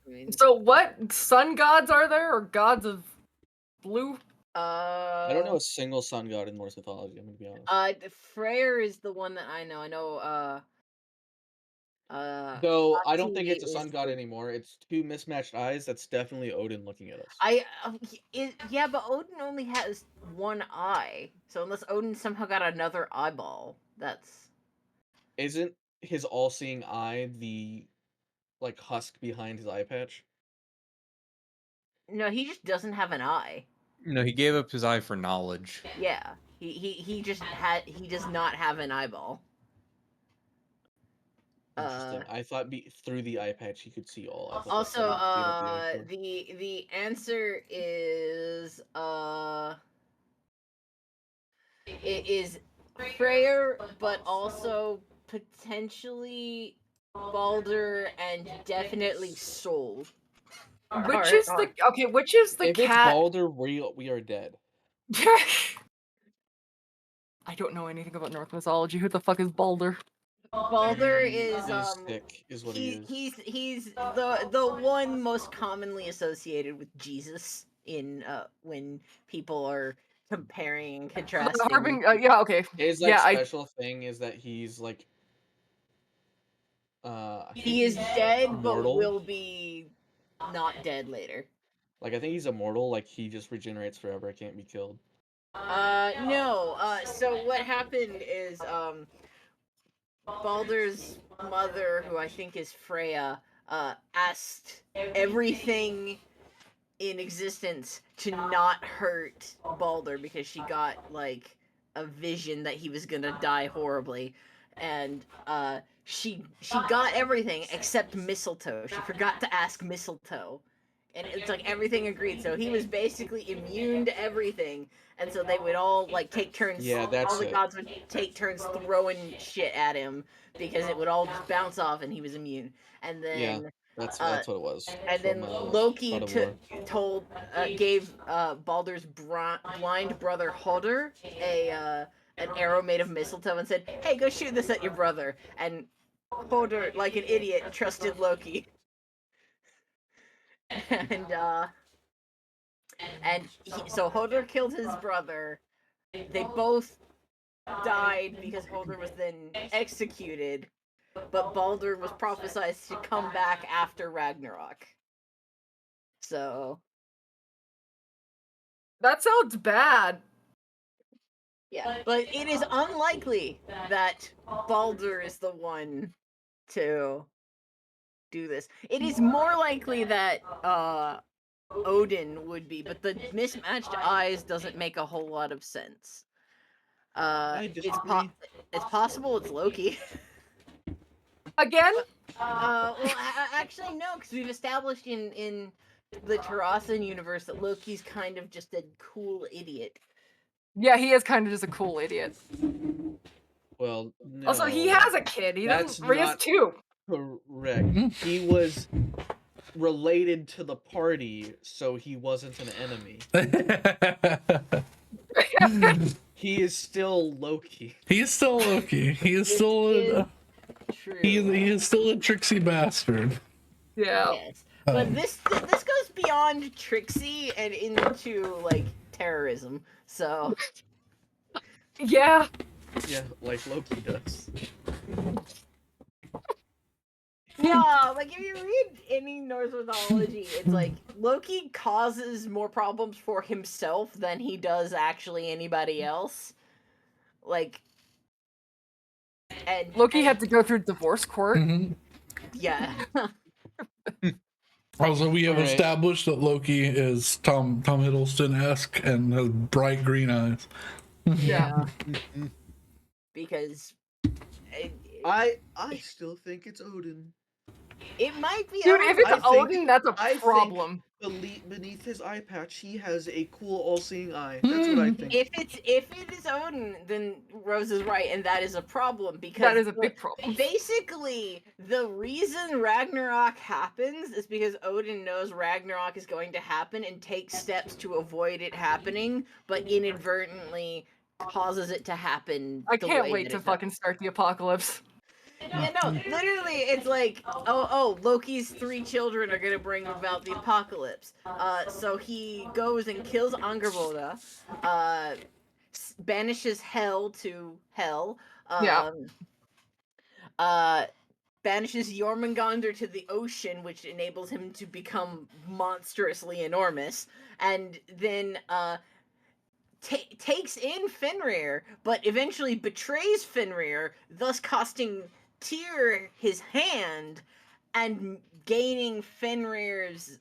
mean, So what sun gods are there, or gods of blue? I don't know a single sun god in Norse mythology. I'm gonna be honest. The Freyr is the one that I know. I know. Though I don't think Ati it's a sun is god the- anymore. It's two mismatched eyes. That's definitely Odin looking at us. yeah, but Odin only has one eye. So unless Odin somehow got another eyeball, that's Isn't his all-seeing eye the like husk behind his eye patch? no. He just doesn't have an eye. No, he gave up his eye for knowledge. Yeah, he just he does not have an eyeball. Interesting. I thought through the eye patch he could see all. I thought that's Also, how he gave up the eye for. the answer is it is Freyr, but also potentially Balder and definitely Sol. Which is the Which is the If it's cat? Balder, we are dead. I don't know anything about Norse mythology. Who the fuck is Balder? Balder is sick, is what he is. he's the one most commonly associated with Jesus in when people are comparing and The contrasting. yeah, okay. His Yeah, special thing is that he's like he is dead immortal. but will be not dead later. Like I think he's immortal, like he just regenerates forever, can't be killed. No. So what happened is Balder's mother, who I think is Freya, asked everything in existence to not hurt Balder because she got like a vision that he was gonna die horribly, and she got everything except mistletoe. She forgot to ask mistletoe, and it's like everything agreed. So he was basically immune to everything, and so they would all like take turns. Yeah, that's all the it. gods would take turns throwing shit at him because it would all just bounce off and he was immune. And then Yeah, that's what it was. and then Loki gave Balder's blind brother Hodor an arrow made of mistletoe and said, "Hey, go shoot this at your brother." And Hodor, like an idiot, trusted Loki. So Hodor killed his brother. They both died because Hodor was then executed, but Balder was prophesied to come back after Ragnarok. So that sounds bad. yeah, but it is unlikely that Balder is the one to do this. It is more likely that Odin would be, but the mismatched eyes doesn't make a whole lot of sense. I disagree. It's possible it's Loki. Again? Well, actually no, because we've established in the Tarasan universe that Loki's kind of just a cool idiot. Yeah, he is kind of just a cool idiot. Well, no. Also, he has a kid. He doesn't. He has two. Correct. He was related to the party, so he wasn't an enemy. He is still Loki. He is still Loki. He is still true. He is still a tricksy bastard. Yeah. Yes. But this goes beyond tricksy and into like terrorism. So yeah. Yeah, like Loki does. Yeah, like if you read any Norse mythology, it's like Loki causes more problems for himself than he does actually anybody else. Like, and Loki had to go through divorce court. Mm-hmm. Yeah. Also, we have established that Loki is Tom Hiddleston-esque and has bright green eyes. Yeah. Because I still think it's Odin. It might be Dude, Odin. if it's Odin, that's a problem. Beneath his eye patch, he has a cool all-seeing eye. That's what I think. If it is Odin, then Rose is right, and that is a problem because that is a big problem. Basically, the reason Ragnarok happens is because Odin knows Ragnarok is going to happen and takes steps to avoid it happening, but inadvertently causes it to happen. I can't wait to fucking start the apocalypse. Yeah, no, literally, it's like, Loki's 3 children are gonna bring about the apocalypse. So he goes and kills Angerboda, banishes Hel to Hell, banishes Jormungandr to the ocean, which enables him to become monstrously enormous, and then, takes in Fenrir, but eventually betrays Fenrir, thus costing Tyr his hand and gaining Fenrir's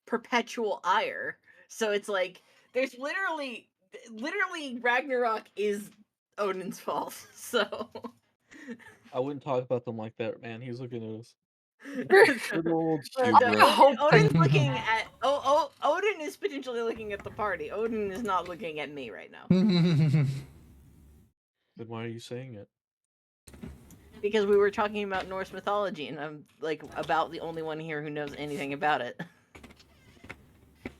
perpetual ire. So it's like there's literally Ragnarok is Odin's fault. So I wouldn't talk about them like that, man. He's looking at us. Good old hubris. Odin's looking at Odin is potentially looking at the party. Odin is not looking at me right now. Then why are you saying it? Because we were talking about Norse mythology, and I'm like about the only one here who knows anything about it.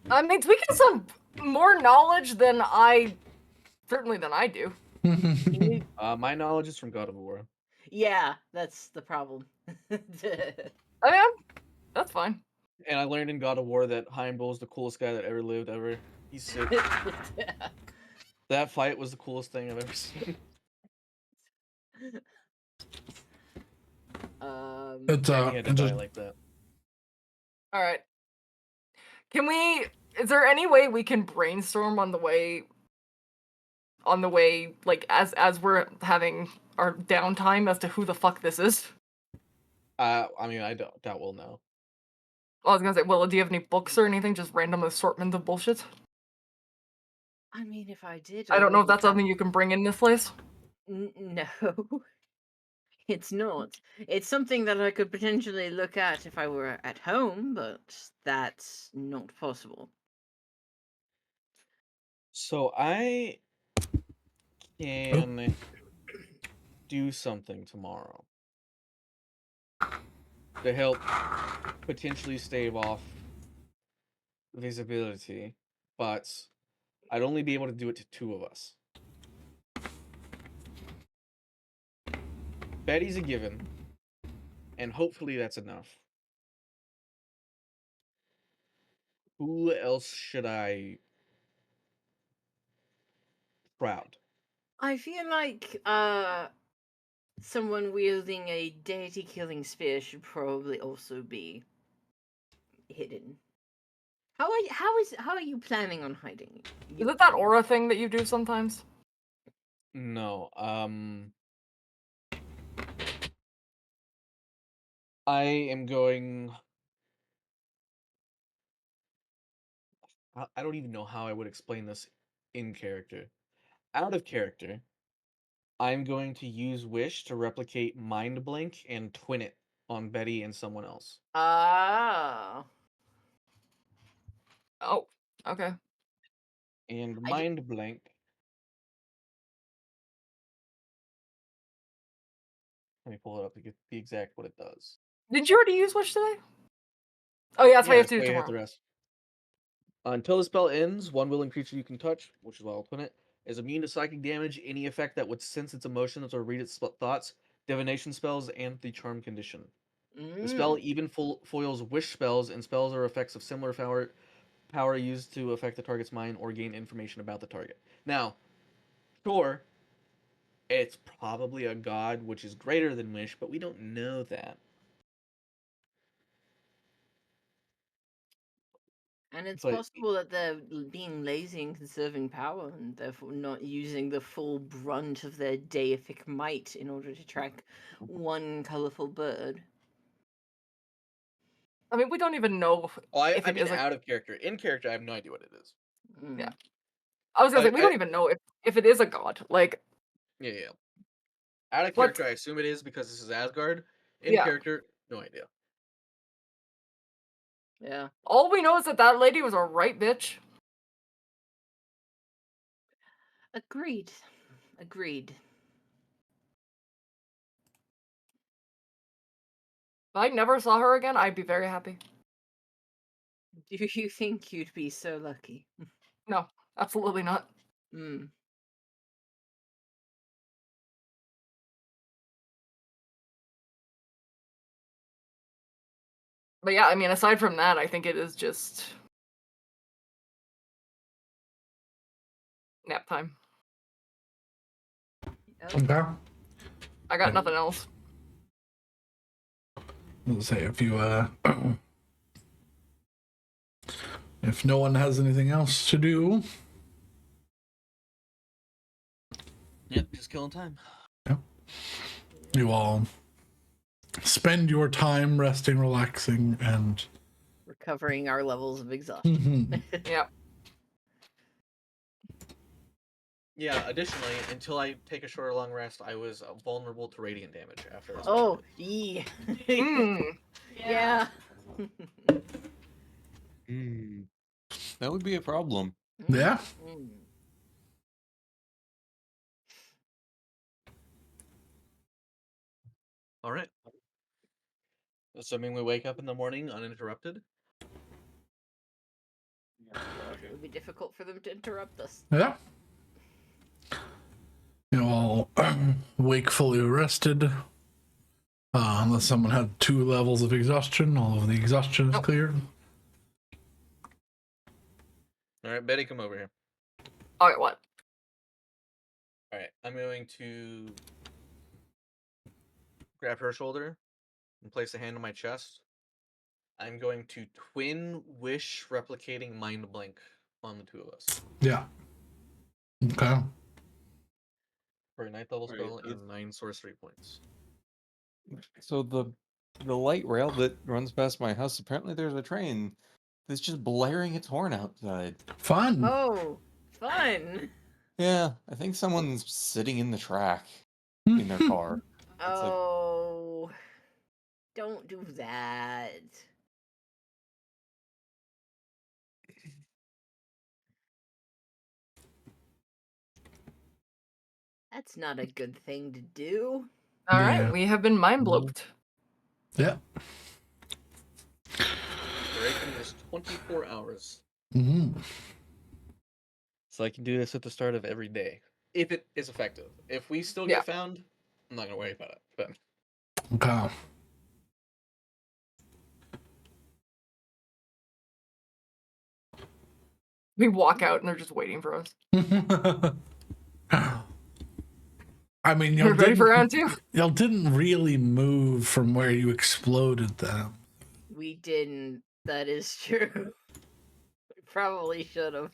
I mean, we get some more knowledge than I certainly than I do. You- My knowledge is from God of War. yeah, that's the problem. I am. That's fine. And I learned in God of War that Heimdall is the coolest guy that ever lived ever. He's sick. That fight was the coolest thing I've ever seen. It's And he had to die like that. All right. Can we? Is there any way we can brainstorm on the way? Like as we're having our downtime as to who the fuck this is. I mean, I doubt we'll know. I was gonna say, well, do you have any books or anything? Just random assortment of bullshit. I mean, if I did, I don't know if would that's have- something you can bring in this place. No, it's not. It's something that I could potentially look at if I were at home, but that's not possible. So I can do something tomorrow to help potentially stave off visibility, but I'd only be able to do it to 2 of us. Betty's a given, and hopefully that's enough. Who else should I crowd? I feel like someone wielding a deity killing spear should probably also be hidden. How are you planning on hiding? Is it that aura thing that you do sometimes? No, I am going. I don't even know how I would explain this in character. Out of character, I'm going to use Wish to replicate Mind Blink and twin it on Betty and someone else. Ah. Oh, okay. And I ju- Mind Blink. Let me pull it up to get the exact what it does. Did you already use Wish today? Oh yeah, that's why you have to do that's it why you have tomorrow. the rest. Until the spell ends, one willing creature you can touch, which is why I'll twin it, is immune to psychic damage, any effect that would sense its emotions or read its thoughts, divination spells, and the charm condition. The spell even foils wish spells and spells or effects of similar power used to affect the target's mind or gain information about the target. Now, sure, it's probably a god which is greater than wish, but we don't know that. And it's But possible that they're being lazy and conserving power and therefore not using the full brunt of their deific might in order to track one colorful bird. I mean, we don't even know if I it mean, is a. out of character. In character, I have no idea what it is. Mm. Yeah. I was gonna say we I don't even know if it is a god. Like, yeah. Out of what? character, I assume it is because this is Asgard. In Yeah. character, no idea. Yeah. All we know is that that lady was a right bitch. Agreed. Agreed. If I never saw her again, I'd be very happy. Do you think you'd be so lucky? No, absolutely not. Mm. But yeah, I mean, aside from that, I think it is just nap time. Okay. I got nothing else. Let's say if you if no one has anything else to do, Yep, just killing time. you all spend your time resting, relaxing, and Recovering our levels of exhaustion. Yeah. Yeah, additionally, until I take a short or long rest, I was vulnerable to radiant damage after this. Oh, yeah. Mm. Yeah. That would be a problem. yeah. Mm. All right. Assuming we wake up in the morning uninterrupted. God, it would be difficult for them to interrupt us. Yeah. all wakefully rested. Unless someone had 2 levels of exhaustion, all of the exhaustion is Nope. cleared. All right, Betty, come over here. Alright, what? All right, I'm going to grab her shoulder and place a hand on my chest. I'm going to twin wish replicating mind blink on the 2 of us Yeah. Okay. for a 9th level Right, spell it's- and 9 sorcery points. So the light rail that runs past my house, apparently there's a train that's just blaring its horn outside. Fun. Oh, fun. Yeah, I think someone's sitting in the track in their car. It's like- Oh, don't do that. That's not a good thing to do. Alright, Yeah. we have been mind blowed. Yeah. Duration is 24 hours. Mm-hmm. So I can do this at the start of every day. If it is effective. If we still Yeah. get found, I'm not going to worry about it. But Okay. We walk out and they're just waiting for us. I mean, We're ready for round 2. y'all didn't really move from where you exploded them. We didn't. That is true. We probably should have.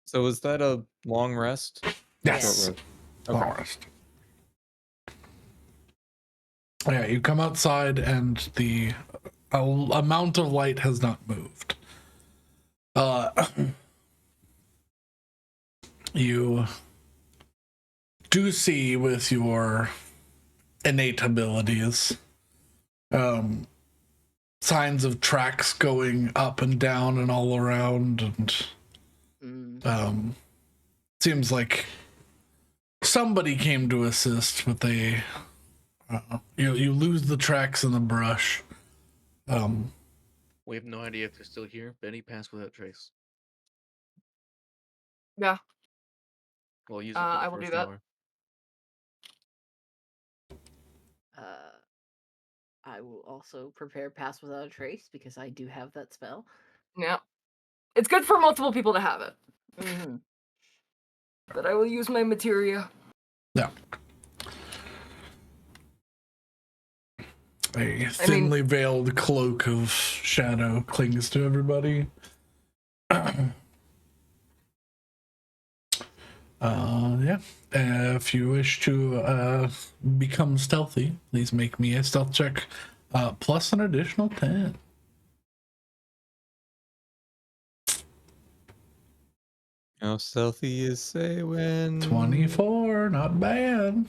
So is that a long rest? Yes. Short rest. Okay. Long rest. Yeah, you come outside and the amount of light has not moved. You do see with your innate abilities signs of tracks going up and down and all around, and seems like somebody came to assist, but they you lose the tracks in the brush. we have no idea if they're still here. Betty, pass without trace. Yeah. We'll use it for the I will do first that. hour. I will also prepare Pass Without a Trace because I do have that spell. Yeah. It's good for multiple people to have it. Mm-hmm. But I will use my materia. Yeah. A thinly veiled cloak of shadow clings to everybody. Yeah. If you wish to become stealthy, please make me a stealth check plus an additional 10. How stealthy is say when 24, not bad.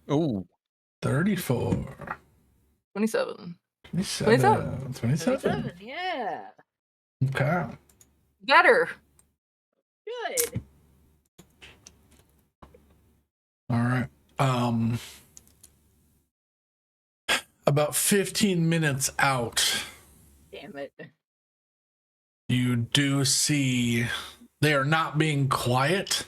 Oh, 34. 27. 27. 27, yeah. Okay. Better. Good. All right. About 15 minutes out, Damn it. you do see they are not being quiet.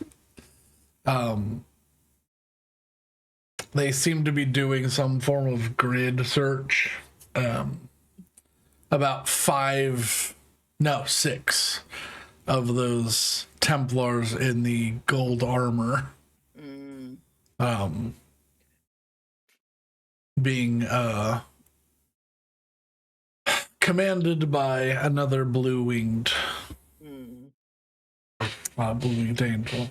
They seem to be doing some form of grid search. About 6 of those Templars in the gold armor being commanded by another blue-winged angel.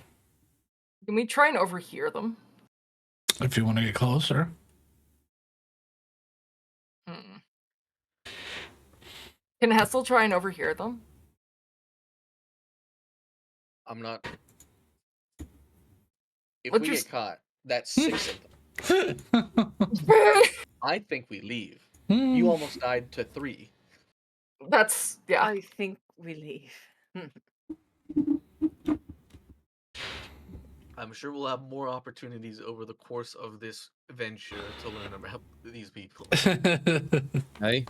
Can we try and overhear them? If you want to get closer. Can Hessel try and overhear them? I'm not. If Let's we just- get caught, that's 6 of them. I think we leave. You almost died to 3. That's, yeah. I think we leave. I'm sure we'll have more opportunities over the course of this venture to learn about these people. hey,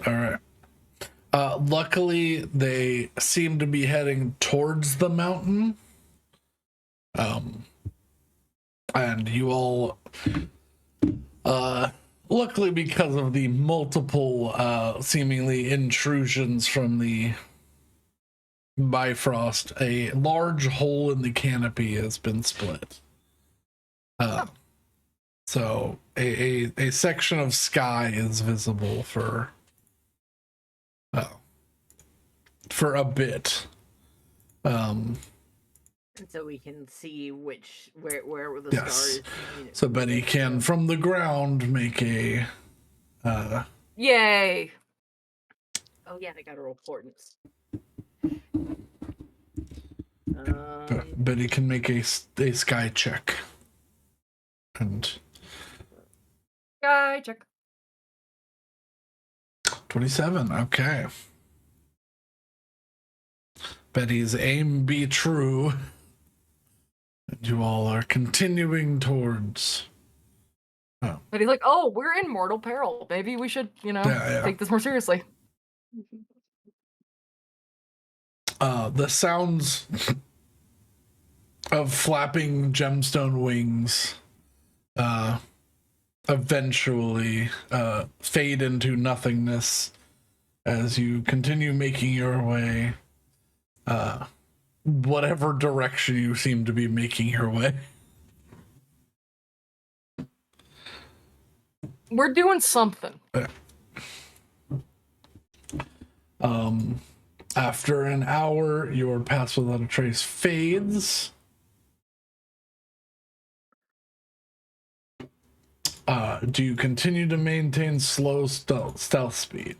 All right. Luckily, they seem to be heading towards the mountain. And you all, luckily because of the multiple seemingly intrusions from the Bifrost, a large hole in the canopy has been split. So a section of sky is visible for a bit. And so we can see where the Yes. stars. So Betty can, from the ground, make a. Yay! Oh yeah, I got a importance. Betty can make a sky check. And Sky check. 27. Okay. Betty's aim be true. And you all are continuing towards. But he's like, oh, we're in mortal peril. Maybe we should, take this more seriously. The sounds of flapping gemstone wings eventually fade into nothingness as you continue making your way whatever direction you seem to be making your way. We're doing something. After an hour, your Pass Without a Trace fades. Do you continue to maintain slow stealth speed?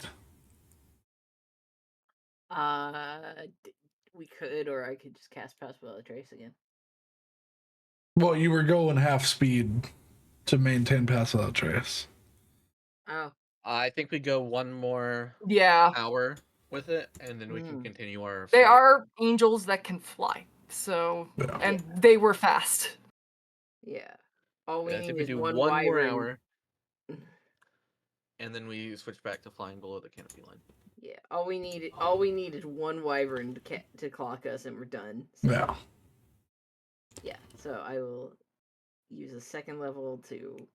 We could, or I could just cast Pass Without a Trace again. Well, you were going half speed to maintain Pass Without Trace. Oh. I think we go one more Yeah. hour with it, and then we can continue our They flight. are angels that can fly, so and they were fast. Yeah. All we I need think we is do one more wyvern. hour, and then we switch back to flying below the canopy line. Yeah. All we need is one wyvern to clock us, and we're done. So. Yeah. Yeah. So I will use a second level to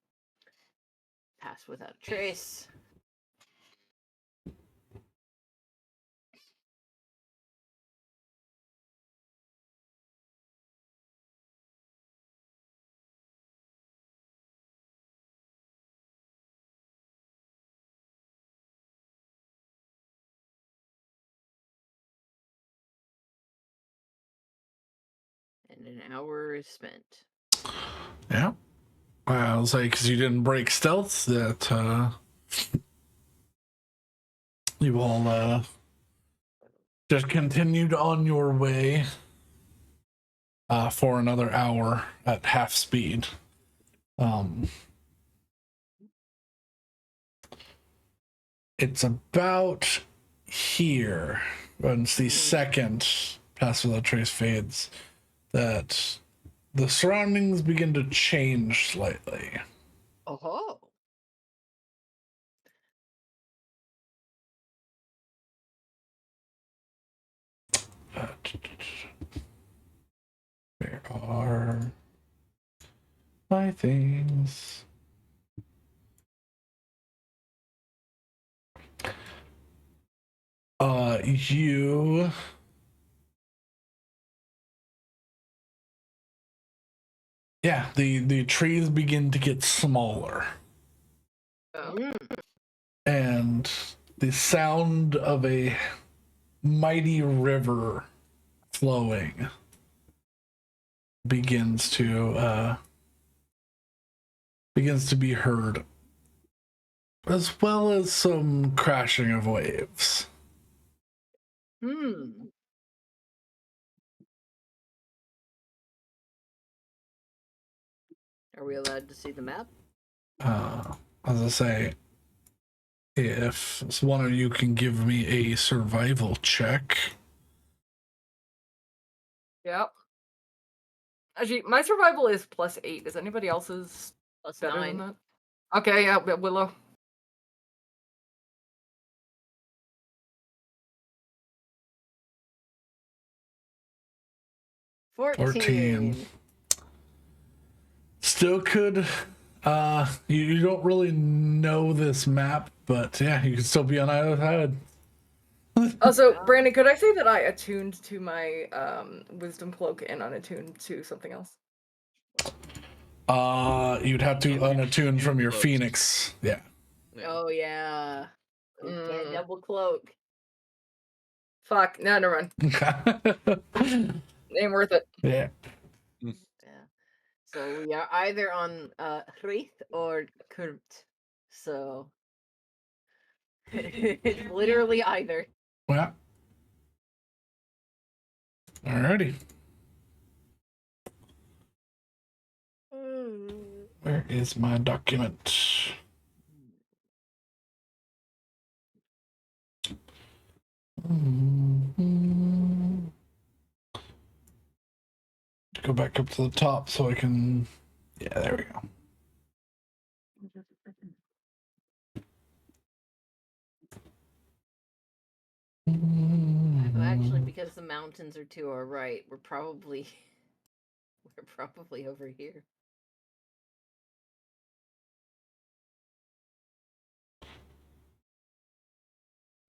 Pass Without a Trace. And an hour is spent. Yeah. I was like, because you didn't break stealth, that you all just continued on your way for another hour at half speed. It's about here, once the second Pass Without Trace fades, that the surroundings begin to change slightly. Oh. Where are my things? You yeah, the trees begin to get smaller. And the sound of a mighty river flowing begins to be heard, as well as some crashing of waves. Are we allowed to see the map? As I say, if one of you can give me a survival check. Yep. Actually, my survival is +8. Is anybody else's better +9. than that? Okay, yeah, Willow. $14. still could. You don't really know this map, but yeah, you could still be on either side. Also, Brandon, could I say that I attuned to my wisdom cloak and unattuned to something else? You'd have to Yeah, unattune from your close. phoenix. Yeah. Yeah. Oh yeah. You can't double cloak. Fuck, no, never mind. Ain't worth it. Yeah. Yeah. So we are either on Hrith or Kurt. So it's literally either. Yeah. Alrighty. Where is my document? Go back up to the top so I can. Yeah, there we go. Well, actually, because the mountains are to our right, we're probably over here.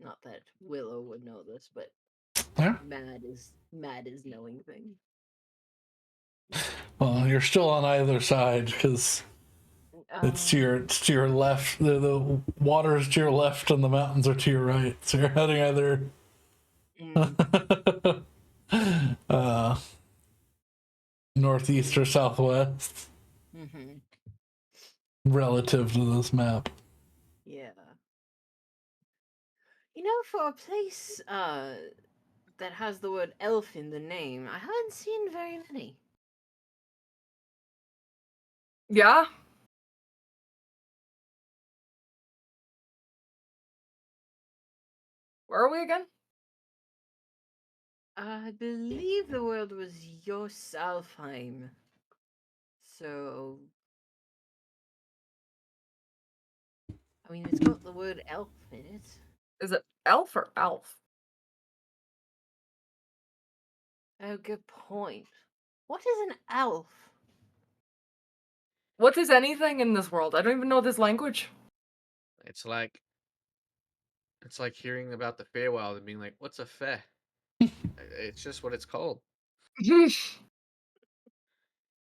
Not that Willow would know this, but Yeah. Mad is knowing things. Well, you're still on either side because it's to your left. The water is to your left and the mountains are to your right. So you're heading either northeast or southwest relative to this map. Yeah. You know, for a place that has the word elf in the name, I haven't seen very many. Yeah? Where are we again? I believe the word was Ljolsalfarheimr. So, I mean, it's got the word elf in it. Is it elf or elf? Oh, good point. What is an elf? What is anything in this world? I don't even know this language. It's like hearing about the Feywild and being like, "What's a Fey?" It's just what it's called.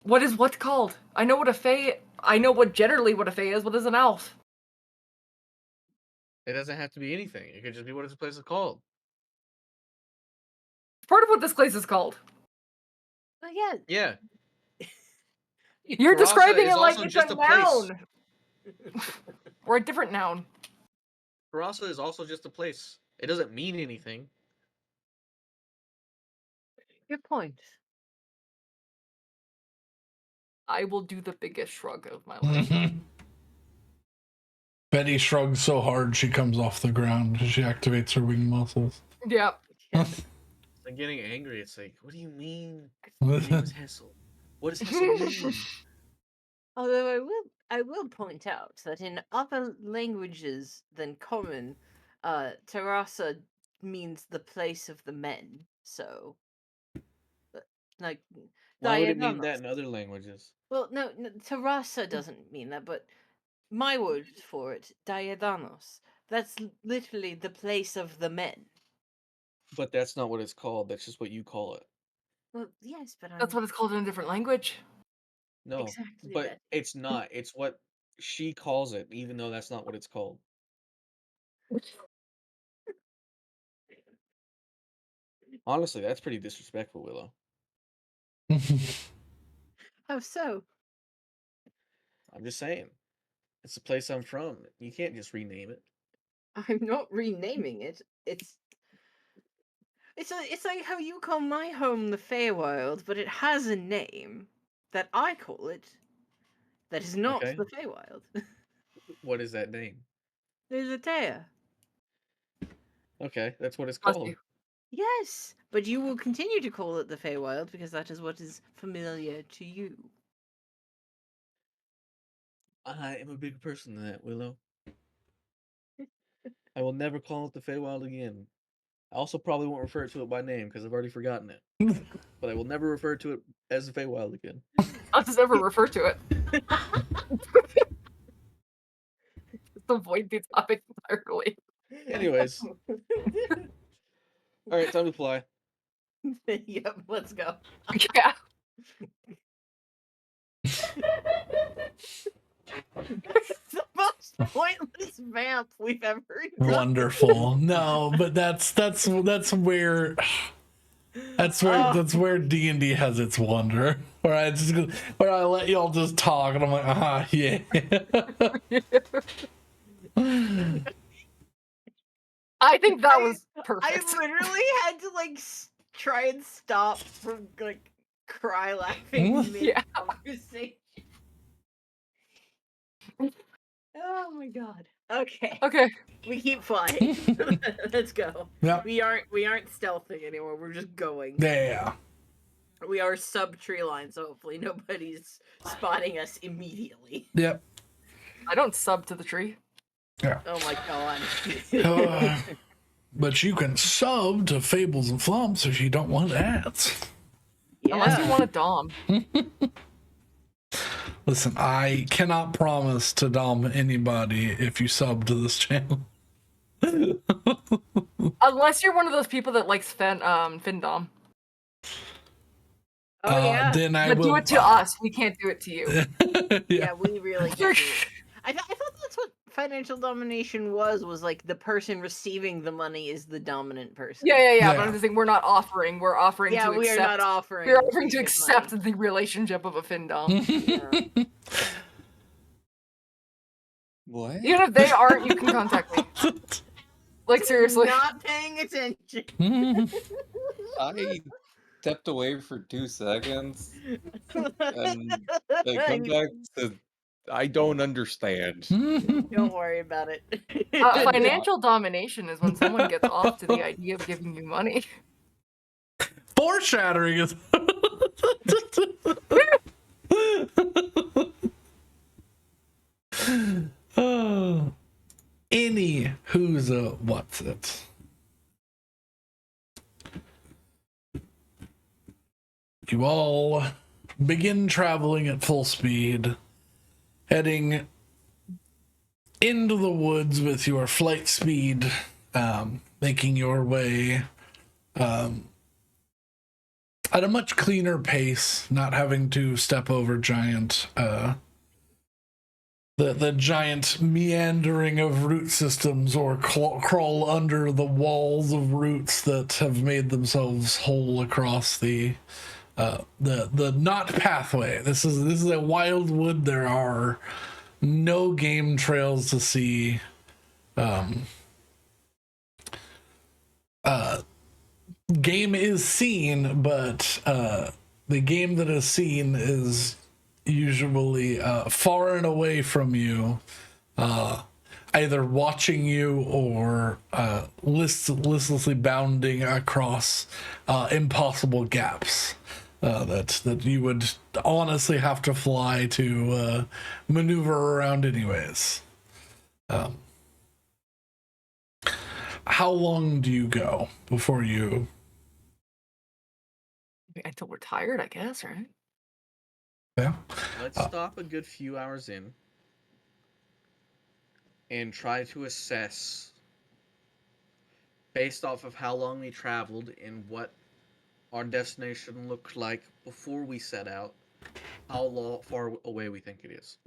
What is what's called? I know what a fae. I know what generally what a fae is. What is an elf? It doesn't have to be anything. It could just be what this place is called. Part of what this place is called. Oh, yeah. Yeah. You're Karasa describing is it like also it's just a a place. noun. Or a different noun. Karasa is also just a place. It doesn't mean anything. Good point. I will do the biggest shrug of my life. Betty shrugs so hard she comes off the ground as she activates her wing muscles. Yeah. It's like getting angry. It's like, what do you mean? My name is Hessel. What does Hessel mean? Although I will point out that in other languages than Common, Terrassa means the place of the men. So, like, Why would it mean that Diadanos. in other languages? Well, no, Terrassa doesn't mean that, but my word for it, Diadanos. That's literally the place of the men. But that's not what it's called. That's just what you call it. Well, yes, but That's what it's called in a different language. No, Exactly, but Betty. it's not. It's what she calls it, even though that's not what it's called. Honestly, that's pretty disrespectful, Willow. How so? I'm just saying. It's the place I'm from. You can't just rename it. I'm not renaming it. It's like how you call my home the Feywild, but it has a name that I call it that is not Okay. the Feywild. What is that name? There's a Taya. Okay, that's what it's Bless called. you. Yes, but you will continue to call it the Feywild because that is what is familiar to you. I am a bigger person than that, Willow. I will never call it the Feywild again. I also probably won't refer to it by name because I've already forgotten it. But I will never refer to it as the Feywild again. I'll just ever refer to it. Just avoid the topic entirely. Anyways. All right, time to fly. Yep, let's go. Yeah. It's the most pointless vamp we've ever done. Wonderful. No, but that's where that's where D&D has its wonder. Where I let y'all just talk and I'm like, yeah. I think that was I perfect. literally had to like try and stop from like cry laughing mid Yeah. conversation. Oh my god. Okay. Okay. We keep flying. Let's go. Yeah. We aren't stealthing anymore. We're just going. Yeah. We are sub tree line, so hopefully nobody's spotting us immediately. Yep. I don't sub to the tree. Yeah. Oh my god. But you can sub to Fables and Flumps if you don't want ads. Unless you want a dom. Listen, I cannot promise to dom anybody if you sub to this channel. Unless you're one of those people that likes Findom. Oh yeah. Then I But will do it to us. We can't do it to you. Yeah, we really can do it. I thought that's what financial domination was like the person receiving the money is the dominant person. Yeah. But I'm just saying we're not offering. We're offering Yeah, to we accept. are not offering. We're offering to money. accept the relationship of a Findom. Yeah. What? Even if they aren't, you can contact me. Like seriously. Not paying attention. I stepped away for 2 seconds and I come back to I don't understand. Don't worry about it. Financial domination is when someone gets off to the idea of giving you money. Foreshadowing is. Any who's a what's it? You all begin traveling at full speed, heading into the woods with your flight speed, making your way at a much cleaner pace, not having to step over giant the giant meandering of root systems or crawl under the walls of roots that have made themselves whole across the not pathway. This is a wild wood. There are no game trails to see. Game is seen, but the game that is seen is usually far and away from you, either watching you or listlessly bounding across impossible gaps that you would honestly have to fly to maneuver around anyways. How long do you go before you... Until we're tired, I guess, right? Yeah. Let's stop a good few hours in and try to assess, based off of how long we traveled and what our destination looked like before we set out, how far away we think it is.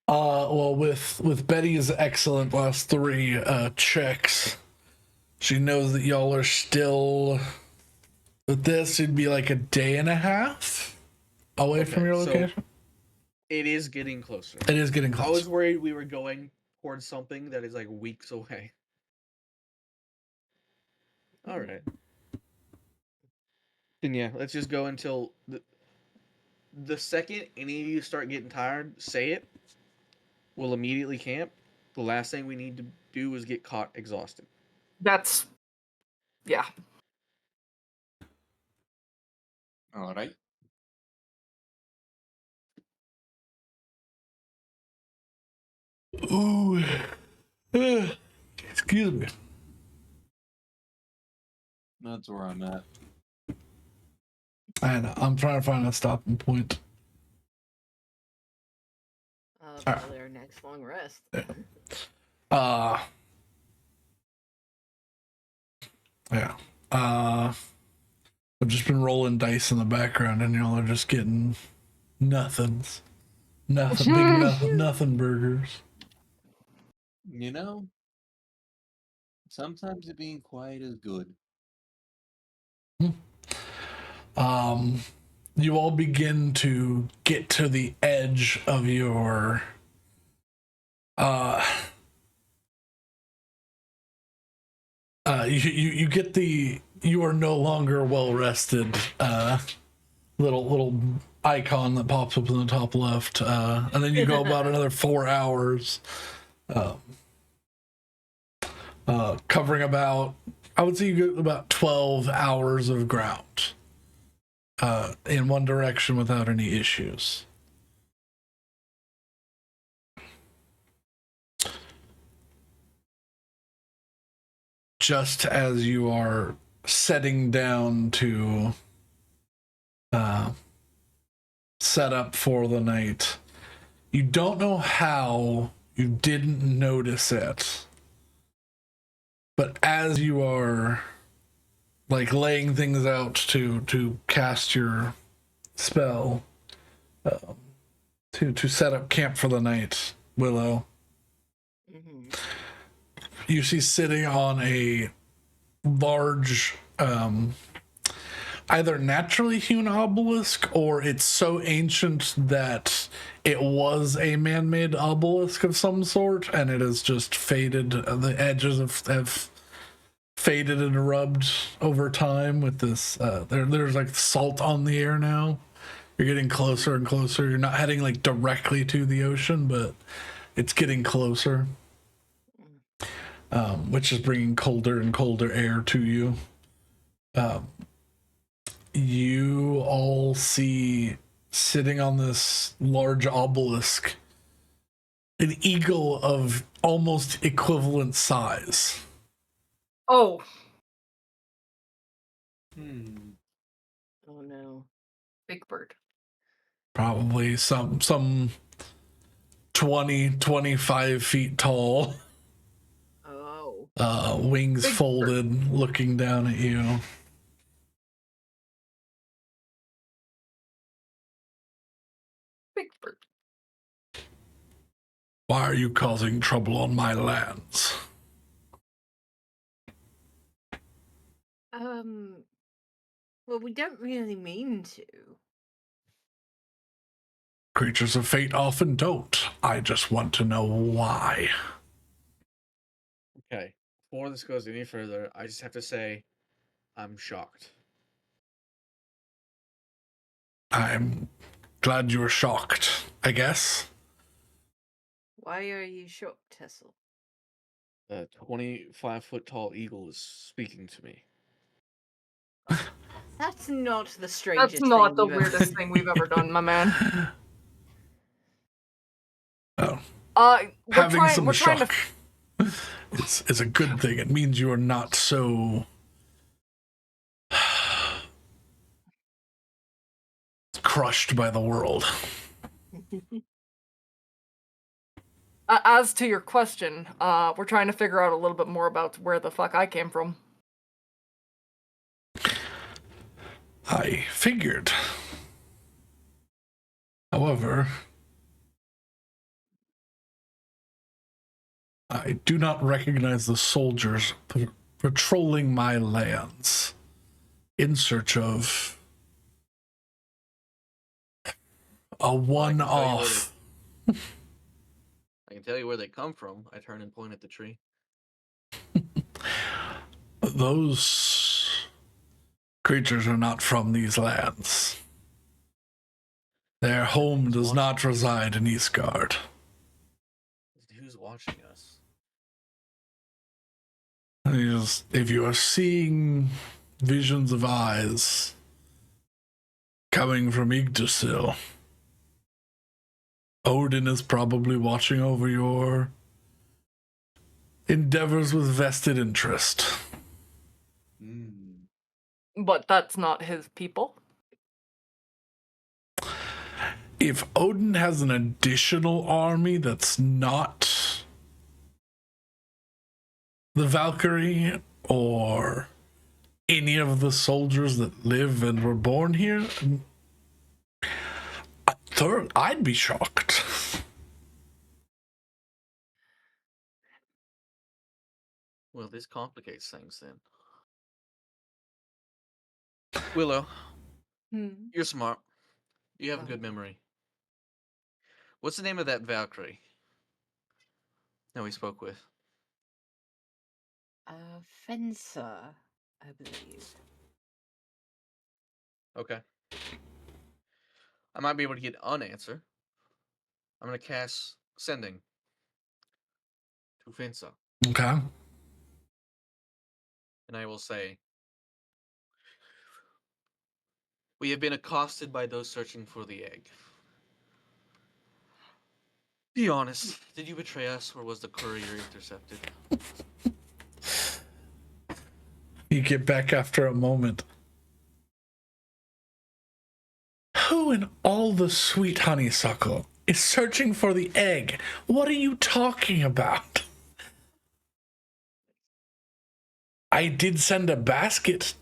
Well, with Betty's excellent last 3 checks, she knows that y'all are still... With this, it'd be like a day and a half away from your location. So it is getting closer. It is getting close. I was worried we were going towards something that is like weeks away. All right. Then yeah, let's just go until the second any of you start getting tired, say it. We'll immediately camp. The last thing we need to do is get caught exhausted. That's... Yeah. All right. Ooh. Excuse me. That's where I'm at. I know. I'm trying to find a stopping point. Probably our next long rest. Yeah. I've just been rolling dice in the background, and y'all are just getting nothings. Nothing. Big nothing burgers. You know, sometimes it being quiet is good. You all begin to get to the edge of your you get the you are no longer well rested little icon that pops up in the top left, and then you go about another 4 hours, covering about, I would say you get about 12 hours of ground in one direction without any issues. Just as you are setting down to set up for the night, you don't know how you didn't notice it, but as you are like laying things out to cast your spell, to set up camp for the night, Willow, you see sitting on a large either naturally hewn obelisk, or it's so ancient that it was a man-made obelisk of some sort, and it has just faded. The edges have faded and rubbed over time with this. There's like salt on the air now. You're getting closer and closer. You're not heading like directly to the ocean, but it's getting closer, which is bringing colder and colder air to you. You all see sitting on this large obelisk an eagle of almost equivalent size. Oh. Oh no. Big bird. Probably some 25 feet tall. Oh. Wings Big folded, looking down at you. Big bird. Why are you causing trouble on my lands? Well, we don't really mean to. Creatures of fate often don't. I just want to know why. Okay. Before this goes any further, I just have to say, I'm shocked. I'm glad you were shocked, I guess. Why are you shocked, Tessel? A 25-foot tall eagle is speaking to me. That's not the strangest That's not thing the you've ever weirdest said. thing we've ever done, my man. Oh. We're trying to shock is a good thing. It means you are not so crushed by the world. As to your question, we're trying to figure out a little bit more about where the fuck I came from. I figured. However, I do not recognize the soldiers patrolling my lands in search of a one-off. I can tell you where they come from. I turn and point at the tree. Those creatures are not from these lands. Their home does not reside in Eastgard. Who's watching us? If you are seeing visions of eyes coming from Yggrasil, Odin is probably watching over your endeavors with vested interest. But that's not his people. if Odin has an additional army that's not the Valkyrie or any of the soldiers that live and were born here, I'd be shocked. Well, this complicates things then. Willow, you're smart. You have a good memory. What's the name of that Valkyrie that we spoke with? Fencer, I believe. Okay. I might be able to get an answer. I'm going to cast Sending to Finsa, Okay. and I will say, we have been accosted by those searching for the egg. Be honest, did you betray us, or was the courier intercepted? You get back after a moment. Who in all the sweet honeysuckle is searching for the egg? What are you talking about? I did send a basket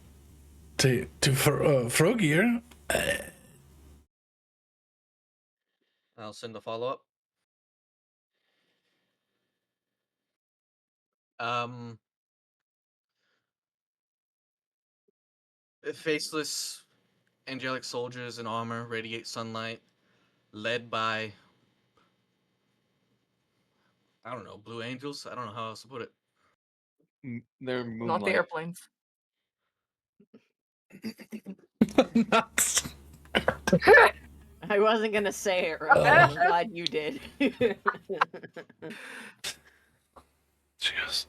to Frogir. I'll send a follow-up. Faceless angelic soldiers in armor radiate sunlight, led by, I don't know, blue angels? I don't know how else to put it. They're Not the moonlight. airplanes. Nuts. I wasn't gonna say it right. I'm glad you did. Jeez.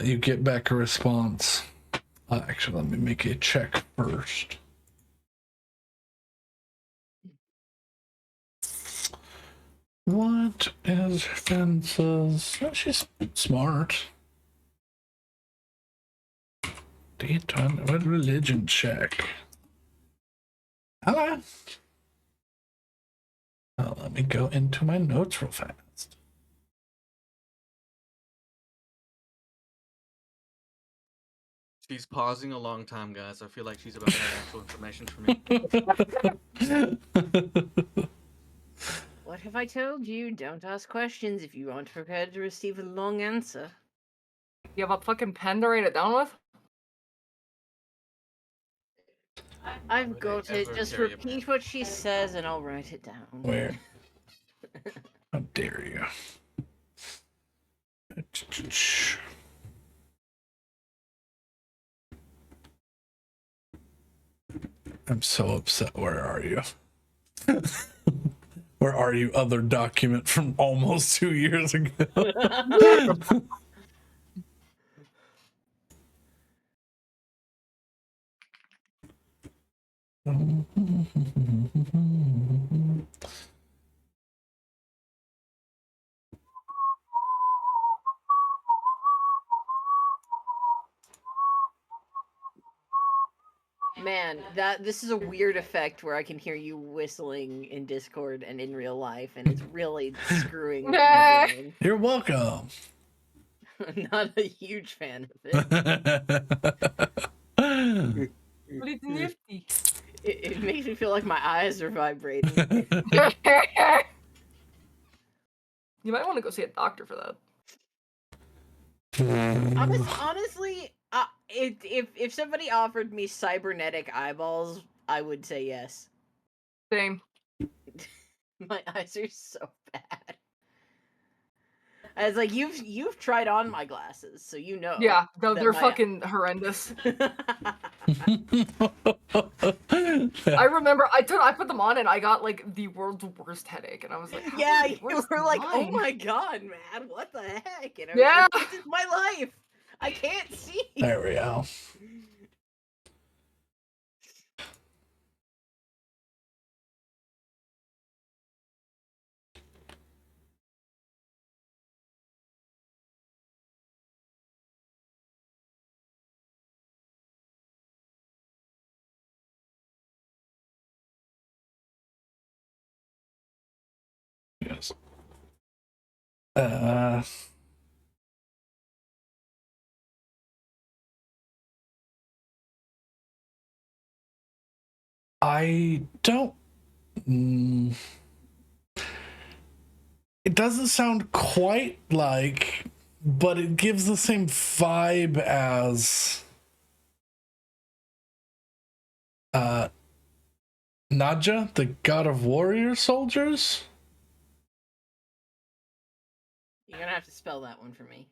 You get back a response. Actually, let me make a check first. What is Fence's? Oh, she's smart. What religion check? Hello. Oh, let me go into my notes real fast. She's pausing a long time, guys. I feel like she's about to have actual information for me. What have I told you? Don't ask questions if you aren't prepared to receive a long answer. You have a fucking pen to write it down with? I've would got I it. ever Just carry a repeat pen? what she says and I'll write it down. Where? How dare you? I'm so upset. Where are you? Where are you, other document from almost 2 years ago? Man, this is a weird effect where I can hear you whistling in Discord and in real life, and it's really screwing with my brain. You're welcome. I'm not a huge fan of it. It's nifty. It makes me feel like my eyes are vibrating. You might want to go see a doctor for that. Honestly, if somebody offered me cybernetic eyeballs, I would say yes. Same. My eyes are so bad. I was like, you've tried on my glasses, so you know. Yeah, no, that they're my- fucking horrendous. I remember I put them on and I got like the world's worst headache, and I was like, how Yeah, is it you worse were than like, oh mine? my god, man, what the heck? And I was Yeah. like, this is my life. I can't see. There we go. Uh, I don't. It doesn't sound quite like, but it gives the same vibe as Naja, the god of warrior soldiers. You're gonna have to spell that one for me.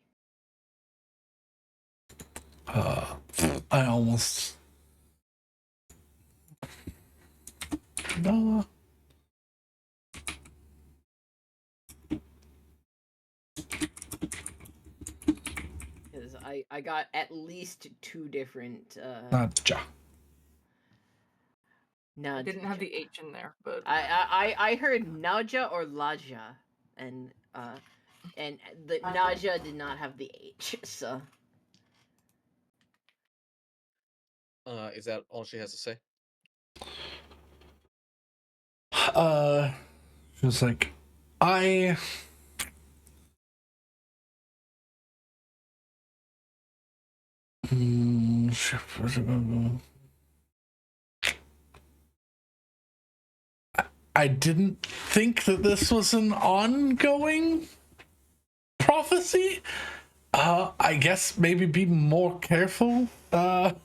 I almost. No. Because I got at least 2 different Naja. I didn't have the H in there, but I heard Naja or Laja, and the Naja did not have the H. So Is that all she has to say? Just like I. I didn't think that this was an ongoing prophecy. I guess maybe be more careful than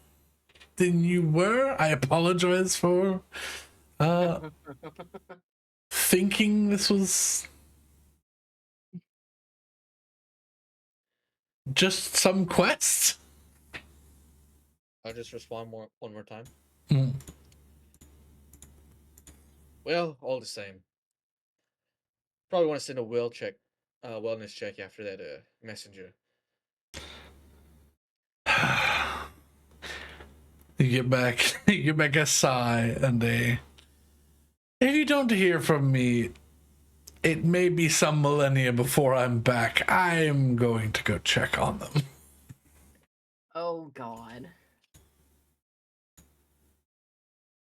you were. I apologize for thinking this was just some quest. I'll just respond one more time. Mm. Well, all the same. Probably want to send a wellness check after that messenger. You get back a sigh and a. If you don't hear from me, it may be some millennia before I'm back. I'm going to go check on them. oh god.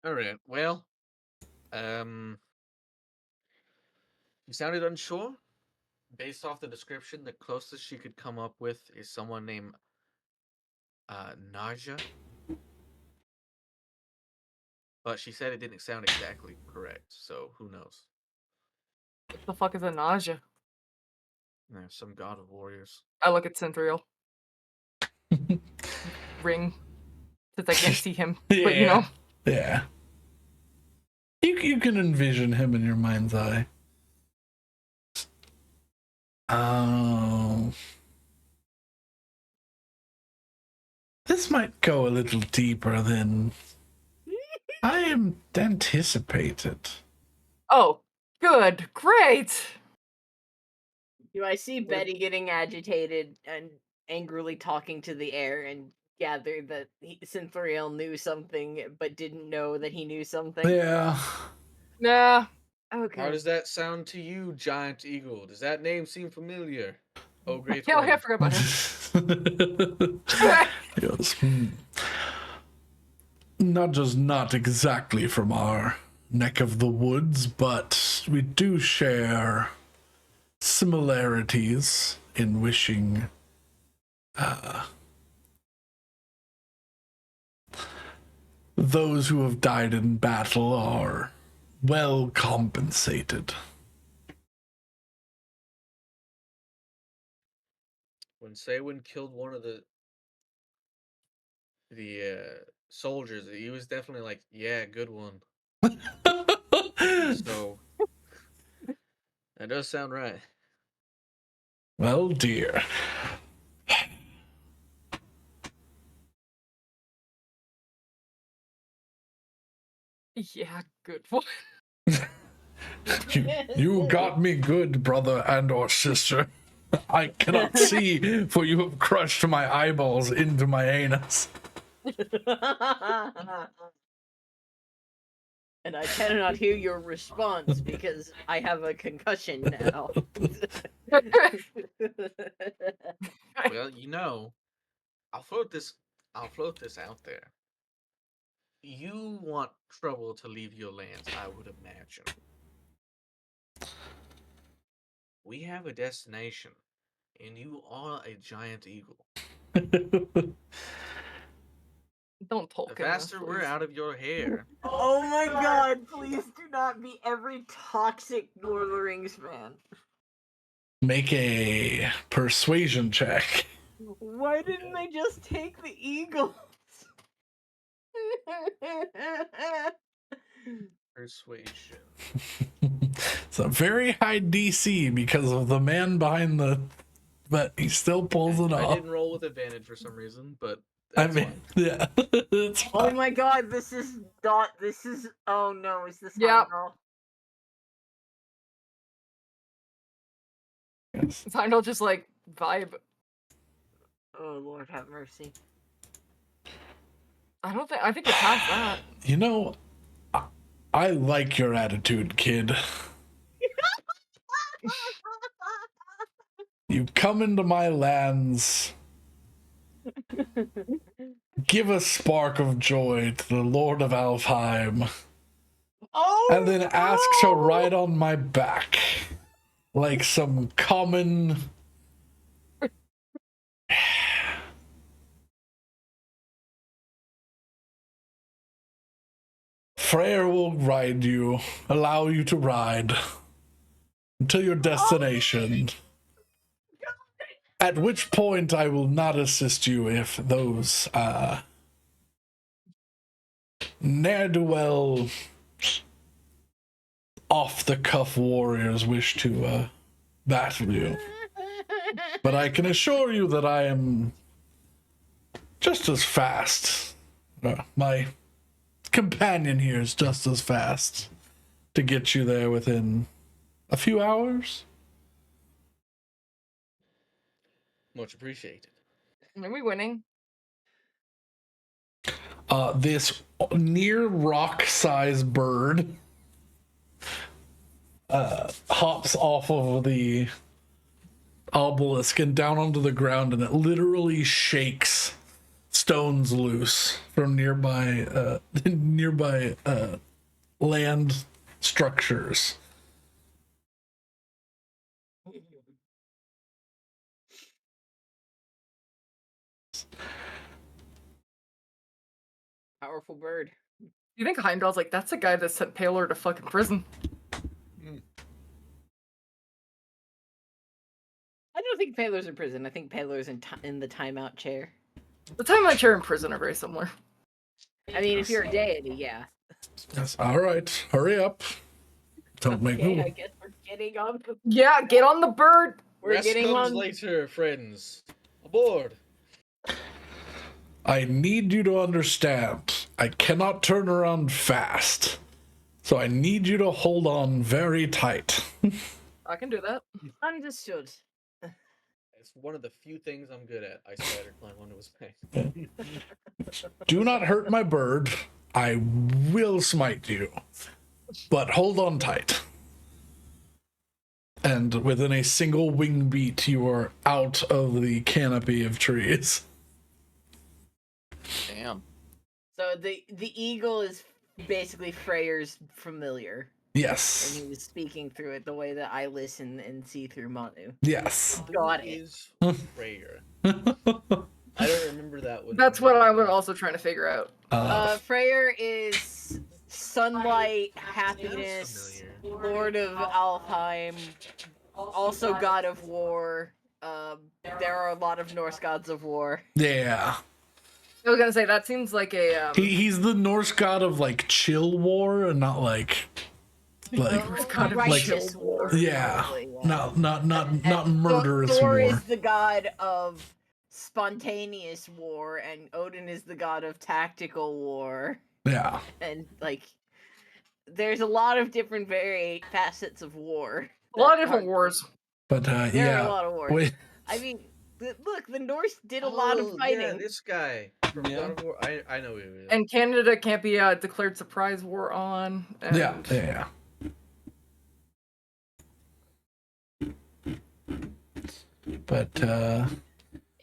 All right. Well, you sounded unsure. Based off the description, the closest she could come up with is someone named Naja. But she said it didn't sound exactly correct, so who knows? what the fuck is a nausea? Some god of warriors. I look at Synthriel. Ring. Since I can't see him. Yeah. But you know. Yeah. You can envision him in your mind's eye. Oh. This might go a little deeper than I am anticipated. Oh, good. Great. Do I see Betty getting agitated and angrily talking to the air and gather that Synthriel knew something but didn't know that he knew something? Yeah. Nah. Okay. How does that sound to you, Giant Eagle? Does that name seem familiar? Oh, great Yeah, one. I forgot about him. Yes. Not just not exactly from our neck of the woods, but we do share similarities in wishing those who have died in battle are well compensated. When Saywin killed one of the soldiers, he was definitely like, "Yeah, good one." So that does sound right. Well, dear. Yeah, good one. You got me good, brother and or sister. I cannot see, for you have crushed my eyeballs into my anus. And I cannot hear your response because I have a concussion now. Well, I'll float this out there. You want trouble to leave your lands, I would imagine. We have a destination, and you are a giant eagle. Don't The Tolkien this, faster we're please. out of your hair, Oh my god, please do not be every toxic Lord of the Rings fan. Make a persuasion check. Why didn't they just take the eagles? persuasion. It's a very high DC because of the man behind the. But he still pulls it I off. didn't roll with advantage for some reason, but I that's mean, fine. yeah, it's Oh fine. my god, this is not. This is. Oh no, is this Yeah. Heimdall? Yes. Heimdall just like vibe. Oh Lord, have mercy. I think you're past that. You know, I like your attitude, kid. You come into my lands, give a spark of joy to the Lord of Alfheim, Oh, and then ask to no! ride on my back like some common. Freyr will ride you, allow you to ride until your destination. At which point I will not assist you if those ne'er-do-well off-the-cuff warriors wish to battle you. But I can assure you that I am just as fast. My companion here is just as fast to get you there within a few hours. Much appreciated. Are we winning? This near rock-sized bird hops off of the obelisk and down onto the ground, and it literally shakes stones loose from nearby land structures. Powerful bird. You think Heimdall's like, that's the guy that sent Paler to fucking prison? I don't think Paler's in prison. I think Paler's in the timeout chair. The timeout chair and prison are very similar. I mean, if you're a deity, yeah. Yes. All right, hurry up. Don't make Okay, I me. guess we're getting on. Yeah, get on the bird. We're Rest getting comes on. later, friends. Aboard. I need you to understand. I cannot turn around fast. So I need you to hold on very tight. I can do that. Understood. It's one of the few things I'm good at. I spider climb onto his back. Do not hurt my bird. I will smite you. But hold on tight. And within a single wing beat, you are out of the canopy of trees. Damn. So the eagle is basically Freyr's familiar, Yes. and he was speaking through it the way that I listen and see through Manu. Yes. Got Who it. is Freyr? I don't remember that one. That's what I was also trying to figure out. Freyr is sunlight, Sounds happiness, familiar. Lord of Alfheim, also god of war. There are a lot of Norse gods of war. Yeah. I was gonna say that seems like a He's the Norse god of like chill war and not like God of righteous chill war. yeah. probably, yeah. Not murderous Thor war. is the god of spontaneous war, and Odin is the god of tactical war. Yeah. And like, there's a lot of different facets of war. a lot of that different are- wars. But There are a yeah. lot of wars. Wait. I mean, look, the Norse did a lot of fighting. Yeah, this guy from Yeah. God of War. I know who he is. And Canada can't be declared surprise war on. And Yeah.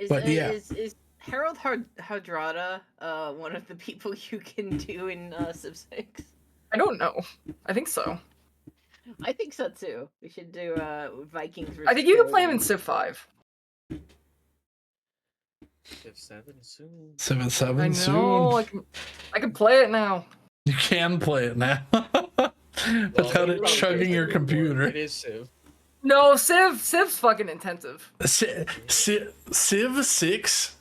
But yeah. Is Harold Hardrada one of the people you can do in Civ 6? I don't know. I think so. I think so too. We should do Vikings versus I think you can play him in Trojans. Civ 5. Civ 7 soon. 7-7 I soon. know. I can play it now. You can play it now. Without it probably chugging takes your like computer. It is Civ. No, Civ's fucking intensive. Civ 6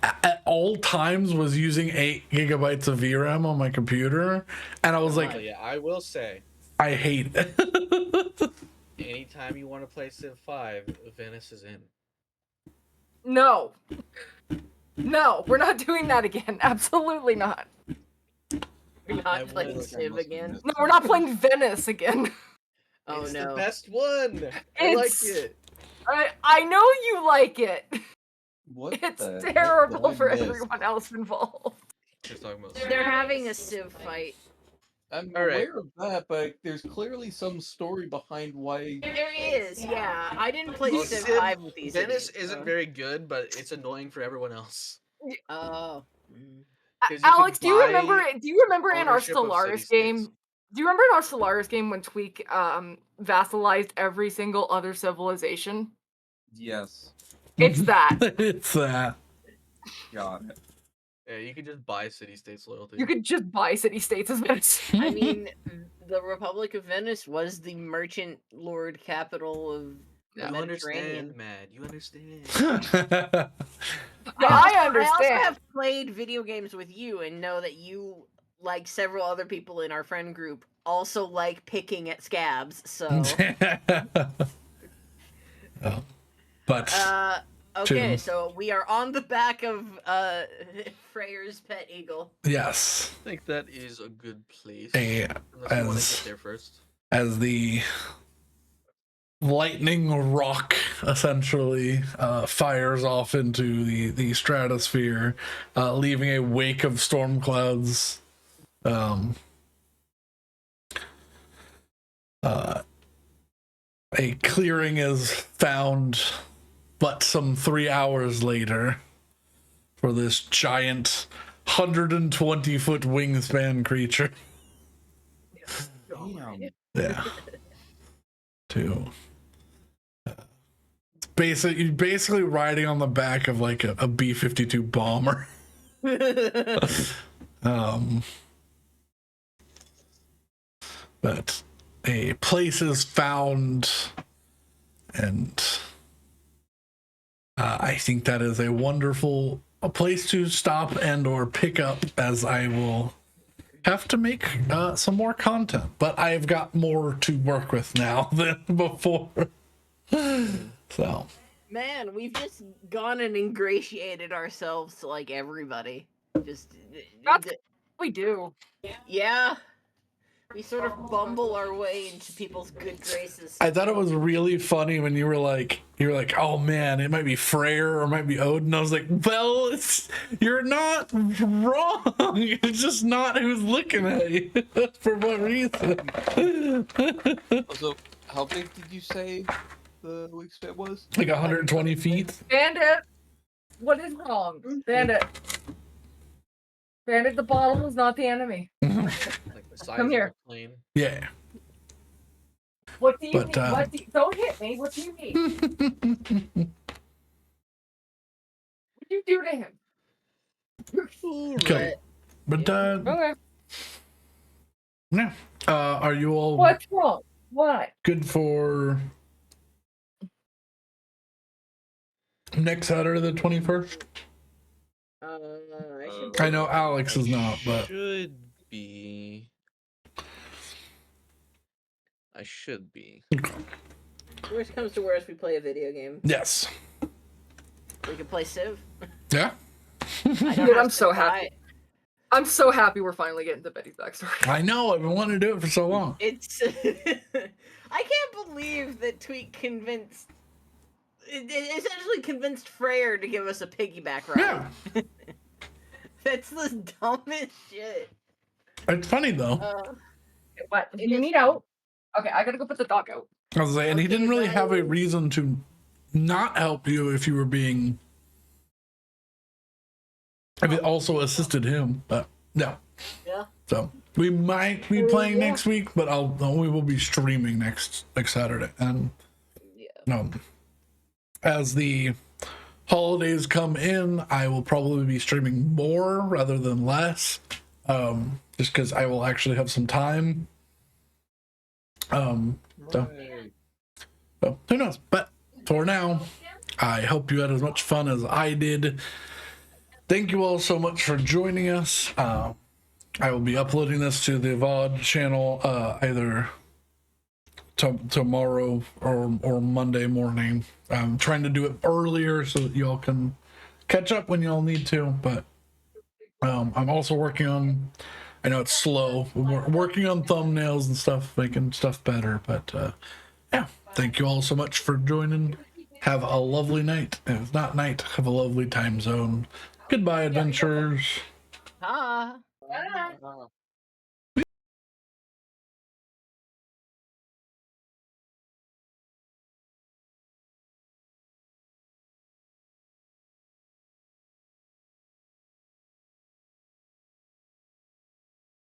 at all times was using 8 gigabytes of VRAM on my computer, and I was Oh, like, yeah, I will say, I hate it. anytime you want to play Civ 5, Venice is in. No. No, we're not doing that again. Absolutely not. We're I not playing will. Civ again. No, we're not playing Venice again. Oh It's the no. best one. I like It's- it. I know you like it. What It's the heck terrible did I for miss? everyone else involved. Just talking about They're having a Civ fight. I'm All right. aware of that, but there's clearly some story behind why. There is, yeah. I didn't play Well, Civ Civ 5 with these. Venice idiots, isn't so- very good, but it's annoying for everyone else. Oh. Mm. 'Cause you Alex, can do you remember? buy Do you remember in our ownership of Stellaris city-states. game? Do you remember in our Stellaris game when Tweak vassalized every single other civilization? Yes, It's that. It's that. got it. Yeah, you can just buy city-states loyalty. You could just buy city-states as Venice. I mean, the Republic of Venice was the merchant lord capital of the You Mediterranean. understand, Mad. You understand. No, I I also understand. have played video games with you and know that you, like several other people in our friend group, also like picking at scabs. So, Oh. But okay, Two. so we are on the back of Freyr's pet eagle. yes, I think that is a good place. a, Unless you want to as get there first. as the lightning rock essentially fires off into the stratosphere, leaving a wake of storm clouds. A clearing is found, but some 3 hours later, for this giant 120-foot wingspan creature. Damn. Yeah. Two. You're basically riding on the back of like a B-52 bomber. But a place is found, and I think that is a wonderful place to stop and or pick up, as I will have to make some more content, but I've got more to work with now than before. So Man, we've just gone and ingratiated ourselves to like everybody. Just That's what we do. yeah. We sort of bumble our way into people's good graces. I thought it was really funny when you were like, oh man, it might be Freyr or it might be Odin. I was like, well, you're not wrong. It's just not who's looking at you. For what reason? Also, how big did you say the wingspan was? Like 120 feet. Bandit, what is wrong? Bandit. Bandit, the bottle is not the enemy. Like the size Come here. of a plane. Yeah. What do you But, need? Don't hit me. What do you need? What did you do to him? Okay. But Okay. yeah. Are you all What's wrong? What? good for next Saturday the 21st? I know Alex is not, but Should be. I should be. Worst comes to worst, we play a video game. yes. We can play Civ. Yeah. I don't Dude, have I'm to so buy happy. it. I'm so happy we're finally getting to Betty's backstory. I know. I've been wanting to do it for so long. It's. I can't believe that Tweet convinced. It essentially convinced Freyr to give us a piggyback ride. Yeah. That's the dumbest shit. It's funny though. What? It You is need fun. out? Okay, I gotta go put the dog out. I was like, and he Okay, didn't really have a bye. reason to not help you if you were being. If it also assisted him, but no. Yeah. So We might be playing Yeah. next week, but we will be streaming next Saturday. And Yeah. as the holidays come in, I will probably be streaming more rather than less, just because I will actually have some time. So who knows? But for now, I hope you had as much fun as I did. Thank you all so much for joining us. I will be uploading this to the VOD channel either tomorrow or Monday morning. I'm trying to do it earlier so that y'all can catch up when y'all need to, but I'm also working on, I know it's slow, we're working on thumbnails and stuff, making stuff better, but yeah, thank you all so much for joining. Have a lovely night. If it's not night, have a lovely time zone. Goodbye, adventurers. Ah.